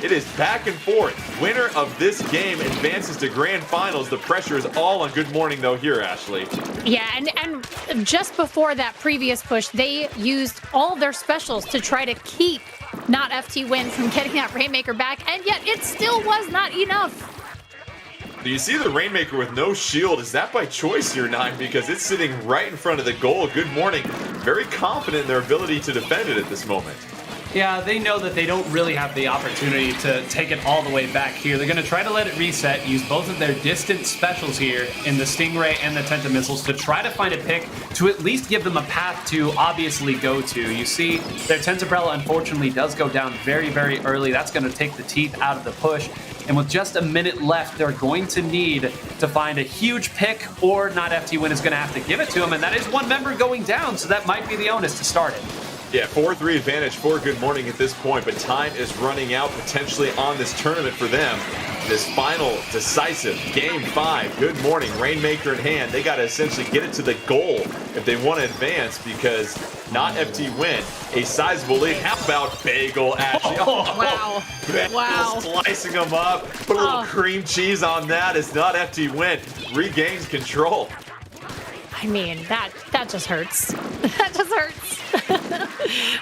It is back and forth. Winner of this game advances to grand finals. The pressure is all on Good Morning, though, here, Ashley. Yeah, and just before that previous push, they used all their specials to try to keep Not FT Win from getting that Rainmaker back, and yet it still was not enough. Do you see the Rainmaker with no shield? Is that by choice here, 9? Because it's sitting right in front of the goal. Good Morning, very confident in their ability to defend it at this moment. Yeah, they know that they don't really have the opportunity to take it all the way back here. They're going to try to let it reset, use both of their distant specials here in the Stingray and the Tenta Missiles to try to find a pick to at least give them a path to obviously go to. You see, their Tentabrella unfortunately does go down very, very early. That's going to take the teeth out of the push. And with just a minute left, they're going to need to find a huge pick, or Not FT Win is going to have to give it to them. And that is one member going down, so that might be the onus to start it. Yeah, 4-3 advantage for Good Morning at this point, but time is running out potentially on this tournament for them. This final decisive Game 5, Good Morning, Rainmaker in hand. They got to essentially get it to the goal if they want to advance because Not FT Win, a sizable lead. How about Bagel, Ashley? Wow. Bagel Wow. slicing them up. Put a little cream cheese on that as Not FT Win regains control. I mean, that just hurts. That just hurts.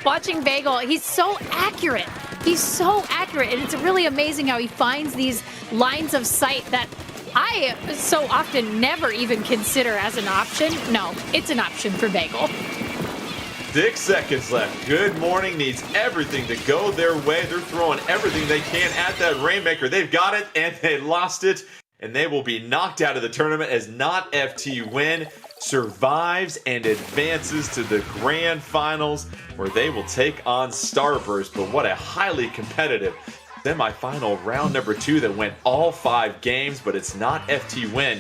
Watching Bagel, he's so accurate. He's so accurate, and it's really amazing how he finds these lines of sight that I so often never even consider as an option. No, it's an option for Bagel. 6 seconds left. Good Morning needs everything to go their way. They're throwing everything they can at that Rainmaker. They've got it, and they lost it, and they will be knocked out of the tournament as Not FT Win survives and advances to the grand finals where they will take on Starburst. But what a highly competitive semifinal round number 2 that went all 5 games, but it's Not FT Win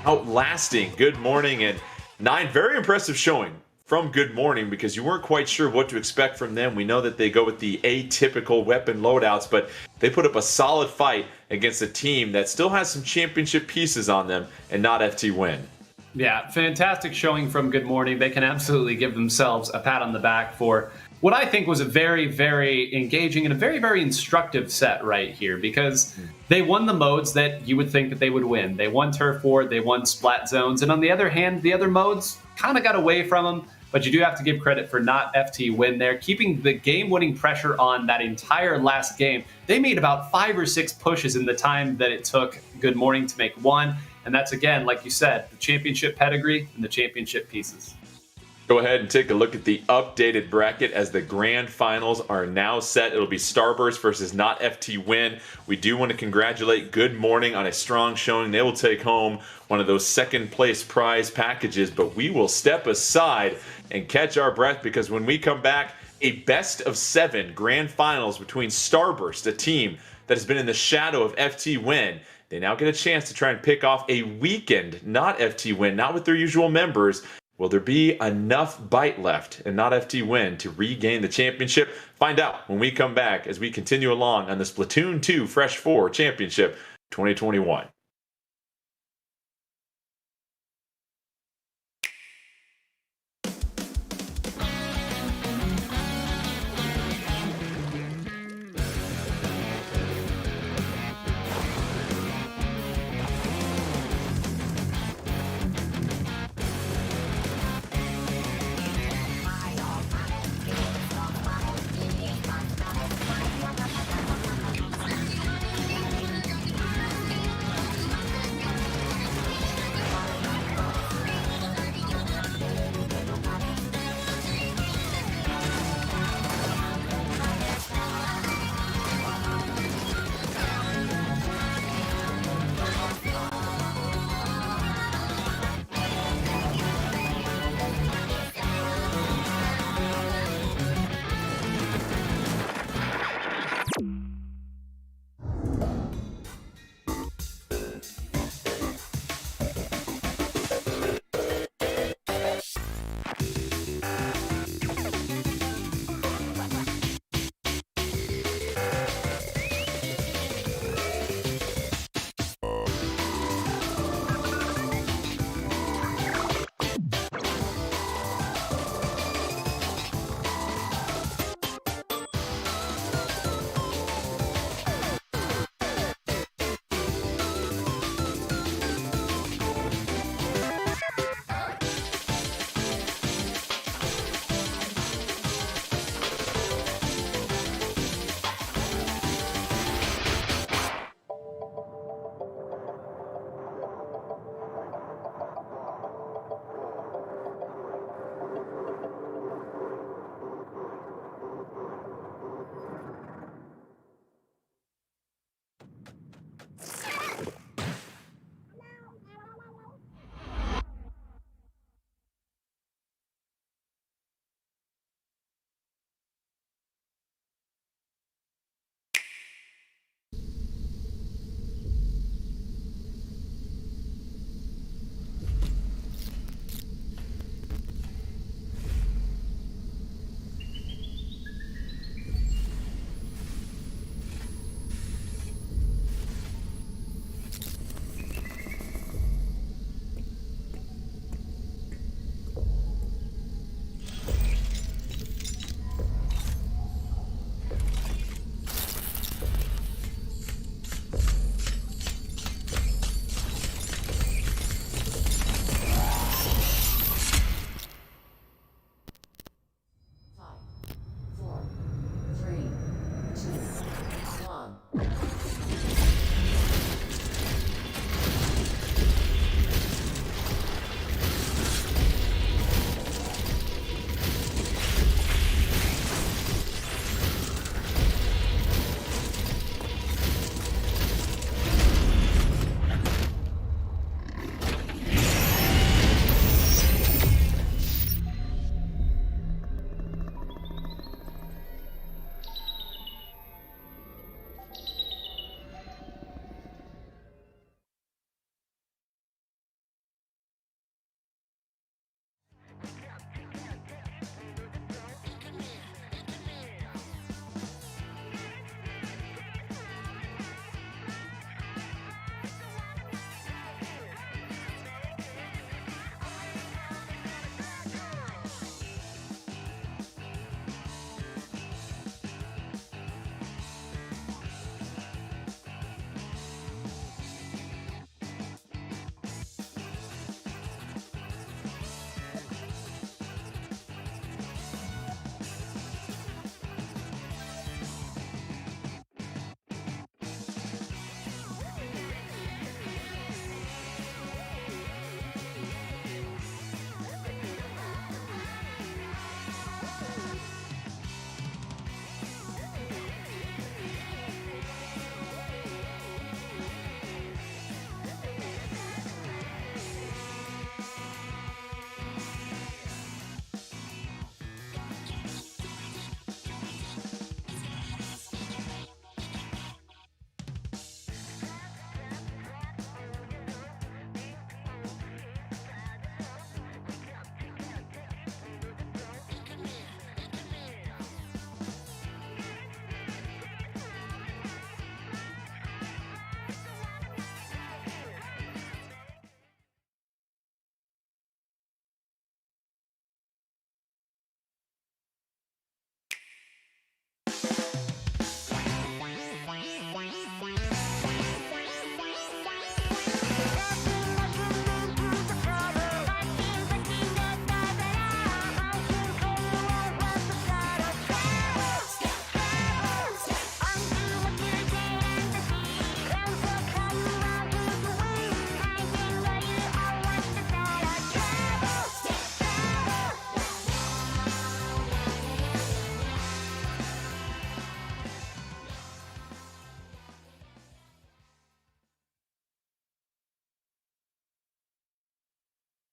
outlasting Good Morning, and 9, very impressive showing from Good Morning because you weren't quite sure what to expect from them. We know that they go with the atypical weapon loadouts, but they put up a solid fight against a team that still has some championship pieces on them, and Not FT Win. Yeah, fantastic showing from Good Morning. They can absolutely give themselves a pat on the back for what I think was a very, very engaging and a very, very instructive set right here because they won the modes that you would think that they would win. They won Turf War, they won Splat Zones, and on the other hand, the other modes kind of got away from them. but you do have to give credit for not FT Win there, keeping the game-winning pressure on that entire last game. They made about 5 or 6 pushes in the time that it took Good Morning to make one, and that's, again, like you said, the championship pedigree and the championship pieces. Go ahead and take a look at the updated bracket as the grand finals are now set. It'll be Starburst versus Not FT Win. We do want to congratulate Good Morning on a strong showing. They will take home one of those second place prize packages, but we will step aside and catch our breath because when we come back, a best of 7 grand finals between Starburst, a team that has been in the shadow of FT Win. They now get a chance to try and pick off a weakened Not FT Win, not with their usual members. Will there be enough bite left in Not FT Win to regain the championship? Find out when we come back as we continue along on the Splatoon 2 Fresh 4 Championship 2021.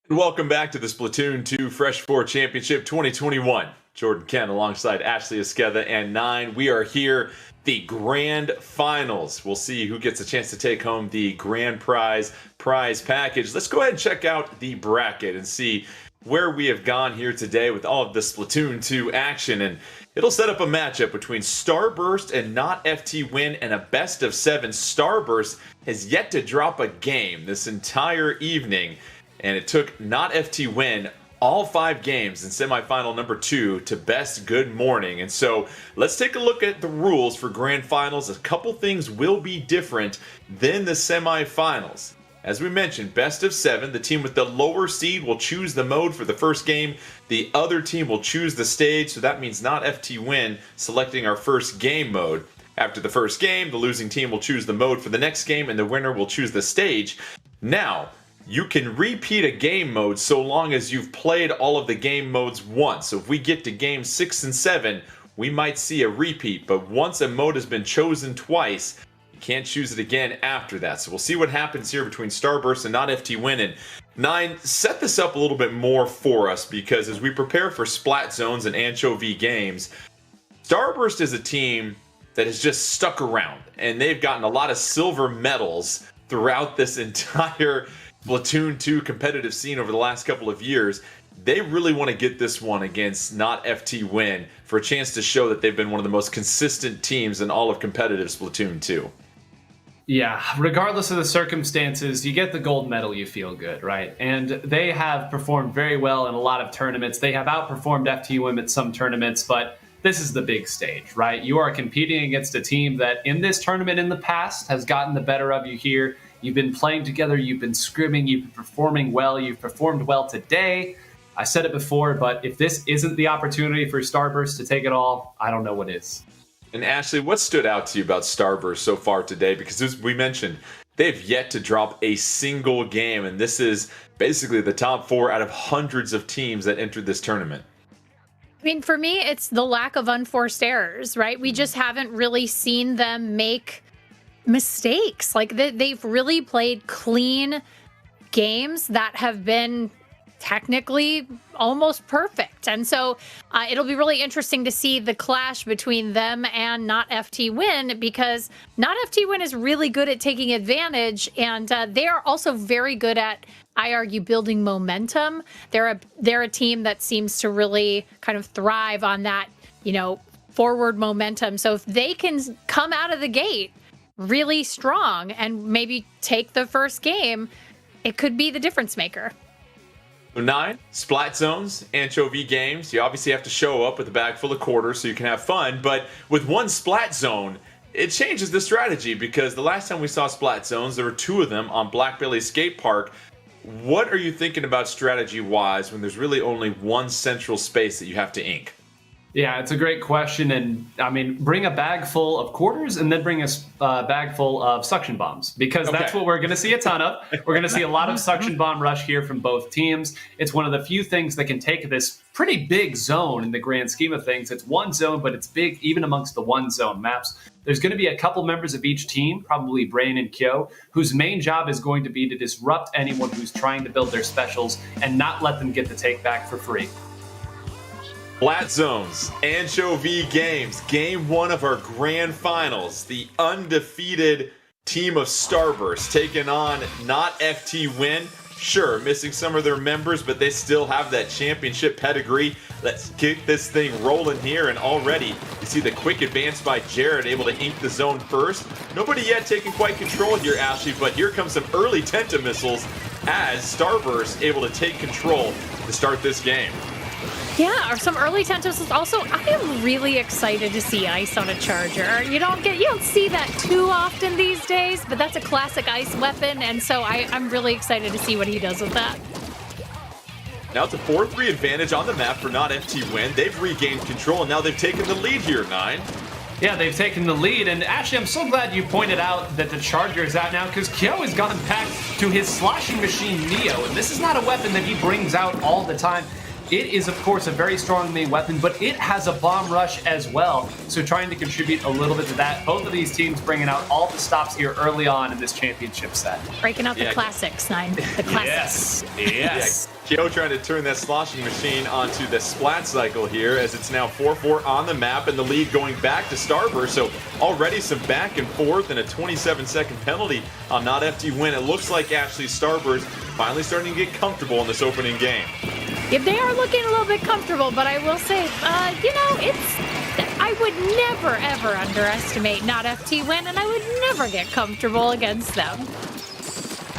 Welcome back to the Splatoon 2 Fresh 4 Championship 2021. Jordan Kent alongside Ashley Esqueda and 9. We are here, the grand finals. We'll see who gets a chance to take home the grand prize package. Let's go ahead and check out the bracket and see where we have gone here today with all of the Splatoon 2 action. And it'll set up a matchup between Starburst and Not FT Win and a best of 7. Starburst has yet to drop a game this entire evening. And it took Not FT Win all 5 games in semifinal number 2 to best good morning. And so let's take a look at the rules for grand finals. A couple things will be different than the semifinals. As we mentioned, best of 7, the team with the lower seed will choose the mode for the first game. The other team will choose the stage, so that means Not FT Win selecting our first game mode. After the first game, the losing team will choose the mode for the next game, and the winner will choose the stage. Now, you can repeat a game mode so long as you've played all of the game modes once. So if we get to game 6 and 7, we might see a repeat. But once a mode has been chosen twice, you can't choose it again after that. So we'll see what happens here between Starburst and Not FT Win. And 9, set this up a little bit more for us, because as we prepare for Splat Zones and Anchovy games, Starburst is a team that has just stuck around. And they've gotten a lot of silver medals throughout this entire Splatoon 2 competitive scene over the last couple of years. They really want to get this one against Not FT Win for a chance to show that they've been one of the most consistent teams in all of competitive Splatoon 2. Yeah, regardless of the circumstances, you get the gold medal, you feel good, right? And they have performed very well in a lot of tournaments. They have outperformed FT Win at some tournaments, but this is the big stage, right? You are competing against a team that in this tournament in the past has gotten the better of you here. You've been playing together, you've been scrimming, you've been performing well, you've performed well today. I said it before, but if this isn't the opportunity for Starburst to take it all, I don't know what is. And Ashley, what stood out to you about Starburst so far today? Because as we mentioned, they've yet to drop a single game, and this is basically the top 4 out of hundreds of teams that entered this tournament. I mean, for me, it's the lack of unforced errors, right? We just haven't really seen them make mistakes. Like they've really played clean games that have been technically almost perfect. And so it'll be really interesting to see the clash between them and Not FT Win, because Not FT Win is really good at taking advantage, and they are also very good at, I argue, building momentum. They're a team that seems to really kind of thrive on that, forward momentum. So if they can come out of the gate really strong and maybe take the first game, it could be the difference maker. 9, Splat Zones, Anchovy games. You obviously have to show up with a bag full of quarters so you can have fun, but with one Splat Zone, it changes the strategy, because the last time we saw Splat Zones, there were 2 of them on Blackbelly Skate Park. What are you thinking about strategy-wise when there's really only one central space that you have to ink? Yeah, it's a great question. And I mean, bring a bag full of quarters and then bring a bag full of suction bombs, because that's what we're going to see a ton of. We're going to see a lot of suction bomb rush here from both teams. It's one of the few things that can take this pretty big zone in the grand scheme of things. It's one zone, but it's big even amongst the one zone maps. There's going to be a couple members of each team, probably Brain and Kyo, whose main job is going to be to disrupt anyone who's trying to build their specials and not let them get the take back for free. Splat Zones, Anchovy games, game 1 of our grand finals. The undefeated team of Starburst taking on Not FT Win. Sure, missing some of their members, but they still have that championship pedigree. Let's get this thing rolling here, and already you see the quick advance by Jared, able to ink the zone first. Nobody yet taking quite control here, Ashley, but here comes some early Tenta missiles as Starburst able to take control to start this game. Yeah, or some early Tentos. Also, I am really excited to see Ice on a Charger. You don't see that too often these days, but that's a classic Ice weapon, and so I'm really excited to see what he does with that. Now it's a 4-3 advantage on the map for Not FT Win. They've regained control, and now they've taken the lead here, 9. Yeah, they've taken the lead, and actually, I'm so glad you pointed out that the Charger is out now, because Kyo has gone back to his sloshing machine Neo, and this is not a weapon that he brings out all the time. It is, of course, a very strong main weapon, but it has a bomb rush as well. So trying to contribute a little bit to that. Both of these teams bringing out all the stops here early on in this championship set. Breaking out the classics, Nine. The classics. Yes. Kyo trying to turn that sloshing machine onto the splat cycle here as it's now 4-4 on the map and the lead going back to Starburst. So already some back and forth and a 27-second penalty on Not FT Win. It looks like actually Starburst finally starting to get comfortable in this opening game. Yeah, they are looking a little bit comfortable, but I will say, I would never, ever underestimate Not FT Win, and I would never get comfortable against them.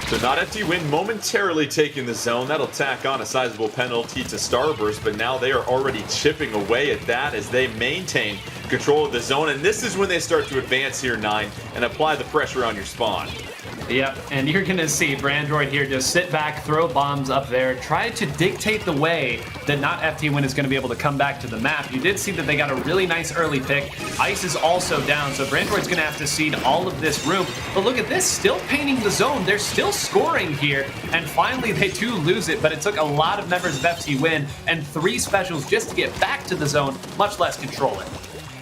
So Not FT Win momentarily taking the zone. That'll tack on a sizable penalty to Starburst, but now they are already chipping away at that as they maintain control of the zone. And this is when they start to advance here, 9, and apply the pressure on your spawn. Yep, and you're going to see Brandroid here just sit back, throw bombs up there, try to dictate the way that Not FT Win is going to be able to come back to the map. You did see that they got a really nice early pick. Ice is also down, so Brandroid's going to have to cede all of this room. But look at this, still painting the zone. They're still scoring here, and finally they do lose it, but it took a lot of members of FT Win and 3 specials just to get back to the zone, much less control it.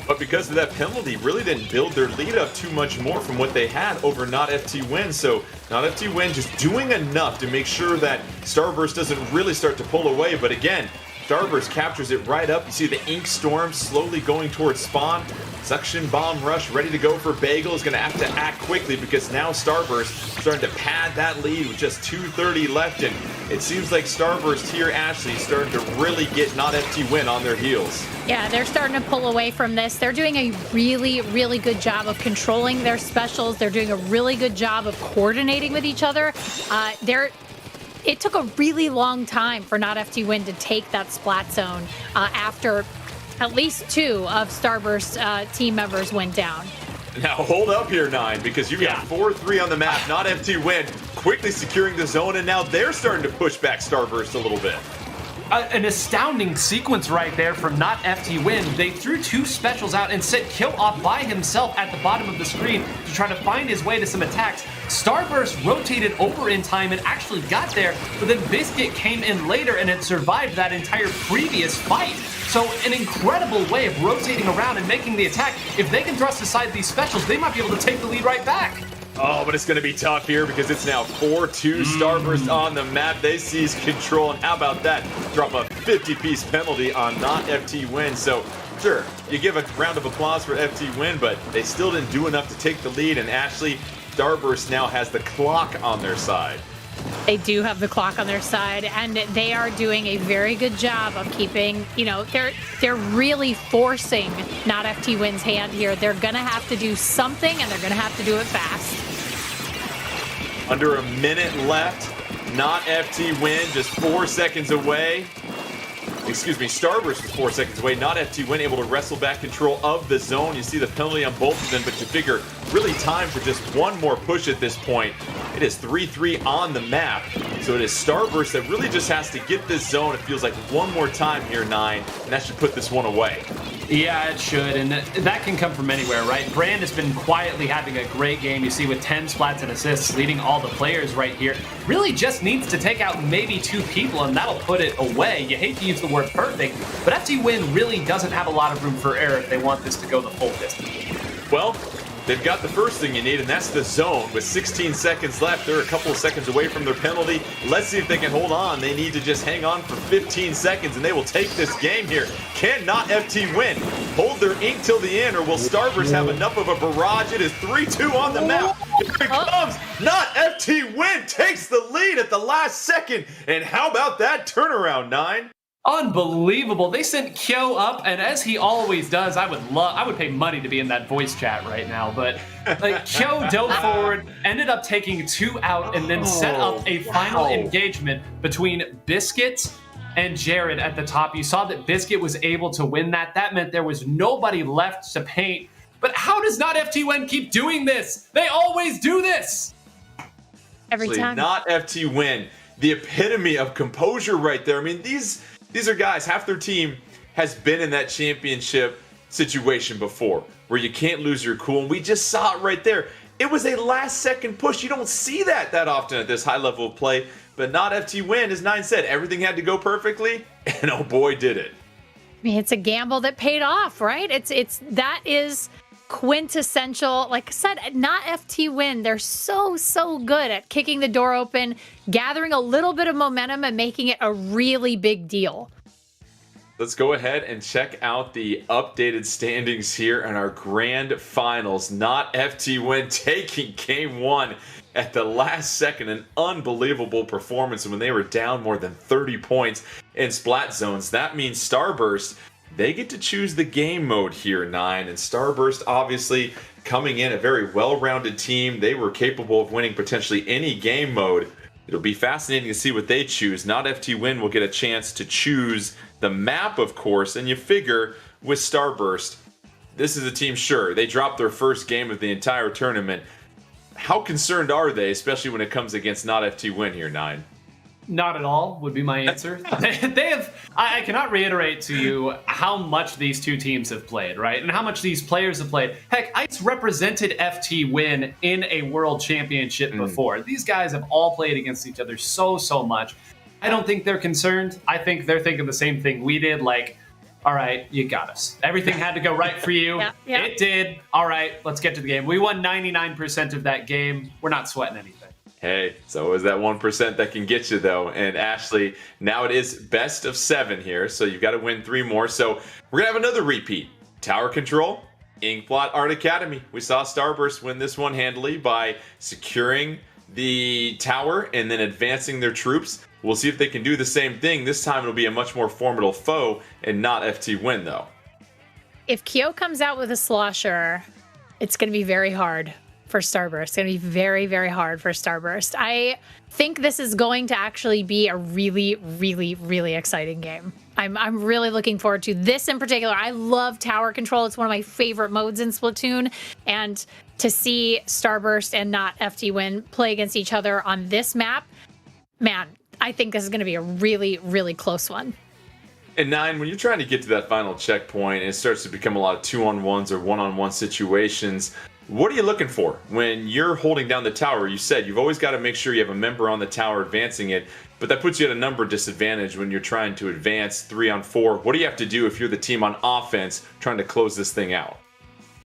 But because of that penalty, really didn't build their lead up too much more from what they had over Not FT Win. So Not FT Win just doing enough to make sure that Starburst doesn't really start to pull away. But again, Starburst captures it right up. You see the Ink Storm slowly going towards spawn. Suction Bomb Rush ready to go for Bagel is going to have to act quickly because now Starburst starting to pad that lead with just 2:30 left. And it seems like Starburst here, Ashley, is starting to really get Not FT Win on their heels. Yeah, they're starting to pull away from this. They're doing a really, really good job of controlling their specials. They're doing a really good job of coordinating with each other. It took a really long time for Not FT Win to take that splat zone after at least 2 of Starburst's team members went down. Now hold up here, 9, because you've got 4-3 on the map. Not FT Win quickly securing the zone, and now they're starting to push back Starburst a little bit. An astounding sequence right there from Not FT Win. They threw 2 specials out and set Kill off by himself at the bottom of the screen to try to find his way to some attacks. Starburst rotated over in time and actually got there, but then Biscuit came in later and had survived that entire previous fight. So an incredible way of rotating around and making the attack. If they can thrust aside these specials, they might be able to take the lead right back. Oh, but it's going to be tough here because it's now 4-2 Starburst on the map. They seize control, and how about that? Drop a 50-piece penalty on Not FT Win. So, sure, you give a round of applause for FT Win, but they still didn't do enough to take the lead, and Ashley, Starburst now has the clock on their side. They do have the clock on their side, and they are doing a very good job of keeping, they're really forcing Not FT Win's hand here. They're going to have to do something, and they're going to have to do it fast. Under a minute left. Not FT Win just 4 seconds away. Excuse me, Starburst was 4 seconds away. Not FT Win able to wrestle back control of the zone. You see the penalty on both of them, but you figure really time for just one more push at this point. It is 3-3 on the map. So it is Starburst that really just has to get this zone, it feels like, one more time here, 9, and that should put this one away. Yeah, it should, and that can come from anywhere, right? Brand has been quietly having a great game. You see with 10 splats and assists, leading all the players right here. Really just needs to take out maybe 2 people, and that'll put it away. You hate to use the word perfect, but FT Win really doesn't have a lot of room for error if they want this to go the full distance. Well, they've got the first thing you need, and that's the zone. With 16 seconds left, they're a couple of seconds away from their penalty. Let's see if they can hold on. They need to just hang on for 15 seconds, and they will take this game here. Can Not FT Win hold their ink till the end, or will Starburst have enough of a barrage? It is 3-2 on the map. Here it comes. Not FT Win takes the lead at the last second. And how about that turnaround, 9? Unbelievable. They sent Kyo up, and as he always does, I would pay money to be in that voice chat right now, but Kyo dove forward, ended up taking 2 out, and then set up a final engagement between Biscuit and Jared at the top. You saw that Biscuit was able to win that. That meant there was nobody left to paint. But how does Not FT Win keep doing this? They always do this! Every time. Not FT Win. The epitome of composure right there. I mean, these are guys, half their team has been in that championship situation before where you can't lose your cool, and we just saw it right there. It was a last second push. You don't see that often at this high level of play, but not FT Win, as Nine said, everything had to go perfectly, and oh boy, did it. I mean, it's a gamble that paid off, right? That is quintessential. Like I said, not FT Win. They're so good at kicking the door open, gathering a little bit of momentum, and making it a really big deal. Let's go ahead and check out the updated standings here in our grand finals. Not FT Win taking game one at the last second. An unbelievable performance when they were down more than 30 points in Splat Zones. That means Starburst, they get to choose the game mode here, Nine. And Starburst obviously coming in a very well-rounded team. They were capable of winning potentially any game mode. It'll be fascinating to see what they choose. Not FT Win will get a chance to choose the map, of course, and you figure with Starburst, this is a team, sure, they dropped their first game of the entire tournament. How concerned are they, especially when it comes against Not FT Win here, Nine? Not at all would be my answer. They have. I cannot reiterate to you how much these two teams have played, right? And how much these players have played. Heck, ICE represented FT Win in a world championship before. These guys have all played against each other so much. I don't think they're concerned. I think they're thinking the same thing we did. Like, all right, you got us. Everything had to go right for you. Yeah. It did. All right, let's get to the game. We won 99% of that game. We're not sweating anything. Hey, so is that 1% that can get you, though. And Ashley, now it is best of 7 here, so you've got to win 3 more. So we're going to have another repeat. Tower Control, Inkblot Art Academy. We saw Starburst win this one handily by securing the tower and then advancing their troops. We'll see if they can do the same thing. This time it'll be a much more formidable foe and not FT Win, though. If Kyo comes out with a slosher, it's going to be very hard for Starburst. It's going to be very hard for Starburst. I think this is going to actually be a really exciting game. I'm really looking forward to this in particular. I love tower control. It's one of my favorite modes in Splatoon. And to see Starburst and not FT Win play against each other on this map, man, I think this is going to be a really close one. And Nine, when you're trying to get to that final checkpoint and it starts to become a lot of 2-on-1s or 1-on-1 situations, what are you looking for when you're holding down the tower? You said you've always got to make sure you have a member on the tower advancing it, but that puts you at a number disadvantage when you're trying to advance 3-on-4. What do you have to do if you're the team on offense trying to close this thing out?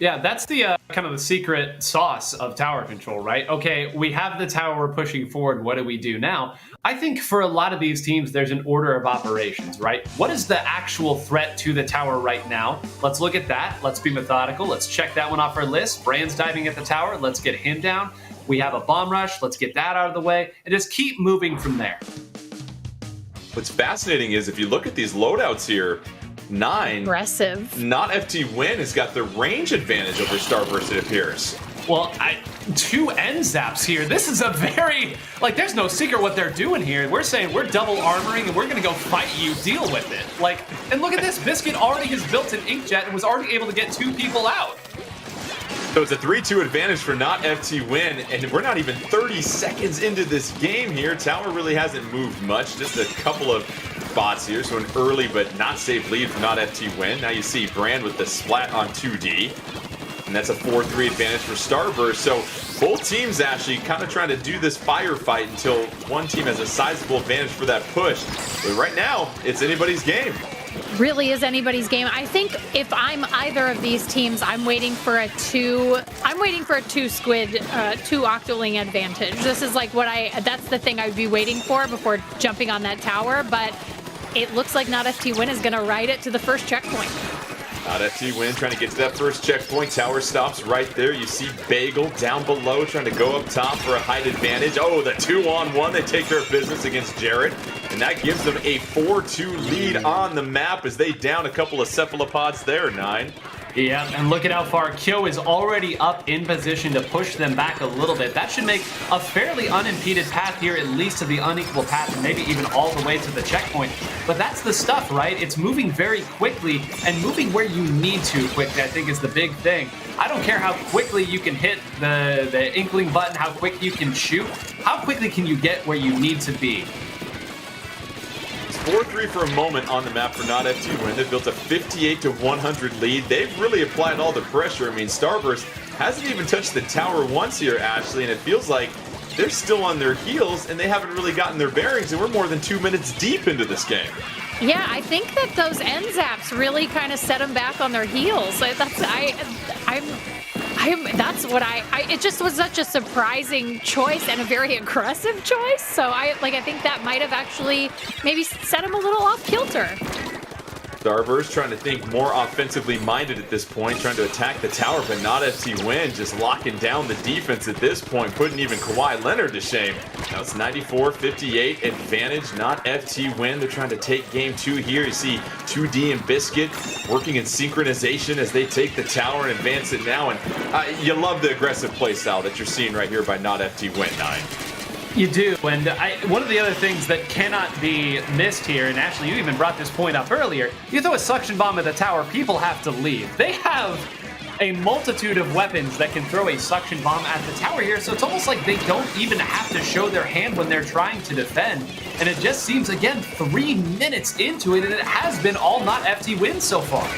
Yeah, that's the kind of the secret sauce of tower control, right? Okay, we have the tower, we're pushing forward. What do we do now? I think for a lot of these teams, there's an order of operations, right? What is the actual threat to the tower right now? Let's look at that. Let's be methodical. Let's check that one off our list. Brand's diving at the tower. Let's get him down. We have a bomb rush. Let's get that out of the way and just keep moving from there. What's fascinating is if you look at these loadouts here, Nine, Aggressive. Not FT Win has got the range advantage over Starburst, it appears. Well, 2 end zaps here. This is a very, like, there's no secret what they're doing here. We're saying we're double armoring and we're going to go fight you, deal with it. Like, and look at this. Biscuit already has built an inkjet and was already able to get 2 people out. So it's a 3-2 advantage for not FT Win, and we're not even 30 seconds into this game here. Tower really hasn't moved much, just a couple of spots here, so an early but not safe lead for not FT Win. Now you see Brand with the splat on 2D, and that's a 4-3 advantage for Starburst. So both teams actually kind of trying to do this firefight until one team has a sizable advantage for that push. But right now, it's anybody's game. Really is anybody's game. I think if I'm either of these teams, I'm waiting for a 2 squid, 2 octoling advantage. This is like that's the thing I'd be waiting for before jumping on that tower, but it looks like not FT Win is going to ride it to the first checkpoint. Not FT Win trying to get to that first checkpoint. Tower stops right there. You see Bagel down below trying to go up top for a height advantage. Oh, the 2-on-1. They take care of business against Jarrett. And that gives them a 4-2 lead on the map as they down a couple of cephalopods there, Nine. Yeah, and look at how far Kyo is already up in position to push them back a little bit. That should make a fairly unimpeded path here, at least to the unequal path, and maybe even all the way to the checkpoint. But that's the stuff, right? It's moving very quickly, and moving where you need to quickly, I think, is the big thing. I don't care how quickly you can hit the Inkling button, how quick you can shoot. How quickly can you get where you need to be? 4-3 for a moment on the map for not FT Win. They've built a 58-100 lead. They've really applied all the pressure. I mean, Starburst hasn't even touched the tower once here, Ashley, and it feels like they're still on their heels and they haven't really gotten their bearings, and we're more than 2 minutes deep into this game. Yeah, I think that those end zaps really kind of set them back on their heels. It just was such a surprising choice and a very aggressive choice. So I think that might have actually maybe set him a little off kilter. Starburst trying to think more offensively minded at this point, trying to attack the tower, but not FT Win, just locking down the defense at this point, putting even Kawhi Leonard to shame. Now it's 94-58 advantage, not FT Win. They're trying to take game 2 here. You see 2D and Biscuit working in synchronization as they take the tower and advance it now. And you love the aggressive play style that you're seeing right here by not FT Win, 9. You do, and one of the other things that cannot be missed here, and Ashley, you even brought this point up earlier, you throw a suction bomb at the tower, people have to leave. They have a multitude of weapons that can throw a suction bomb at the tower here, so it's almost like they don't even have to show their hand when they're trying to defend, and it just seems, again, 3 minutes into it, and it has been all not FT Win so far.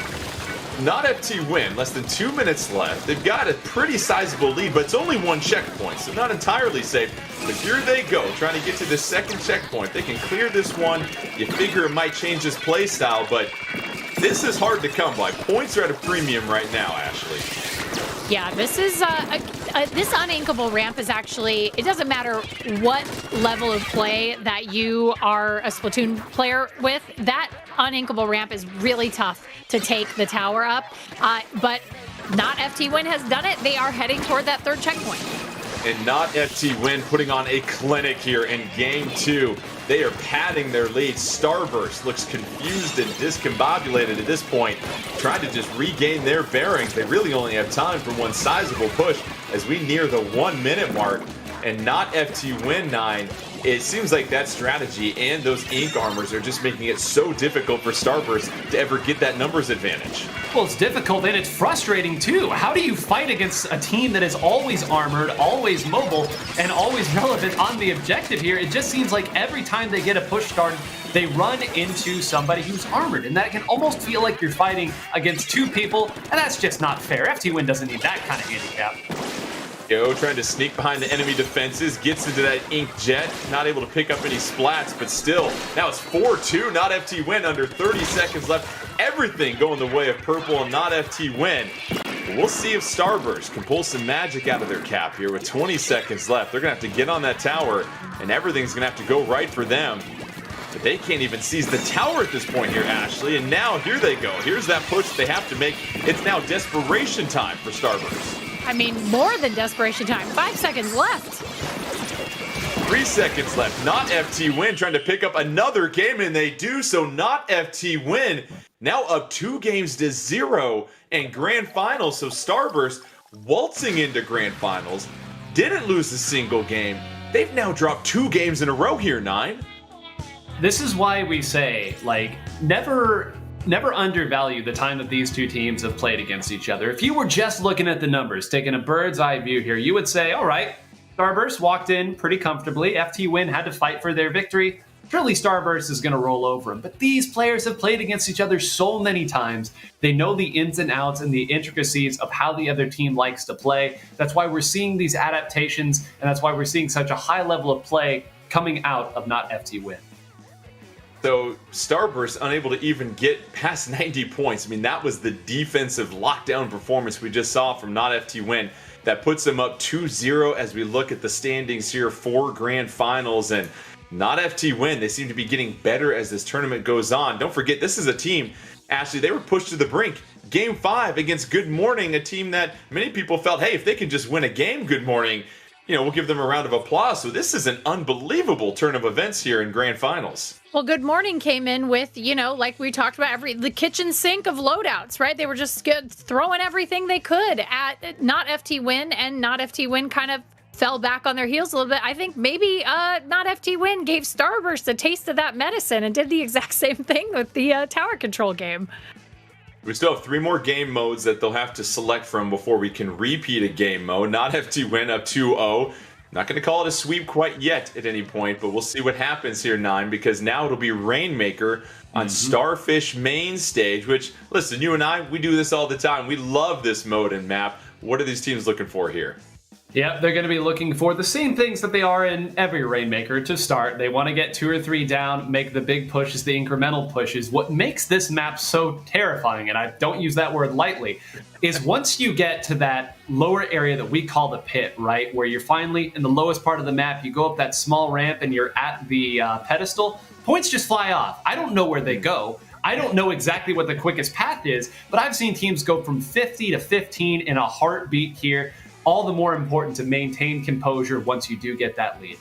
Not FT Win, less than 2 minutes left. They've got a pretty sizable lead, but it's only 1 checkpoint, so not entirely safe. But here they go, trying to get to the second checkpoint. They can clear this one. You figure it might change his play style, but this is hard to come by. Points are at a premium right now, Ashley. Yeah, this is this uninkable ramp is actually, it doesn't matter what level of play that you are a Splatoon player with, that uninkable ramp is really tough to take the tower up. But not FT Win has done it. They are heading toward that 3rd checkpoint. And not FT Win putting on a clinic here in game 2. They are padding their lead. Starburst looks confused and discombobulated at this point, trying to just regain their bearings. They really only have time for one sizable push as we near the 1 minute mark. And not FT Win 9. It seems like that strategy and those ink armors are just making it so difficult for Starburst to ever get that numbers advantage. Well, it's difficult and it's frustrating too. How do you fight against a team that is always armored, always mobile, and always relevant on the objective here? It just seems like every time they get a push started, they run into somebody who's armored, and that can almost feel like you're fighting against 2 people, and that's just not fair. FT Win doesn't need that kind of handicap. Yo, trying to sneak behind the enemy defenses, gets into that ink jet, not able to pick up any splats, but still, now it's 4-2, not FT Win, under 30 seconds left. Everything going the way of purple and not FT Win. But we'll see if Starburst can pull some magic out of their cap here with 20 seconds left. They're going to have to get on that tower, and everything's going to have to go right for them. But they can't even seize the tower at this point here, Ashley, and now here they go. Here's that push they have to make. It's now desperation time for Starburst. I mean, more than desperation time. 5 seconds left. 3 seconds left. Not FT Win trying to pick up another game, and they do so. Not FT Win now up 2-0 in grand finals. So Starburst waltzing into grand finals, didn't lose a single game. They've now dropped 2 games in a row here, 9. This is why we say, never undervalue the time that these 2 teams have played against each other. If you were just looking at the numbers, taking a bird's eye view here, you would say, all right, Starburst walked in pretty comfortably. FT Win had to fight for their victory. Surely Starburst is going to roll over them. But these players have played against each other so many times. They know the ins and outs and the intricacies of how the other team likes to play. That's why we're seeing these adaptations, and that's why we're seeing such a high level of play coming out of not FT Win. So Starburst unable to even get past 90 points. I mean, that was the defensive lockdown performance we just saw from not FT Win. That puts them up 2-0 as we look at the standings here for grand finals. And not FT Win, they seem to be getting better as this tournament goes on. Don't forget, this is a team, Ashley, they were pushed to the brink. Game 5 against Good Morning, a team that many people felt, hey, if they can just win a game, Good Morning, we'll give them a round of applause. So this is an unbelievable turn of events here in grand finals. Well, Good Morning came in with, like we talked about, the kitchen sink of loadouts, right? They were just throwing everything they could at not FT Win, and not FT Win kind of fell back on their heels a little bit. I think maybe not FT Win gave Starburst a taste of that medicine and did the exact same thing with the tower control game. We still have 3 more game modes that they'll have to select from before we can repeat a game mode. Not FT Win up 2-0. Not going to call it a sweep quite yet at any point, but we'll see what happens here, 9, because now it'll be Rainmaker on Starfish main stage, which, listen, you and I, we do this all the time. We love this mode and map. What are these teams looking for here? Yep, they're going to be looking for the same things that they are in every Rainmaker to start. They want to get 2 or 3 down, make the big pushes, the incremental pushes. What makes this map so terrifying, and I don't use that word lightly, is once you get to that lower area that we call the pit, right, where you're finally in the lowest part of the map, you go up that small ramp and you're at the pedestal, points just fly off. I don't know where they go. I don't know exactly what the quickest path is, but I've seen teams go from 50 to 15 in a heartbeat here. All the more important to maintain composure once you do get that lead.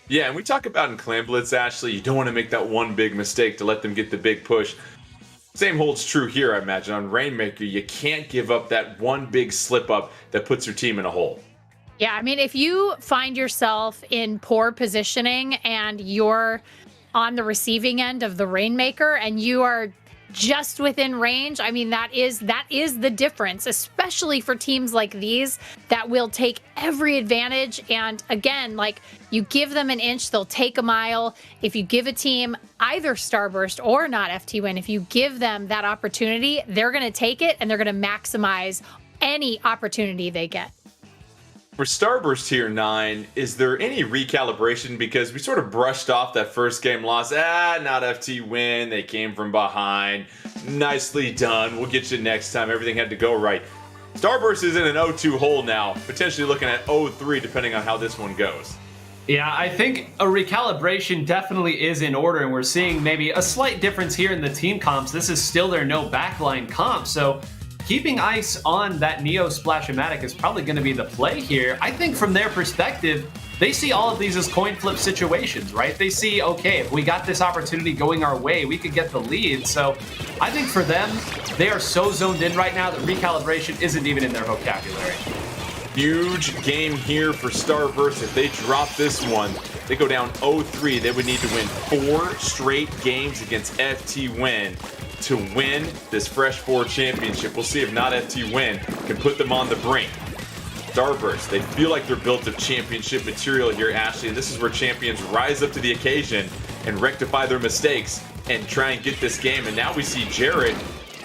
Yeah, and we talk about in Clan Blitz, Ashley, you don't want to make that one big mistake to let them get the big push. Same holds true here, I imagine. On Rainmaker, you can't give up that one big slip up that puts your team in a hole. Yeah, I mean, if you find yourself in poor positioning and you're on the receiving end of the Rainmaker and you are just within range, I mean, that is the difference, especially for teams like these that will take every advantage. And again, like, you give them an inch, they'll take a mile. If you give a team either Starburst or not FT Win, if you give them that opportunity, they're going to take it and they're going to maximize any opportunity they get. For Starburst Tier 9, is there any recalibration? Because we sort of brushed off that first game loss. Not FT Win. They came from behind. Nicely done. We'll get you next time. Everything had to go right. Starburst is in an 0-2 hole now, potentially looking at 0-3 depending on how this one goes. Yeah, I think a recalibration definitely is in order, and we're seeing maybe a slight difference here in the team comps. This is still their no backline comp, so keeping Ice on that Neo Splash-O-Matic is probably going to be the play here. I think from their perspective, they see all of these as coin flip situations, right? They see, okay, if we got this opportunity going our way, we could get the lead. So I think for them, they are so zoned in right now that recalibration isn't even in their vocabulary. Huge game here for Starburst. If they drop this one, they go down 0-3. They would need to win 4 straight games against FT Win to win this Fresh 4 championship. We'll see if not FT Win can put them on the brink. Starburst, they feel like they're built of championship material here, Ashley, and this is where champions rise up to the occasion and rectify their mistakes and try and get this game. And now we see Jared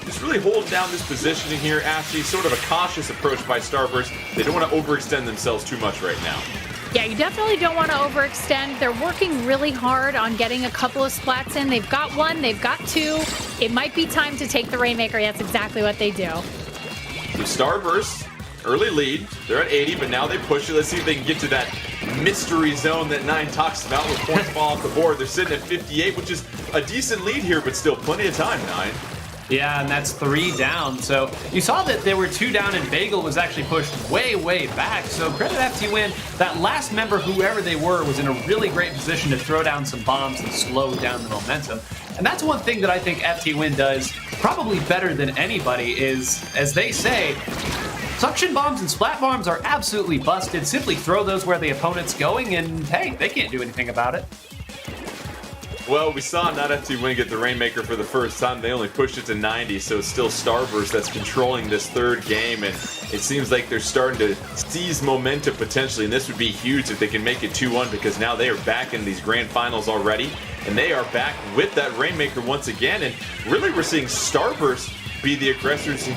just really holding down this positioning here, Ashley. Sort of a cautious approach by Starburst. They don't want to overextend themselves too much right now. Yeah, you definitely don't want to overextend. They're working really hard on getting a couple of splats in. They've got 1, they've got 2. It might be time to take the Rainmaker. That's exactly what they do. With Starburst, early lead. They're at 80, but now they push it. Let's see if they can get to that mystery zone that 9 talks about with points fall off the board. They're sitting at 58, which is a decent lead here, but still plenty of time, 9. Yeah, and that's 3 down. So you saw that there were 2 down, and Bagel was actually pushed way, way back. So credit FT Win. That last member, whoever they were, was in a really great position to throw down some bombs and slow down the momentum. And that's one thing that I think FT Win does probably better than anybody is, as they say, suction bombs and splat bombs are absolutely busted. Simply throw those where the opponent's going, and hey, they can't do anything about it. Well, we saw not FT Win get the Rainmaker for the first time. They only pushed it to 90, so it's still Starburst that's controlling this third game, and it seems like they're starting to seize momentum potentially, and this would be huge if they can make it 2-1, because now they are back in these grand finals already, and they are back with that Rainmaker once again, and really we're seeing Starburst be the aggressors and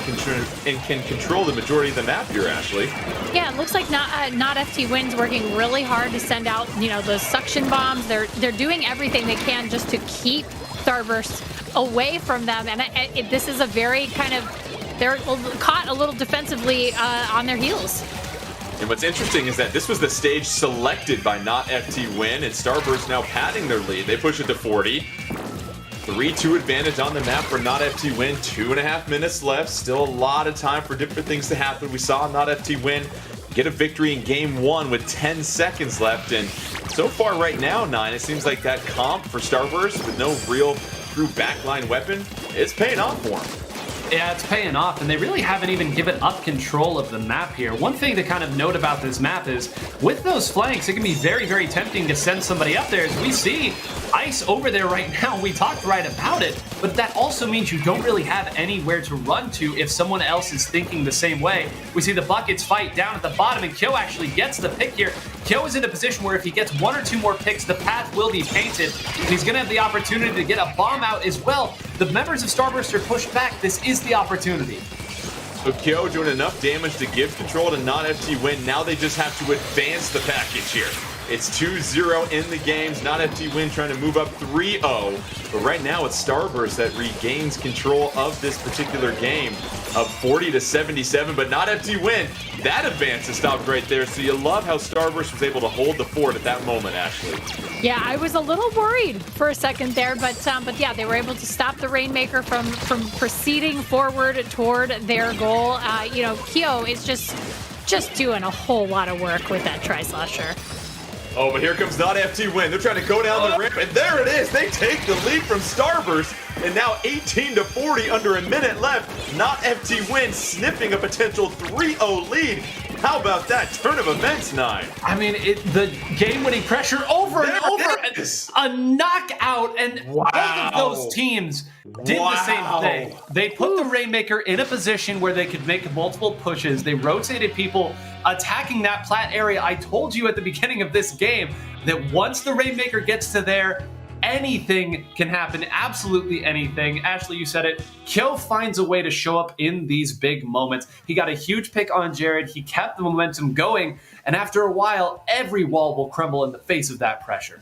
can control the majority of the map here, Ashley. Yeah, it looks like not FT Win's working really hard to send out, those suction bombs. They're doing everything they can just to keep Starburst away from them, and this is a very kind of, they're caught a little defensively on their heels. And what's interesting is that this was the stage selected by not FT Win, and Starburst now padding their lead. They push it to 40. 3-2 advantage on the map for not FT Win. 2.5 minutes left. Still a lot of time for different things to happen. We saw not FT Win get a victory in game 1 with 10 seconds left. And so far right now, 9, it seems like that comp for Starburst with no real true backline weapon, it's paying off for him. Yeah, it's paying off, and they really haven't even given up control of the map here. One thing to kind of note about this map is, with those flanks, it can be very, very tempting to send somebody up there. As we see Ice over there right now, we talked right about it, but that also means you don't really have anywhere to run to if someone else is thinking the same way. We see the Buckets fight down at the bottom, and Kyo actually gets the pick here. Kyo is in a position where if he gets 1 or 2 more picks, the path will be painted, and he's going to have the opportunity to get a bomb out as well. The members of Starburst are pushed back. This is the opportunity. So Kyo doing enough damage to give control to not FT Win. Now they just have to advance the package here. It's 2-0 in the games. Not FT Win trying to move up 3-0. But right now it's Starburst that regains control of this particular game of 40-77. But not FT Win. That advance is stopped right there. So you love how Starburst was able to hold the fort at that moment, Ashley. Yeah, I was a little worried for a second there, but yeah, they were able to stop the Rainmaker from proceeding forward toward their goal. Kyo is just doing a whole lot of work with that Tri-Slasher. Oh, but here comes not FT Win. They're trying to go down the ramp, and there it is. They take the lead from Starburst, and now 18-40 under a minute left. Not FT Win sniffing a potential 3-0 lead. How about that turn of events, 9? I mean, the game-winning pressure over and over. A knockout, and both of those teams did the same thing. They put the Rainmaker in a position where they could make multiple pushes. They rotated people attacking that plat area. I told you at the beginning of this game that once the Rainmaker gets to there, anything can happen, absolutely anything. Ashley, you said it. Kyo finds a way to show up in these big moments. He got a huge pick on Jared. He kept the momentum going. And after a while, every wall will crumble in the face of that pressure.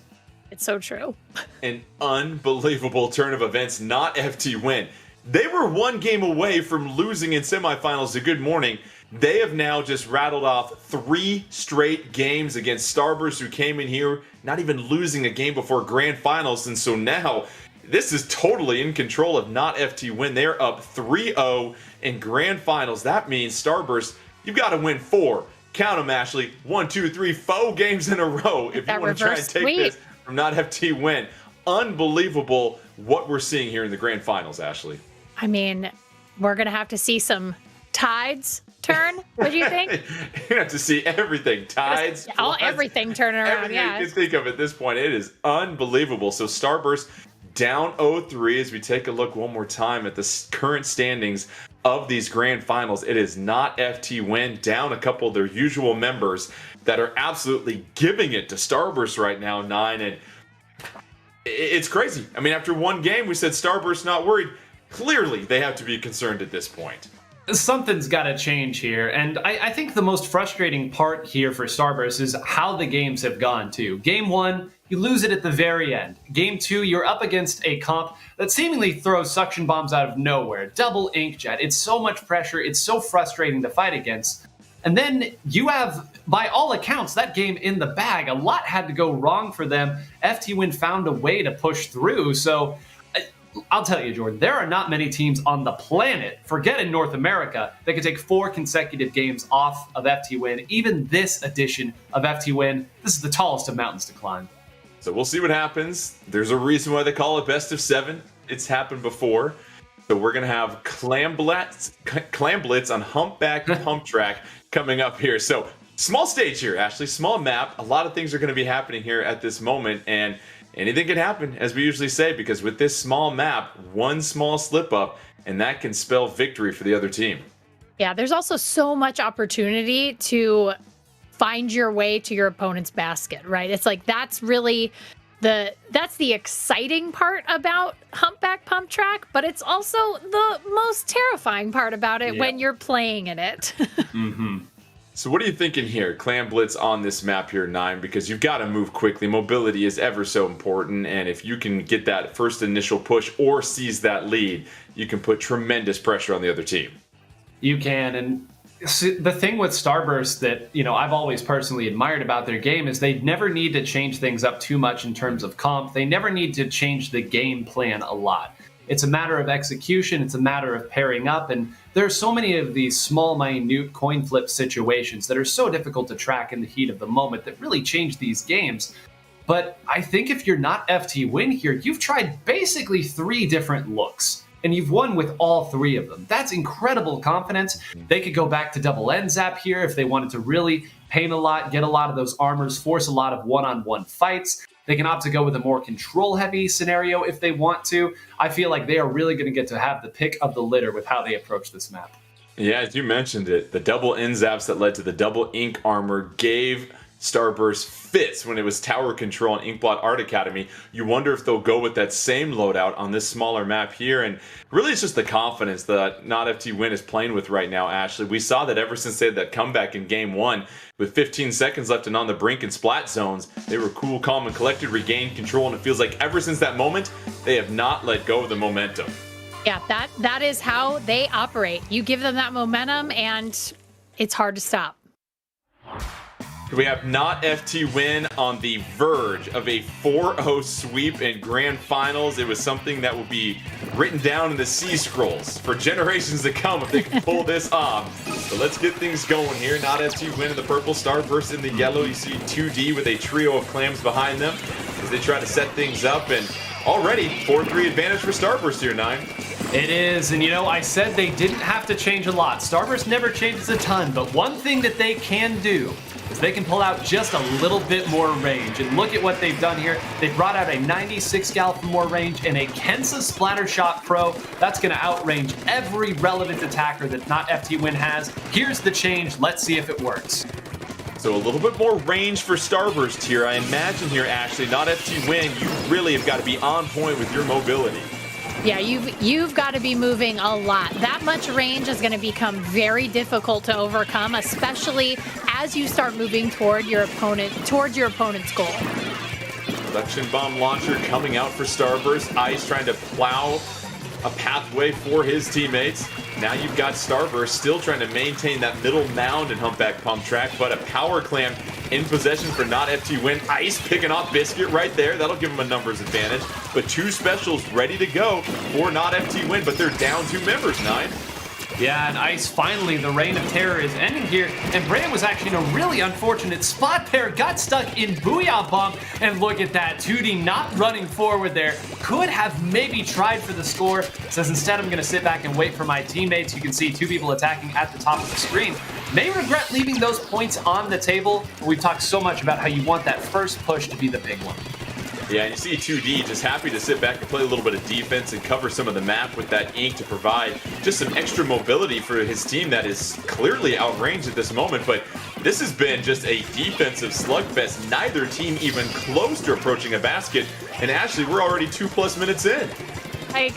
It's so true. An unbelievable turn of events. Not FT Win. They were one game away from losing in semifinals to Good Morning. They have now just rattled off 3 straight games against Starburst, who came in here not even losing a game before Grand Finals. And so now this is totally in control of not FT Win. They're up 3-0 in Grand Finals. That means Starburst, you've got to win 4. Count them, Ashley. 1, 2, 3, 4 games in a row if you want to try and take this from not FT Win. Unbelievable what we're seeing here in the Grand Finals, Ashley. I mean, we're going to have to see some tides turn. What do you think? You're gonna have to see everything. Tides, everything turning around. Everything you can think of at this point. It is unbelievable. So Starburst down 0-3 as we take a look one more time at the current standings of these Grand Finals. It is not FT Win, down a couple of their usual members that are absolutely giving it to Starburst right now, 9. And it's crazy. I mean, after one game, we said Starburst not worried. Clearly, they have to be concerned at this point. Something's got to change here, and I think the most frustrating part here for Starburst is how the games have gone too. Game 1, you lose it at the very end. Game 2, you're up against a comp that seemingly throws suction bombs out of nowhere. Double inkjet. It's so much pressure. It's so frustrating to fight against. And then you have, by all accounts, that game in the bag. A lot had to go wrong for them. FT Win found a way to push through, so I'll tell you, Jordan, there are not many teams on the planet, forget in North America, that can take 4 consecutive games off of FT Win. Even this edition of FT Win, this is the tallest of mountains to climb. So we'll see what happens. There's a reason why they call it best of 7. It's happened before. So we're going to have Clam Blitz on Humpback Pump Track coming up here. So small stage here, Ashley, small map. A lot of things are going to be happening here at this moment, and anything can happen, as we usually say, because with this small map, one small slip up, and that can spell victory for the other team. Yeah, there's also so much opportunity to find your way to your opponent's basket, right? It's like that's really that's the exciting part about Humpback Pump Track, but it's also the most terrifying part about it when you're playing in it. Mm-hmm. So what are you thinking here? Clam Blitz on this map here, 9, because you've got to move quickly. Mobility is ever so important, and if you can get that first initial push or seize that lead, you can put tremendous pressure on the other team. You can, and the thing with Starburst that, I've always personally admired about their game is they never need to change things up too much in terms of comp. They never need to change the game plan a lot. It's a matter of execution. It's a matter of pairing up. And there are so many of these small, minute coin flip situations that are so difficult to track in the heat of the moment that really change these games. But I think if you're not FT Win here, you've tried basically 3 different looks. And you've won with all 3 of them. That's incredible confidence. They could go back to double end zap here if they wanted to really paint a lot, get a lot of those armors, force a lot of one-on-one fights. They can opt to go with a more control-heavy scenario if they want to. I feel like they are really going to get to have the pick of the litter with how they approach this map. Yeah, as you mentioned it, the double end zaps that led to the double ink armor gave Starburst fits when it was Tower Control and Inkblot Art Academy. You wonder if they'll go with that same loadout on this smaller map here. And really, it's just the confidence that Not FT Win is playing with right now, Ashley. We saw that ever since they had that comeback in Game 1 with 15 seconds left and on the brink in splat zones. They were cool, calm, and collected, regained control, and it feels like ever since that moment, they have not let go of the momentum. Yeah, that is how they operate. You give them that momentum, and it's hard to stop. We have Not FT Win on the verge of a 4-0 sweep in Grand Finals. It was something that will be written down in the sea scrolls for generations to come if they can pull this off. So let's get things going here. Not FT Win in the purple, Starburst in the yellow. You see 2D with a trio of clams behind them as they try to set things up. And already 4-3 advantage for Starburst here, 9. It is, and I said they didn't have to change a lot. Starburst never changes a ton, but one thing that they can do is they can pull out just a little bit more range. And look at what they've done here. They brought out a 96 gal for more range and a Kensa Splattershot Pro. That's going to outrange every relevant attacker that Not FT Win has. Here's the change. Let's see if it works. So a little bit more range for Starburst here. I imagine here, Ashley, Not FT Win, you really have got to be on point with your mobility. Yeah, you've got to be moving a lot. That much range is going to become very difficult to overcome, especially as you start moving towards your opponent's goal. Production bomb launcher coming out for Starburst. Ice trying to plow a pathway for his teammates. Now you've got Starburst still trying to maintain that middle mound and humpback pump track, but a power clam in possession for Not FT Win. Ice picking off Biscuit right there. That'll give him a numbers advantage. But 2 specials ready to go for Not FT Win, but they're down 2 members, 9. Yeah, and Ice, finally, the reign of terror is ending here. And Brand was actually in a really unfortunate spot there. Got stuck in Booyah Bomb. And look at that, 2D not running forward there. Could have maybe tried for the score. Says instead I'm going to sit back and wait for my teammates. You can see 2 people attacking at the top of the screen. May regret leaving those points on the table. We've talked so much about how you want that first push to be the big one. Yeah, and you see 2D just happy to sit back and play a little bit of defense and cover some of the map with that ink to provide just some extra mobility for his team that is clearly outranged at this moment. But this has been just a defensive slugfest. Neither team even close to approaching a basket. And Ashley, we're already 2+ minutes in.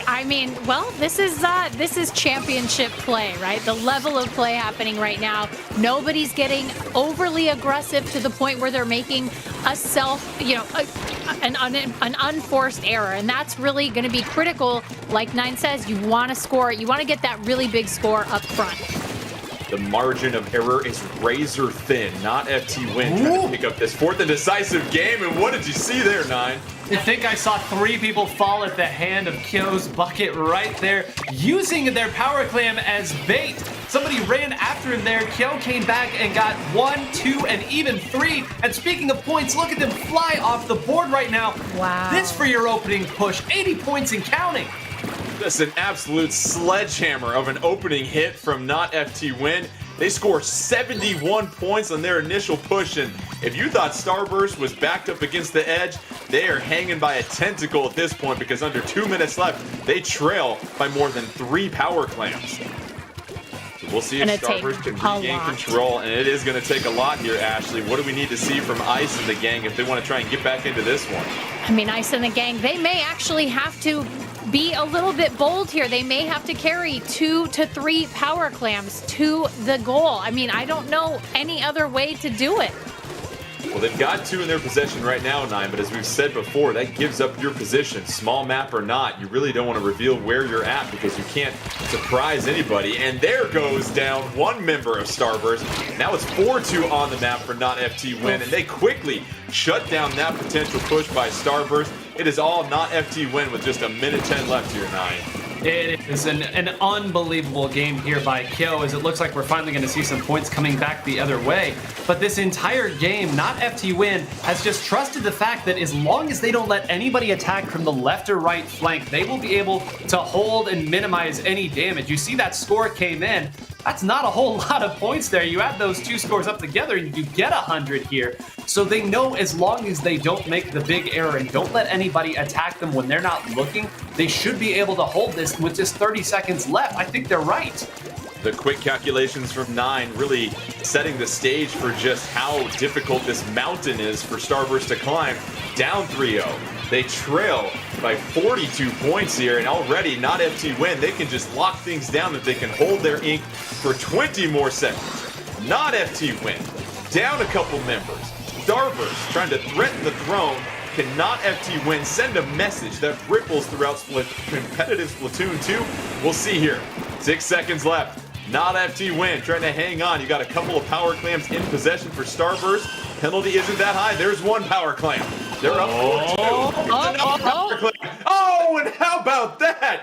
I mean, well, this is championship play, right? The level of play happening right now. Nobody's getting overly aggressive to the point where they're making an unforced error, and that's really going to be critical. Like 9 says, you want to score. You want to get that really big score up front. The margin of error is razor thin. Not FT Win trying to pick up this 4th and decisive game. And what did you see there, 9? I think I saw 3 people fall at the hand of Kyo's bucket right there, using their power clam as bait. Somebody ran after him there. Kyo came back and got 1, 2, and even 3. And speaking of points, look at them fly off the board right now. Wow. This for your opening push. 80 points and counting. That's an absolute sledgehammer of an opening hit from Not FT Win. They score 71 points on their initial push, and if you thought Starburst was backed up against the edge, they are hanging by a tentacle at this point because under 2 minutes left, they trail by more than 3 power clams. So we'll see if Starburst can regain control, and it is going to take a lot here, Ashley. What do we need to see from Ice and the gang if they want to try and get back into this one? I mean, Ice and the gang, they may actually have to be a little bit bold here. They may have to carry 2 to 3 power clams to the goal. I mean, I don't know any other way to do it. Well, they've got 2 in their possession right now, 9, but as we've said before, that gives up your position. Small map or not, you really don't want to reveal where you're at because you can't surprise anybody. And there goes down 1 member of Starburst. Now it's 4-2 on the map for Not FT Win, and they quickly shut down that potential push by Starburst. It is all Not FT Win with just 1:10 left here, 9. It is an unbelievable game here by Kyo, as it looks like we're finally going to see some points coming back the other way. But this entire game, Not FT Win has just trusted the fact that as long as they don't let anybody attack from the left or right flank, they will be able to hold and minimize any damage. You see that score came in. That's not a whole lot of points there. You add those 2 scores up together and you get 100 here. So they know as long as they don't make the big error and don't let anybody attack them when they're not looking, they should be able to hold this with just 30 seconds left. I think they're right. The quick calculations from 9 really setting the stage for just how difficult this mountain is for Starburst to climb. Down 3-0. They trail by 42 points here, and already not FT win. They can just lock things down that they can hold their ink for 20 more seconds. Not FT win. Down a couple members. Starburst trying to threaten the throne. Cannot FT win. Send a message that ripples throughout competitive Splatoon 2. We'll see here. 6 seconds left. Not FT win. Trying to hang on. You got a couple of power clams in possession for Starburst. Penalty isn't that high. There's one power clam. They're up 4-2. Oh, and how about that?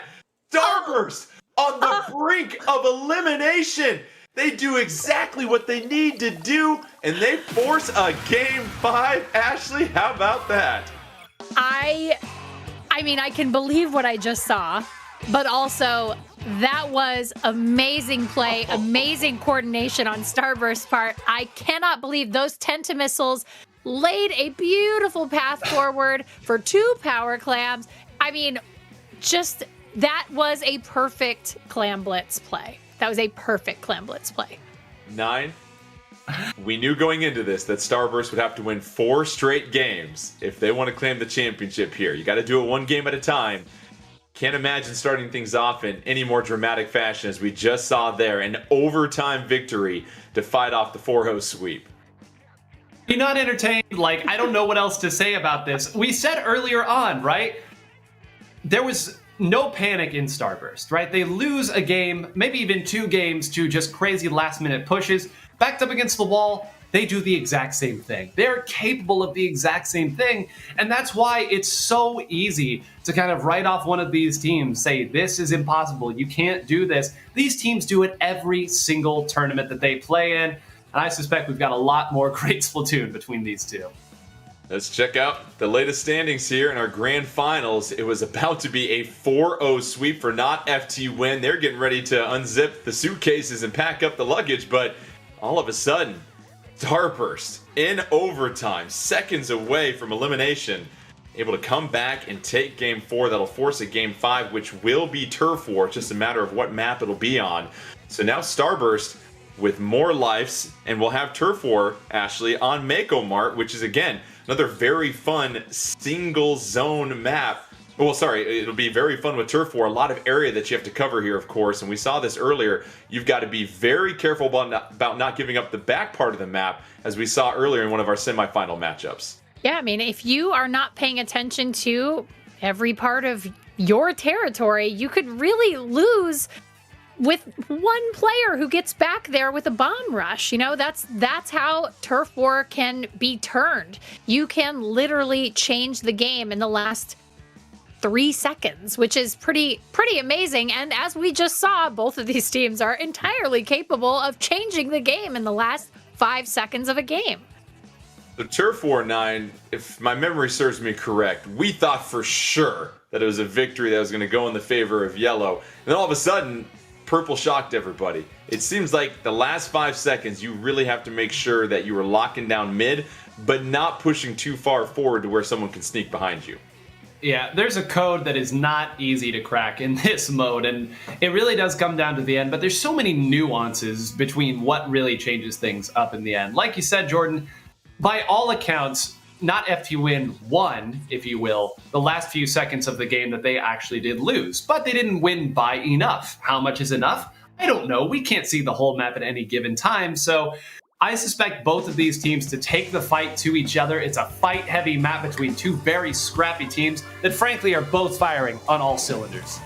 Starburst on the brink of elimination. They do exactly what they need to do, and they force a game 5. Ashley, how about that? I mean, I can believe what I just saw, but also that was amazing play, amazing coordination on Starburst's part. I cannot believe those Tenta missiles laid a beautiful path forward for 2 power clams. I mean, just that was a perfect clam blitz play. That was a perfect clam blitz play. 9. We knew going into this that Starburst would have to win 4 straight games if they want to claim the championship here. You got to do it one game at a time. Can't imagine starting things off in any more dramatic fashion as we just saw there. An overtime victory to fight off the 4-host sweep. You're not entertained? Like, I don't know what else to say about this. We said earlier on, right? There was no panic in Starburst, right? They lose a game, maybe even 2 games to just crazy last-minute pushes. Backed up against the wall, they do the exact same thing. They're capable of the exact same thing, and that's why it's so easy to kind of write off one of these teams, say, this is impossible, you can't do this. These teams do it every single tournament that they play in, and I suspect we've got a lot more great Splatoon between these two. Let's check out the latest standings here in our grand finals. It was about to be a 4-0 sweep for Not FT win. They're getting ready to unzip the suitcases and pack up the luggage, but all of a sudden, Starburst in overtime, seconds away from elimination, able to come back and take game 4. That'll force a game 5, which will be Turf War. It's just a matter of what map it'll be on. So now Starburst with more lives, and we'll have Turf War, Ashley, on Mako Mart, which is, again, another very fun single zone map. Well, sorry, it'll be very fun with Turf War. A lot of area that you have to cover here, of course, and we saw this earlier. You've got to be very careful about not giving up the back part of the map, as we saw earlier in one of our semifinal matchups. Yeah, I mean, if you are not paying attention to every part of your territory, you could really lose with one player who gets back there with a bomb rush. You know, that's how Turf War can be turned. You can literally change the game in the last 3 seconds, which is pretty amazing. And as we just saw, both of these teams are entirely capable of changing the game in the last 5 seconds of a game. The Turf War 9, if my memory serves me correct, we thought for sure that it was a victory that was going to go in the favor of yellow. And then all of a sudden, purple shocked everybody. It seems like the last 5 seconds, you really have to make sure that you are locking down mid, but not pushing too far forward to where someone can sneak behind you. Yeah, there's a code that is not easy to crack in this mode, and it really does come down to the end, but there's so many nuances between what really changes things up in the end. Like you said, Jordan, by all accounts, Not FT Win won, if you will, the last few seconds of the game that they actually did lose, but they didn't win by enough. How much is enough? I don't know. We can't see the whole map at any given time, so I suspect both of these teams to take the fight to each other. It's a fight-heavy map between two very scrappy teams that frankly are both firing on all cylinders.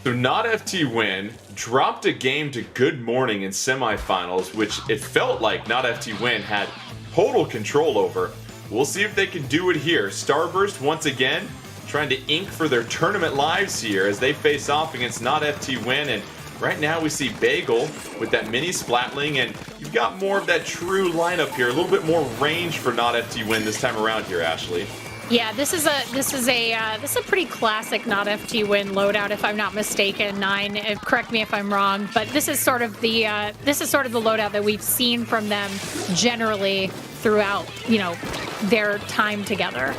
So Not FT Win dropped a game to Good Morning in semifinals, which it felt like Not FT Win had total control over. We'll see if they can do it here. Starburst, once again, trying to ink for their tournament lives here as they face off against Not FT Win. And right now we see Bagel with that mini Splatling, and you've got more of that true lineup here. A little bit more range for Not FT Win this time around here, Ashley. Yeah, this is a pretty classic Not FT Win loadout, if I'm not mistaken. 9, correct me if I'm wrong, but this is sort of the loadout that we've seen from them generally throughout, their time together.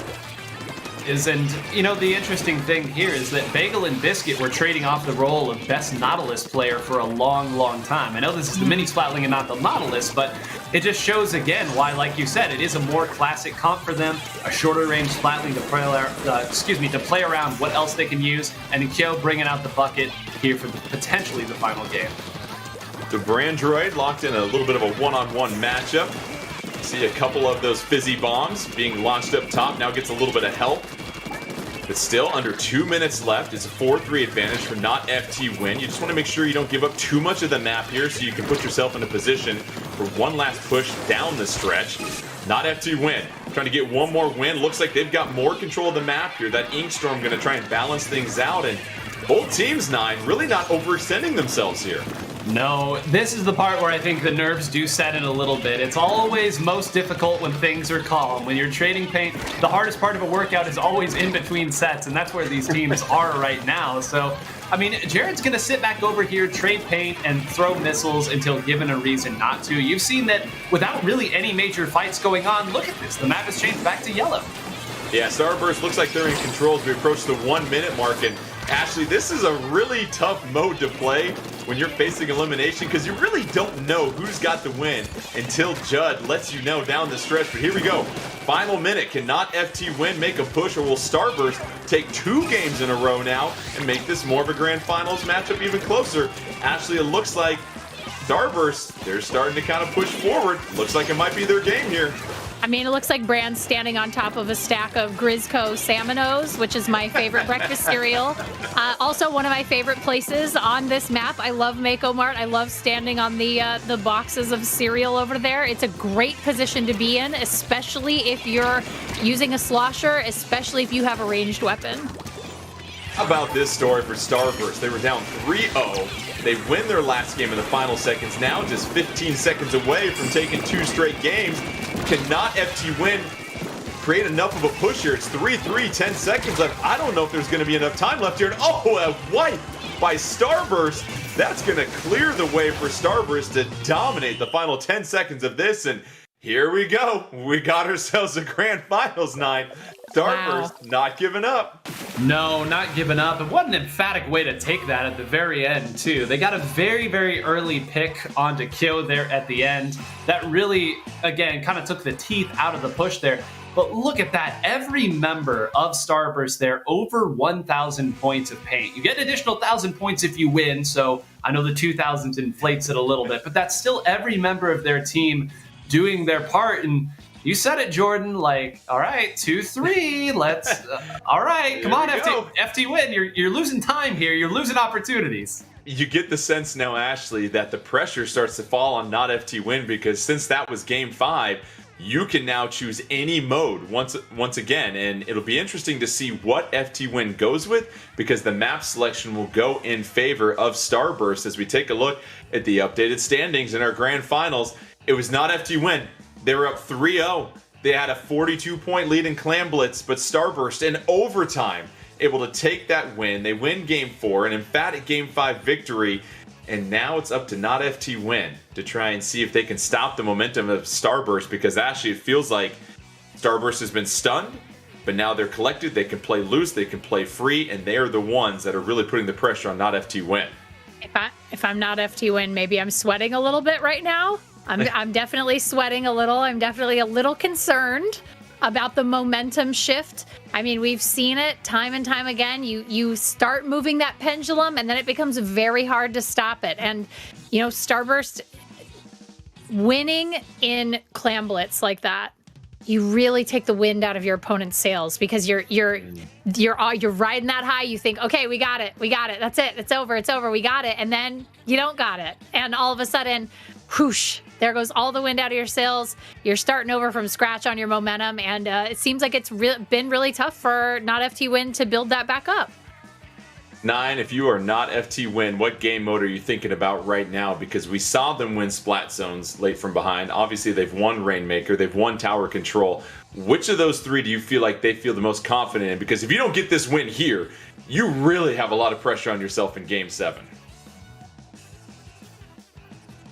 is, and the interesting thing here is that Bagel and Biscuit were trading off the role of best Nautilus player for a long, long time. I know this is the mini Splatling and not the Nautilus, but it just shows again why, like you said, it is a more classic comp for them, a shorter range Splatling to play around what else they can use, and Kyo bringing out the bucket here for potentially the final game. The Brandroid locked in a little bit of a one-on-one matchup. See a couple of those fizzy bombs being launched up top. Now gets a little bit of help. But still under 2 minutes left. It's a 4-3 advantage for not FT win. You just want to make sure you don't give up too much of the map here so you can put yourself in a position for one last push down the stretch. Not FT win. Trying to get one more win. Looks like they've got more control of the map here. That Inkstorm going to try and balance things out. And both teams, Nine, really not overextending themselves here. No, this is the part where I think the nerves do set in a little bit. It's always most difficult when things are calm. When you're trading paint, the hardest part of a workout is always in between sets, and that's where these teams are right now. So, I mean, Jared's going to sit back over here, trade paint, and throw missiles until given a reason not to. You've seen that without really any major fights going on. Look at this. The map has changed back to yellow. Yeah, Starburst looks like they're in control as we approach the 1 minute mark. And Ashley, this is a really tough mode to play when you're facing elimination because you really don't know who's got the win until Judd lets you know down the stretch. But here we go. Final minute. Cannot FT win make a push, or will Starburst take 2 games in a row now and make this more of a grand finals matchup even closer? Ashley, it looks like Starburst, they're starting to kind of push forward. Looks like it might be their game here. I mean, it looks like Brand's standing on top of a stack of Grisco Salmonos, which is my favorite breakfast cereal. Also, one of my favorite places on this map. I love Mako Mart. I love standing on the boxes of cereal over there. It's a great position to be in, especially if you're using a slosher, especially if you have a ranged weapon. How about this story for Starburst? They were down 3-0. They win their last game in the final seconds, now just 15 seconds away from taking 2 straight games. Cannot FT win create enough of a push here? It's 3-3, 10 seconds left. I don't know if there's going to be enough time left here. And a wipe by Starburst. That's going to clear the way for Starburst to dominate the final 10 seconds of this. And here we go. We got ourselves a grand finals 9. Starburst not giving up. No, not giving up. And what an emphatic way to take that at the very end, too. They got a very, very early pick onto Kyo there at the end. That really, again, kind of took the teeth out of the push there. But look at that. Every member of Starburst there, over 1,000 points of paint. You get an additional 1,000 points if you win, so I know the 2,000 inflates it a little bit, but that's still every member of their team doing their part. And you said it, Jordan, like, all right, 2-3, let's, all right, come on, FT win. You're losing time here. You're losing opportunities. You get the sense now, Ashley, that the pressure starts to fall on not FT win, because since that was game 5, you can now choose any mode once again, and it'll be interesting to see what FT win goes with, because the map selection will go in favor of Starburst. As we take a look at the updated standings in our grand finals, it was not FT win. They were up 3-0. They had a 42-point lead in Clam Blitz, but Starburst in overtime able to take that win. They win game 4, an emphatic game 5 victory, and now it's up to not FT win to try and see if they can stop the momentum of Starburst, because actually it feels like Starburst has been stunned, but now they're collected, they can play loose, they can play free, and they are the ones that are really putting the pressure on not FT win. If I'm not FT win, maybe I'm sweating a little bit right now. I'm definitely sweating a little. I'm definitely a little concerned about the momentum shift. I mean, we've seen it time and time again. You start moving that pendulum, and then it becomes very hard to stop it. And, you know, Starburst winning in Clam Blitz like that, you really take the wind out of your opponent's sails, because you're riding that high. You think, okay, we got it, that's it, it's over, we got it, and then you don't got it, and all of a sudden, whoosh, there goes all the wind out of your sails. You're starting over from scratch on your momentum, and it seems like it's been really tough for not FT win to build that back up. 9, if you are not FT win, what game mode are you thinking about right now? Because we saw them win Splat Zones late from behind. Obviously, they've won Rainmaker. They've won Tower Control. Which of those 3 do you feel like they feel the most confident in? Because if you don't get this win here, you really have a lot of pressure on yourself in Game 7.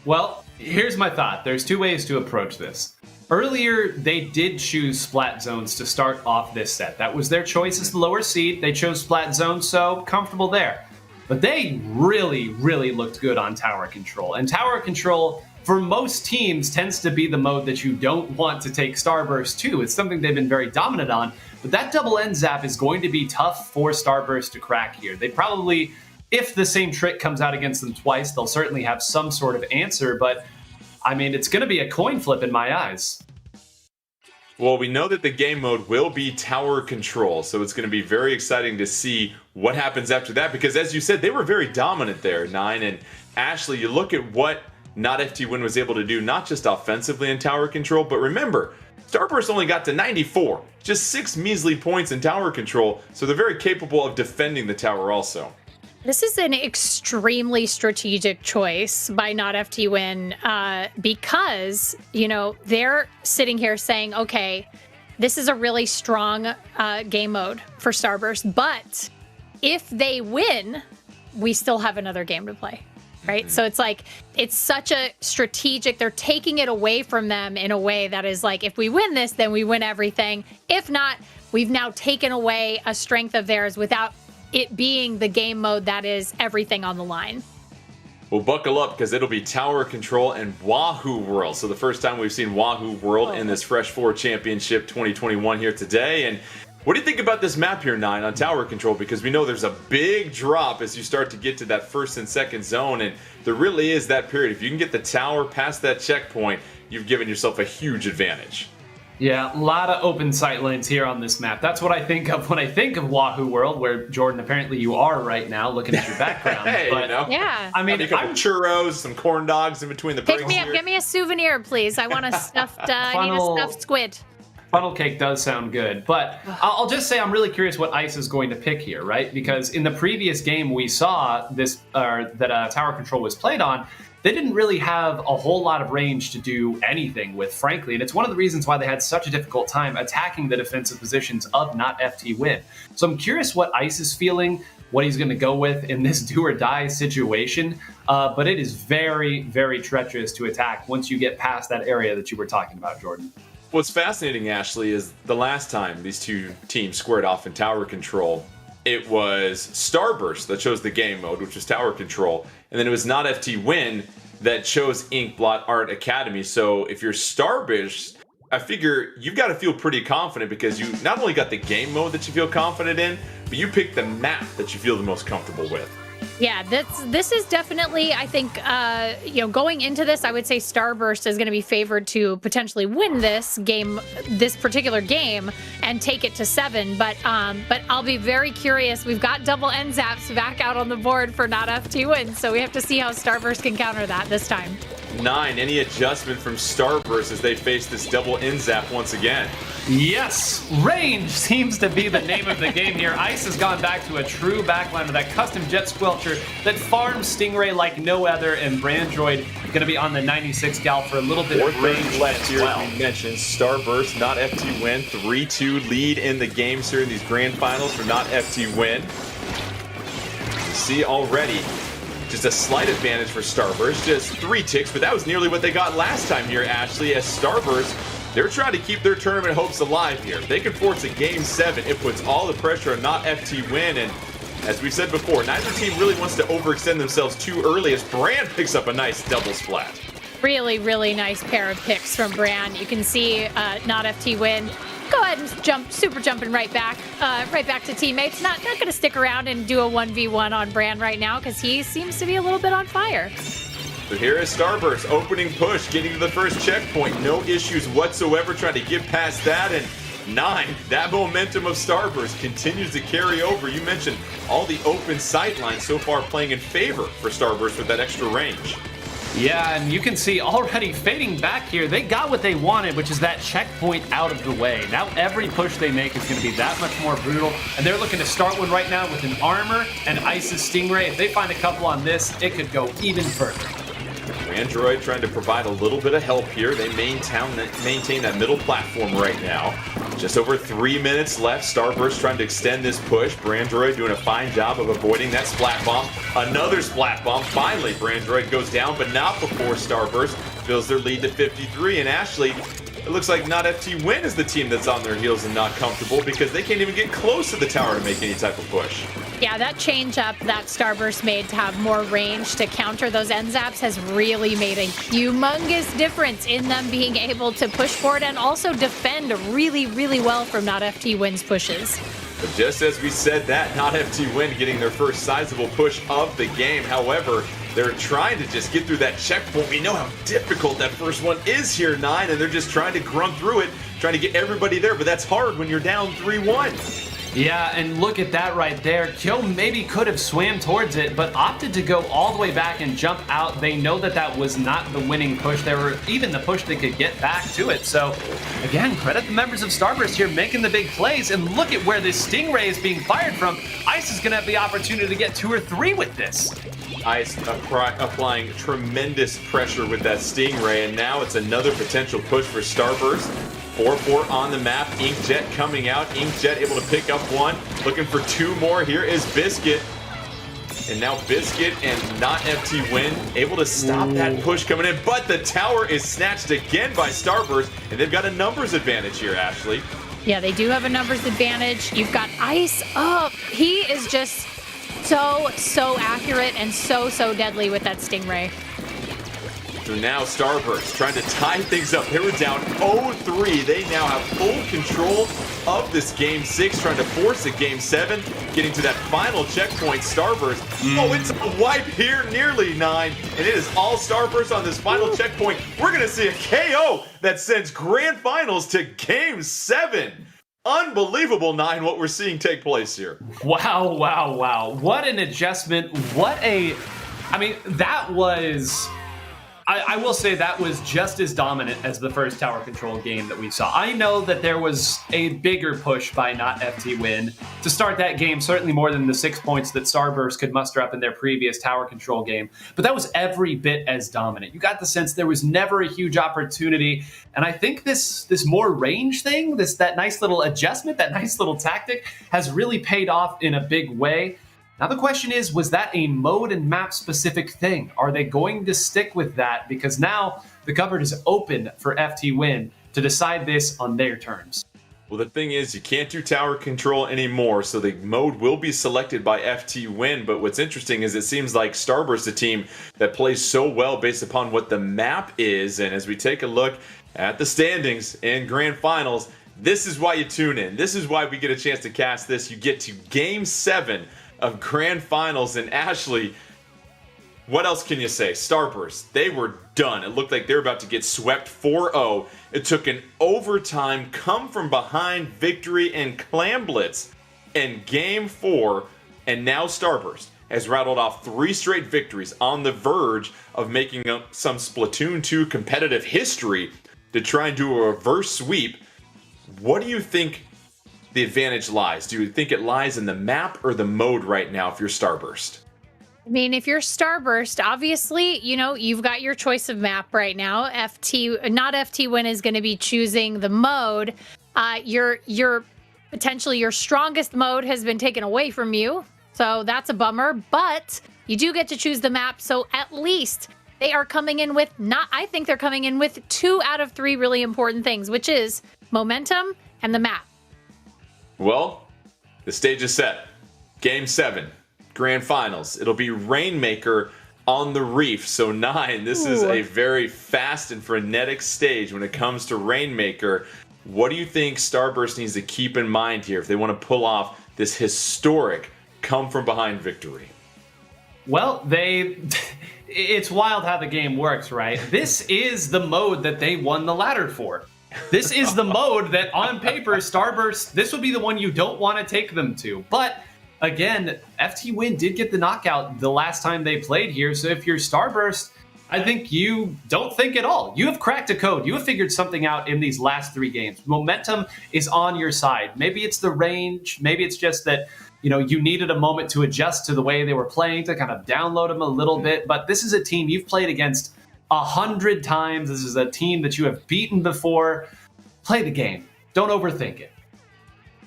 Well, here's my thought. There's 2 ways to approach this. Earlier, they did choose Splat Zones to start off this set. That was their choice as the lower seed. They chose Splat Zones, so comfortable there. But they really, really looked good on Tower Control. And Tower Control, for most teams, tends to be the mode that you don't want to take Starburst to. It's something they've been very dominant on. But that double end zap is going to be tough for Starburst to crack here. They probably, if the same trick comes out against them twice, they'll certainly have some sort of answer. But, I mean, it's going to be a coin flip in my eyes. Well, we know that the game mode will be Tower Control, so it's going to be very exciting to see what happens after that, because as you said, they were very dominant there, Nine. And Ashley, you look at what Not FT Win was able to do, not just offensively in Tower Control, but remember, Starburst only got to 94, just 6 measly points in Tower Control, so they're very capable of defending the tower also. This is an extremely strategic choice by Not FT Win because, you know, they're sitting here saying, okay, this is a really strong game mode for Starburst, but if they win, we still have another game to play, right? Mm-hmm. So it's like, it's such a strategic, they're taking it away from them in a way that is like, if we win this, then we win everything. If not, we've now taken away a strength of theirs without it being the game mode that is everything on the line. Well, buckle up, because it'll be Tower Control and Wahoo World. So the first time we've seen Wahoo World in this Fresh 4 Championship 2021 here today. And what do you think about this map here, Nine, on Tower Control? Because we know there's a big drop as you start to get to that first and second zone. And there really is that period. If you can get the tower past that checkpoint, you've given yourself a huge advantage. Yeah, a lot of open sight lanes here on this map. That's what I think of when I think of Wahoo World, where, Jordan, apparently you are right now looking at your background. Hey, but, you know, yeah. I mean, a couple churros, some corn dogs in between the breaks. Pick me up, here. give me a souvenir, please. I want a stuffed, I need a stuffed squid. Funnel cake does sound good, but I'll just say I'm really curious what Ice is going to pick here, right? Because in the previous game we saw this that Tower Control was played on, they didn't really have a whole lot of range to do anything with, frankly, and it's one of the reasons why they had such a difficult time attacking the defensive positions of Not FT Win. So I'm curious what Ice is feeling, what he's going to go with in this do-or-die situation, but it is very, very treacherous to attack once you get past that area that you were talking about, Jordan. What's fascinating, Ashley, is the last time these two teams squared off in Tower Control, it was Starburst that chose the game mode, which was Tower Control, and then it was Not FT Win that chose Inkblot Art Academy. So if you're Starburst, I figure you've got to feel pretty confident, because you not only got the game mode that you feel confident in, but you picked the map that you feel the most comfortable with. Yeah, this is definitely, I think, going into this, I would say Starburst is going to be favored to potentially win this particular game, and take it to 7. But I'll be very curious. We've got double end zaps back out on the board for Not FT Win, so we have to see how Starburst can counter that this time. 9, any adjustment from Starburst as they face this double end zap once again? Yes, range seems to be the name of the game here. Ice has gone back to a true backline with that custom Jet Squelcher that farms Stingray like no other, and Brandroid going to be on the 96 gal for a little bit of range left as here, well. as we mentioned, Starburst, Not FT Win, 3-2 lead in the games here in these grand finals for Not FT Win. You see already just a slight advantage for Starburst, just 3 ticks, but that was nearly what they got last time here, Ashley, as Starburst, they're trying to keep their tournament hopes alive here. If they can force a Game 7, it puts all the pressure on Not FT Win, and as we said before, neither team really wants to overextend themselves too early, as Brand picks up a nice double splat. Really, really nice pair of picks from Brand. You can see Not FT Win. Go ahead and super jumping right back to teammates. Not going to stick around and do a 1v1 on Brand right now, because he seems to be a little bit on fire. So here is Starburst, opening push, getting to the first checkpoint. No issues whatsoever trying to get past that. And 9, that momentum of Starburst continues to carry over. You mentioned all the open sight lines so far playing in favor for Starburst with that extra range. Yeah, and you can see already fading back here, they got what they wanted, which is that checkpoint out of the way. Now every push they make is going to be that much more brutal, and they're looking to start one right now with an armor and Ice's Stingray. If they find a couple on this, it could go even further. Android trying to provide a little bit of help here. They maintain that middle platform right now. Just over 3 minutes left. Starburst trying to extend this push. Brandroid doing a fine job of avoiding that splat bomb. Another splat bomb. Finally, Brandroid goes down, but not before Starburst fills their lead to 53. And Ashley, it looks like Not FT Win is the team that's on their heels and not comfortable because they can't even get close to the tower to make any type of push. Yeah, that change up that Starburst made to have more range to counter those end zaps has really made a humongous difference in them being able to push forward and also defend really, really well from Not FT Win's pushes. But just as we said that, Not FT Win getting their first sizable push of the game. However, they're trying to just get through that checkpoint. We know how difficult that first one is here, 9, and they're just trying to grunt through it, trying to get everybody there, but that's hard when you're down 3-1. Yeah, and look at that right there. Kyo maybe could have swam towards it, but opted to go all the way back and jump out. They know that that was not the winning push. They were even the push they could get back to it. So, again, credit the members of Starburst here making the big plays. And look at where this Stingray is being fired from. Ice is going to have the opportunity to get 2 or 3 with this. Ice applying tremendous pressure with that Stingray, and now it's another potential push for Starburst. 4-4 on the map. Inkjet coming out. Inkjet able to pick up 1. Looking for 2 more. Here is Biscuit. And now Biscuit and Not FT Win able to stop that push coming in. But the tower is snatched again by Starburst. And they've got a numbers advantage here, Ashley. Yeah, they do have a numbers advantage. You've got Ice up. He is just so accurate and so deadly with that Stingray. So now Starburst trying to tie things up. They were down 0-3. They now have full control of this Game 6, trying to force a Game 7, getting to that final checkpoint. Starburst, oh, it's a wipe here, nearly 9, and it is all Starburst on this final checkpoint. We're going to see a KO that sends Grand Finals to Game 7. Unbelievable, 9, what we're seeing take place here. Wow. What an adjustment. I mean, that was... I will say that was just as dominant as the first tower control game that we saw. I know that there was a bigger push by Not FT Win to start that game, certainly more than the 6 points that Starburst could muster up in their previous tower control game, but that was every bit as dominant. You got the sense there was never a huge opportunity, and I think this more range thing, that nice little adjustment, that nice little tactic has really paid off in a big way. Now the question is, was that a mode and map specific thing? Are they going to stick with that? Because now the cupboard is open for FT Win to decide this on their terms. Well, the thing is, you can't do tower control anymore, so the mode will be selected by FT Win. But what's interesting is it seems like Starburst, a team that plays so well based upon what the map is. And as we take a look at the standings in Grand Finals, this is why you tune in. This is why we get a chance to cast this. You get to Game 7 of Grand Finals, and Ashley, what else can you say? Starburst, they were done. It looked like they were about to get swept 4-0. It took an overtime, come from behind victory and Clam Blitz in Game 4, and now Starburst has rattled off 3 straight victories on the verge of making up some Splatoon 2 competitive history to try and do a reverse sweep. What do you think the advantage lies? Do you think it lies in the map or the mode right now if you're Starburst? I mean, if you're Starburst, obviously, you've got your choice of map right now. Not FT Win is going to be choosing the mode. Your potentially your strongest mode has been taken away from you, so that's a bummer. But you do get to choose the map, so at least they are coming in with I think they're coming in with 2 out of 3 really important things, which is momentum and the map. Well, the stage is set. Game 7, Grand Finals. It'll be Rainmaker on the Reef. So 9, this is a very fast and frenetic stage when it comes to Rainmaker. What do you think Starburst needs to keep in mind here if they want to pull off this historic come-from-behind victory? Well, it's wild how the game works, right? This is the mode that they won the ladder for. This is the mode that, on paper, Starburst, this would be the one you don't want to take them to. But, again, FT Win did get the knockout the last time they played here, so if you're Starburst, I think you don't think at all. You have cracked a code. You have figured something out in these last 3 games. Momentum is on your side. Maybe it's the range. Maybe it's just that, you needed a moment to adjust to the way they were playing, to kind of download them a little bit. But this is a team you've played against 100 times. This is a team that you have beaten before. Play the game. Don't overthink it.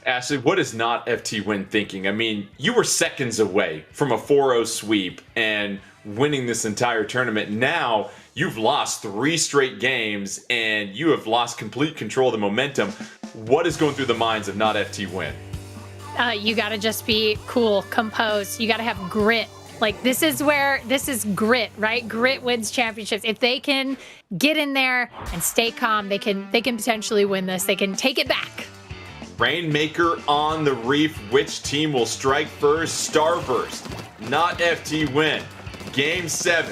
Ashley, what is Not FT Win thinking? I mean, you were seconds away from a 4-0 sweep, and winning this entire tournament. Now you've lost 3 straight games and you have lost complete control of the momentum. What is going through the minds of not FT Win? You got to just be cool, composed. You got to have grit. Like, this is grit, right? Grit wins championships. If they can get in there and stay calm, they can potentially win this. They can take it back. Rainmaker on the reef. Which team will strike first? Starburst, not FT Win. Game 7,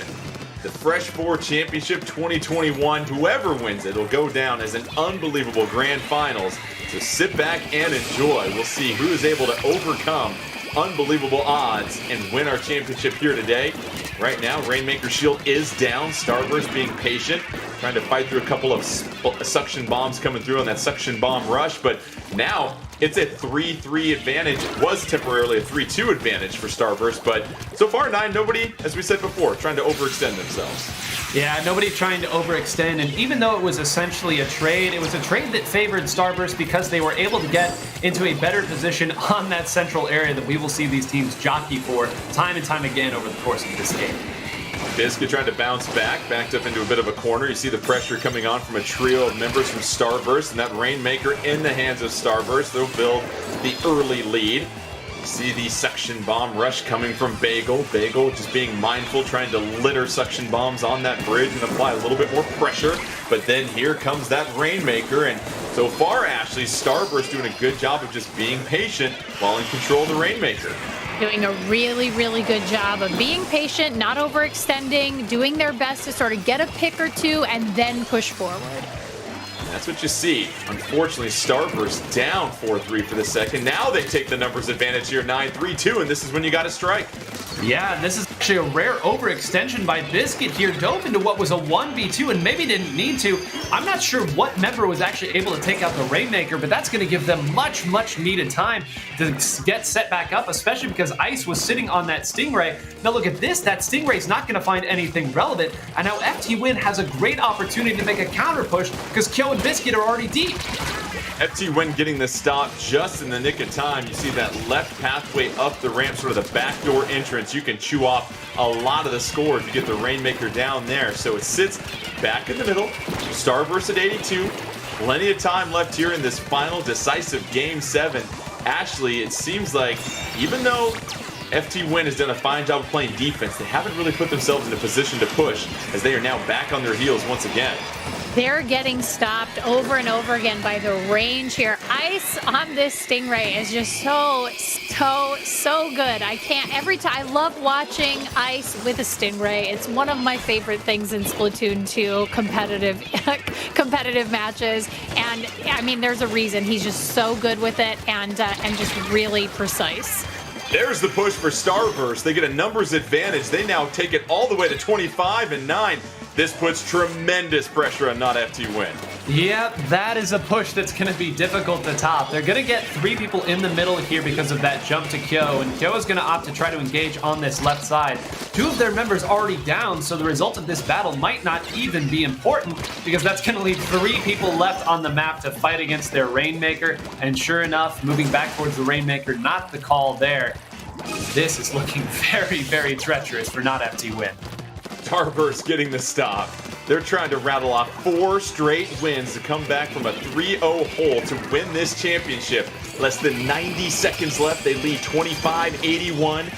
the Fresh 4 Championship 2021. Whoever wins it will go down as an unbelievable grand finals. So sit back and enjoy. We'll see who is able to overcome unbelievable odds and win our championship here today. Right now, Rainmaker Shield is down. Starburst being patient, trying to fight through a couple of suction bombs coming through on that suction bomb rush. But now it's a 3-3 advantage. It was temporarily a 3-2 advantage for Starburst. But so far, nobody, as we said before, trying to overextend themselves. Yeah, nobody trying to overextend, and even though it was essentially a trade, it was a trade that favored Starburst because they were able to get into a better position on that central area that we will see these teams jockey for time and time again over the course of this game. Biscuit trying to bounce back, backed up into a bit of a corner. You see the pressure coming on from a trio of members from Starburst, and that Rainmaker in the hands of Starburst. They'll build the early lead. You see the suction bomb rush coming from Bagel. Bagel just being mindful, trying to litter suction bombs on that bridge and apply a little bit more pressure. But then here comes that Rainmaker, and so far, Ashley, Starburst doing a good job of just being patient while in control of the Rainmaker. Doing a really, really good job of being patient, not overextending, doing their best to sort of get a pick or two and then push forward. That's what you see. Unfortunately, Starburst down 4-3 for the second. Now they take the numbers advantage here, 9-3-2, and this is when you got to strike. Yeah, and this is actually a rare overextension by Biscuit here. Dove into what was a 1v2 and maybe didn't need to. I'm not sure what member was actually able to take out the Rainmaker, but that's going to give them much, much needed time to get set back up, especially because Ice was sitting on that Stingray. Now look at this, that Stingray's not going to find anything relevant, and now FT Win has a great opportunity to make a counter push because Kyo and Biscuit are already deep. FT Win getting the stop just in the nick of time. You see that left pathway up the ramp, sort of the backdoor entrance. You can chew off a lot of the score if you get the Rainmaker down there. So it sits back in the middle. Starburst at 82. Plenty of time left here in this final decisive Game 7. Ashley, it seems like even though FT Win has done a fine job of playing defense, they haven't really put themselves in a position to push as they are now back on their heels once again. They're getting stopped over and over again by the range here. Ice on this Stingray is just so good. I can't, every time, I love watching Ice with a Stingray. It's one of my favorite things in Splatoon 2, competitive matches. And I mean, there's a reason he's just so good with it and just really precise. There's the push for Starburst. They get a numbers advantage. They now take it all the way to 25-9. This puts tremendous pressure on not FT Win. Yeah, that is a push that's going to be difficult to top. They're going to get 3 people in the middle here because of that jump to Kyo, and Kyo is going to opt to try to engage on this left side. 2 of their members already down, so the result of this battle might not even be important because that's going to leave 3 people left on the map to fight against their Rainmaker, and sure enough, moving back towards the Rainmaker, not the call there. This is looking very, very treacherous for not FT Win. Starburst getting the stop. They're trying to rattle off 4 straight wins to come back from a 3-0 hole to win this championship. Less than 90 seconds left. They lead 25-81.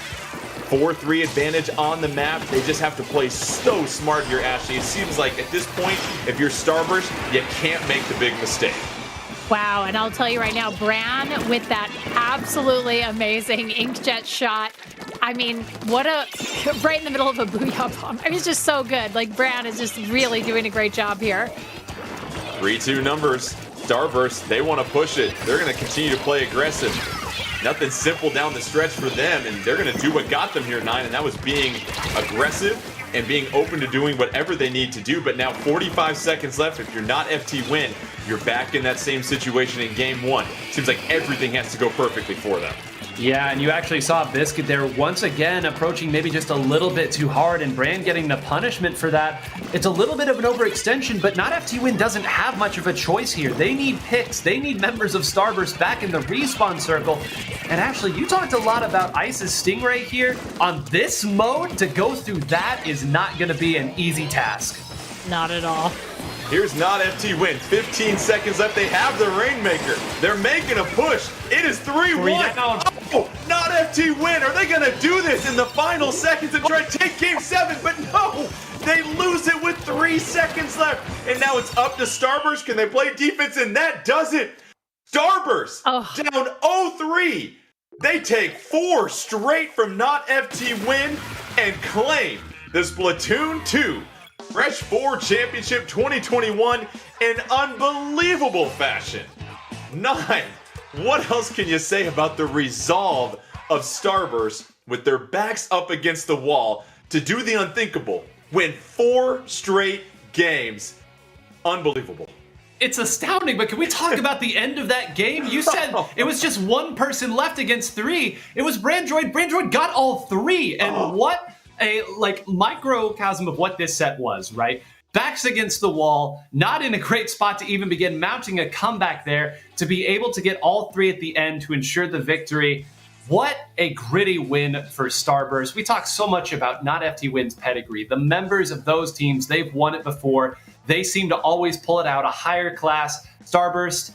4-3 advantage on the map. They just have to play so smart here, Ashley. It seems like at this point, if you're Starburst, you can't make the big mistake. Wow, and I'll tell you right now, Bran with that absolutely amazing inkjet shot. I mean, what a, right in the middle of a booyah bomb. I mean, it's just so good. Like, Bran is just really doing a great job here. 3-2 numbers. Starburst, they want to push it. They're going to continue to play aggressive. Nothing simple down the stretch for them, and they're going to do what got them here, 9, and that was being aggressive and being open to doing whatever they need to do. But now 45 seconds left. If you're not FT Win, you're back in that same situation in Game 1. Seems like everything has to go perfectly for them. Yeah, and you actually saw Biscuit there once again approaching maybe just a little bit too hard, and Brand getting the punishment for that. It's a little bit of an overextension, but Not FT Win doesn't have much of a choice here. They need picks. They need members of Starburst back in the respawn circle. And actually, you talked a lot about Ice's Stingray here. On this mode, to go through that is not going to be an easy task. Not at all. Here's Not FT Win. 15 seconds left. They have the Rainmaker. They're making a push. It is 3-1. Oh, Not FT Win. Are they going to do this in the final seconds and try to take Game 7? But no, they lose it with 3 seconds left. And now it's up to Starburst. Can they play defense? And that does it. Starburst down 0-3. They take 4 straight from Not FT Win and claim the Splatoon 2 Fresh 4 Championship 2021 in unbelievable fashion. 9. What else can you say about the resolve of Starburst with their backs up against the wall to do the unthinkable? Win 4 straight games. Unbelievable. It's astounding, but can we talk about the end of that game? You said it was just 1 person left against 3. It was Brandroid. Brandroid got all 3. And what a microcosm of what this set was, right? Backs against the wall, not in a great spot to even begin mounting a comeback there, to be able to get all 3 at the end to ensure the victory. What a gritty win for Starburst. We talk so much about Not FT Win's pedigree. The members of those teams, they've won it before. They seem to always pull it out. A higher class. Starburst,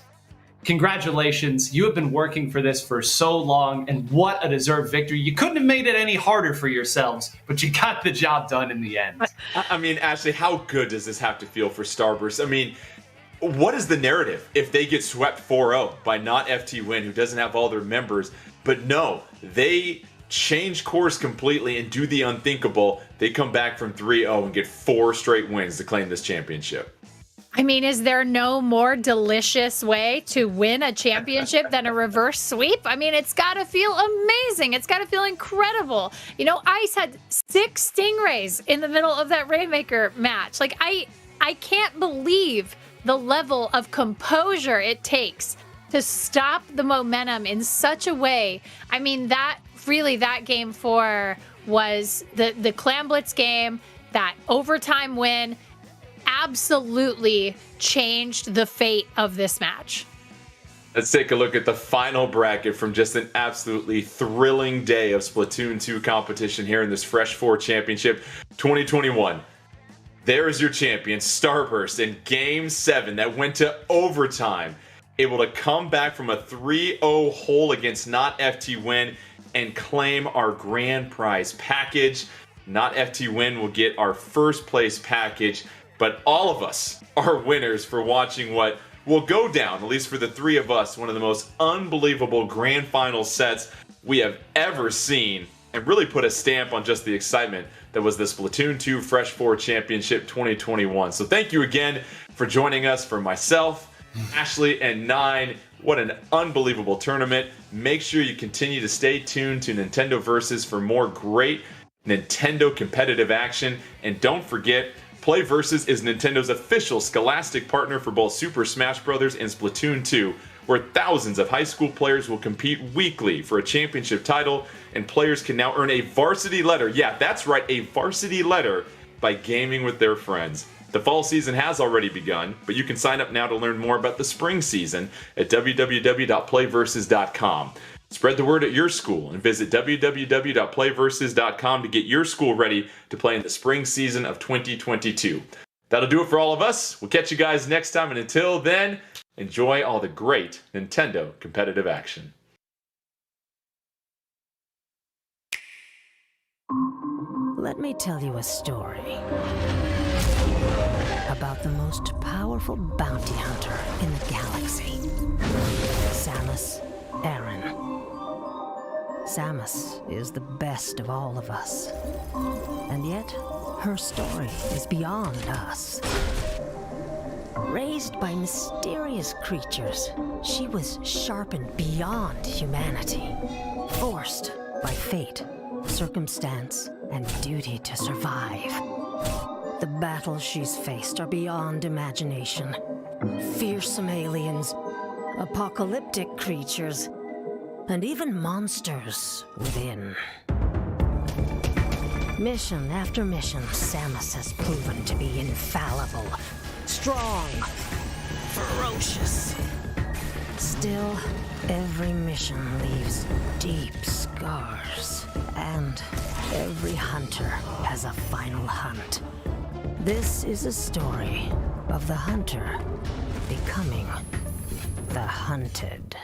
congratulations. You have been working for this for so long, and what a deserved victory. You couldn't have made it any harder for yourselves, but you got the job done in the end. I mean, Ashley, how good does this have to feel for Starburst? I mean, what is the narrative if they get swept 4-0 by Not FT Win, who doesn't have all their members? But no, they change course completely and do the unthinkable. They come back from 3-0 and get 4 straight wins to claim this championship. I mean, is there no more delicious way to win a championship than a reverse sweep? I mean, it's got to feel amazing. It's got to feel incredible. You know, Ice had 6 Stingrays in the middle of that Rainmaker match. Like, I can't believe the level of composure it takes to stop the momentum in such a way. I mean, that game 4 was the Clam Blitz game, that overtime win absolutely changed the fate of this match. Let's take a look at the final bracket from just an absolutely thrilling day of Splatoon 2 competition here in this Fresh 4 Championship 2021. There is your champion, Starburst, in Game 7 that went to overtime, able to come back from a 3-0 hole against Not FT Win and claim our grand prize package. Not FT Win will get our first place package, but all of us are winners for watching what will go down, at least for the 3 of us, one of the most unbelievable grand final sets we have ever seen, and really put a stamp on just the excitement that was the Splatoon 2 Fresh 4 Championship 2021. So thank you again for joining us, for myself, Ashley, and Nine. What an unbelievable tournament. Make sure you continue to stay tuned to Nintendo Versus for more great Nintendo competitive action. And don't forget, Play Versus is Nintendo's official Scholastic partner for both Super Smash Bros. And Splatoon 2, where thousands of high school players will compete weekly for a championship title, and players can now earn a varsity letter. Yeah, that's right, a varsity letter by gaming with their friends. The fall season has already begun, but you can sign up now to learn more about the spring season at www.playversus.com. Spread the word at your school and visit www.playversus.com to get your school ready to play in the spring season of 2022. That'll do it for all of us. We'll catch you guys next time, and until then, enjoy all the great Nintendo competitive action. Let me tell you a story about the most powerful bounty hunter in the galaxy, Samus Aran. Samus is the best of all of us, and yet her story is beyond us. Raised by mysterious creatures, she was sharpened beyond humanity, forced by fate, circumstance, and duty to survive. The battles she's faced are beyond imagination. Fearsome aliens, apocalyptic creatures, and even monsters within. Mission after mission, Samus has proven to be infallible, strong, ferocious. Still, every mission leaves deep scars, and every hunter has a final hunt. This is a story of the hunter becoming the hunted.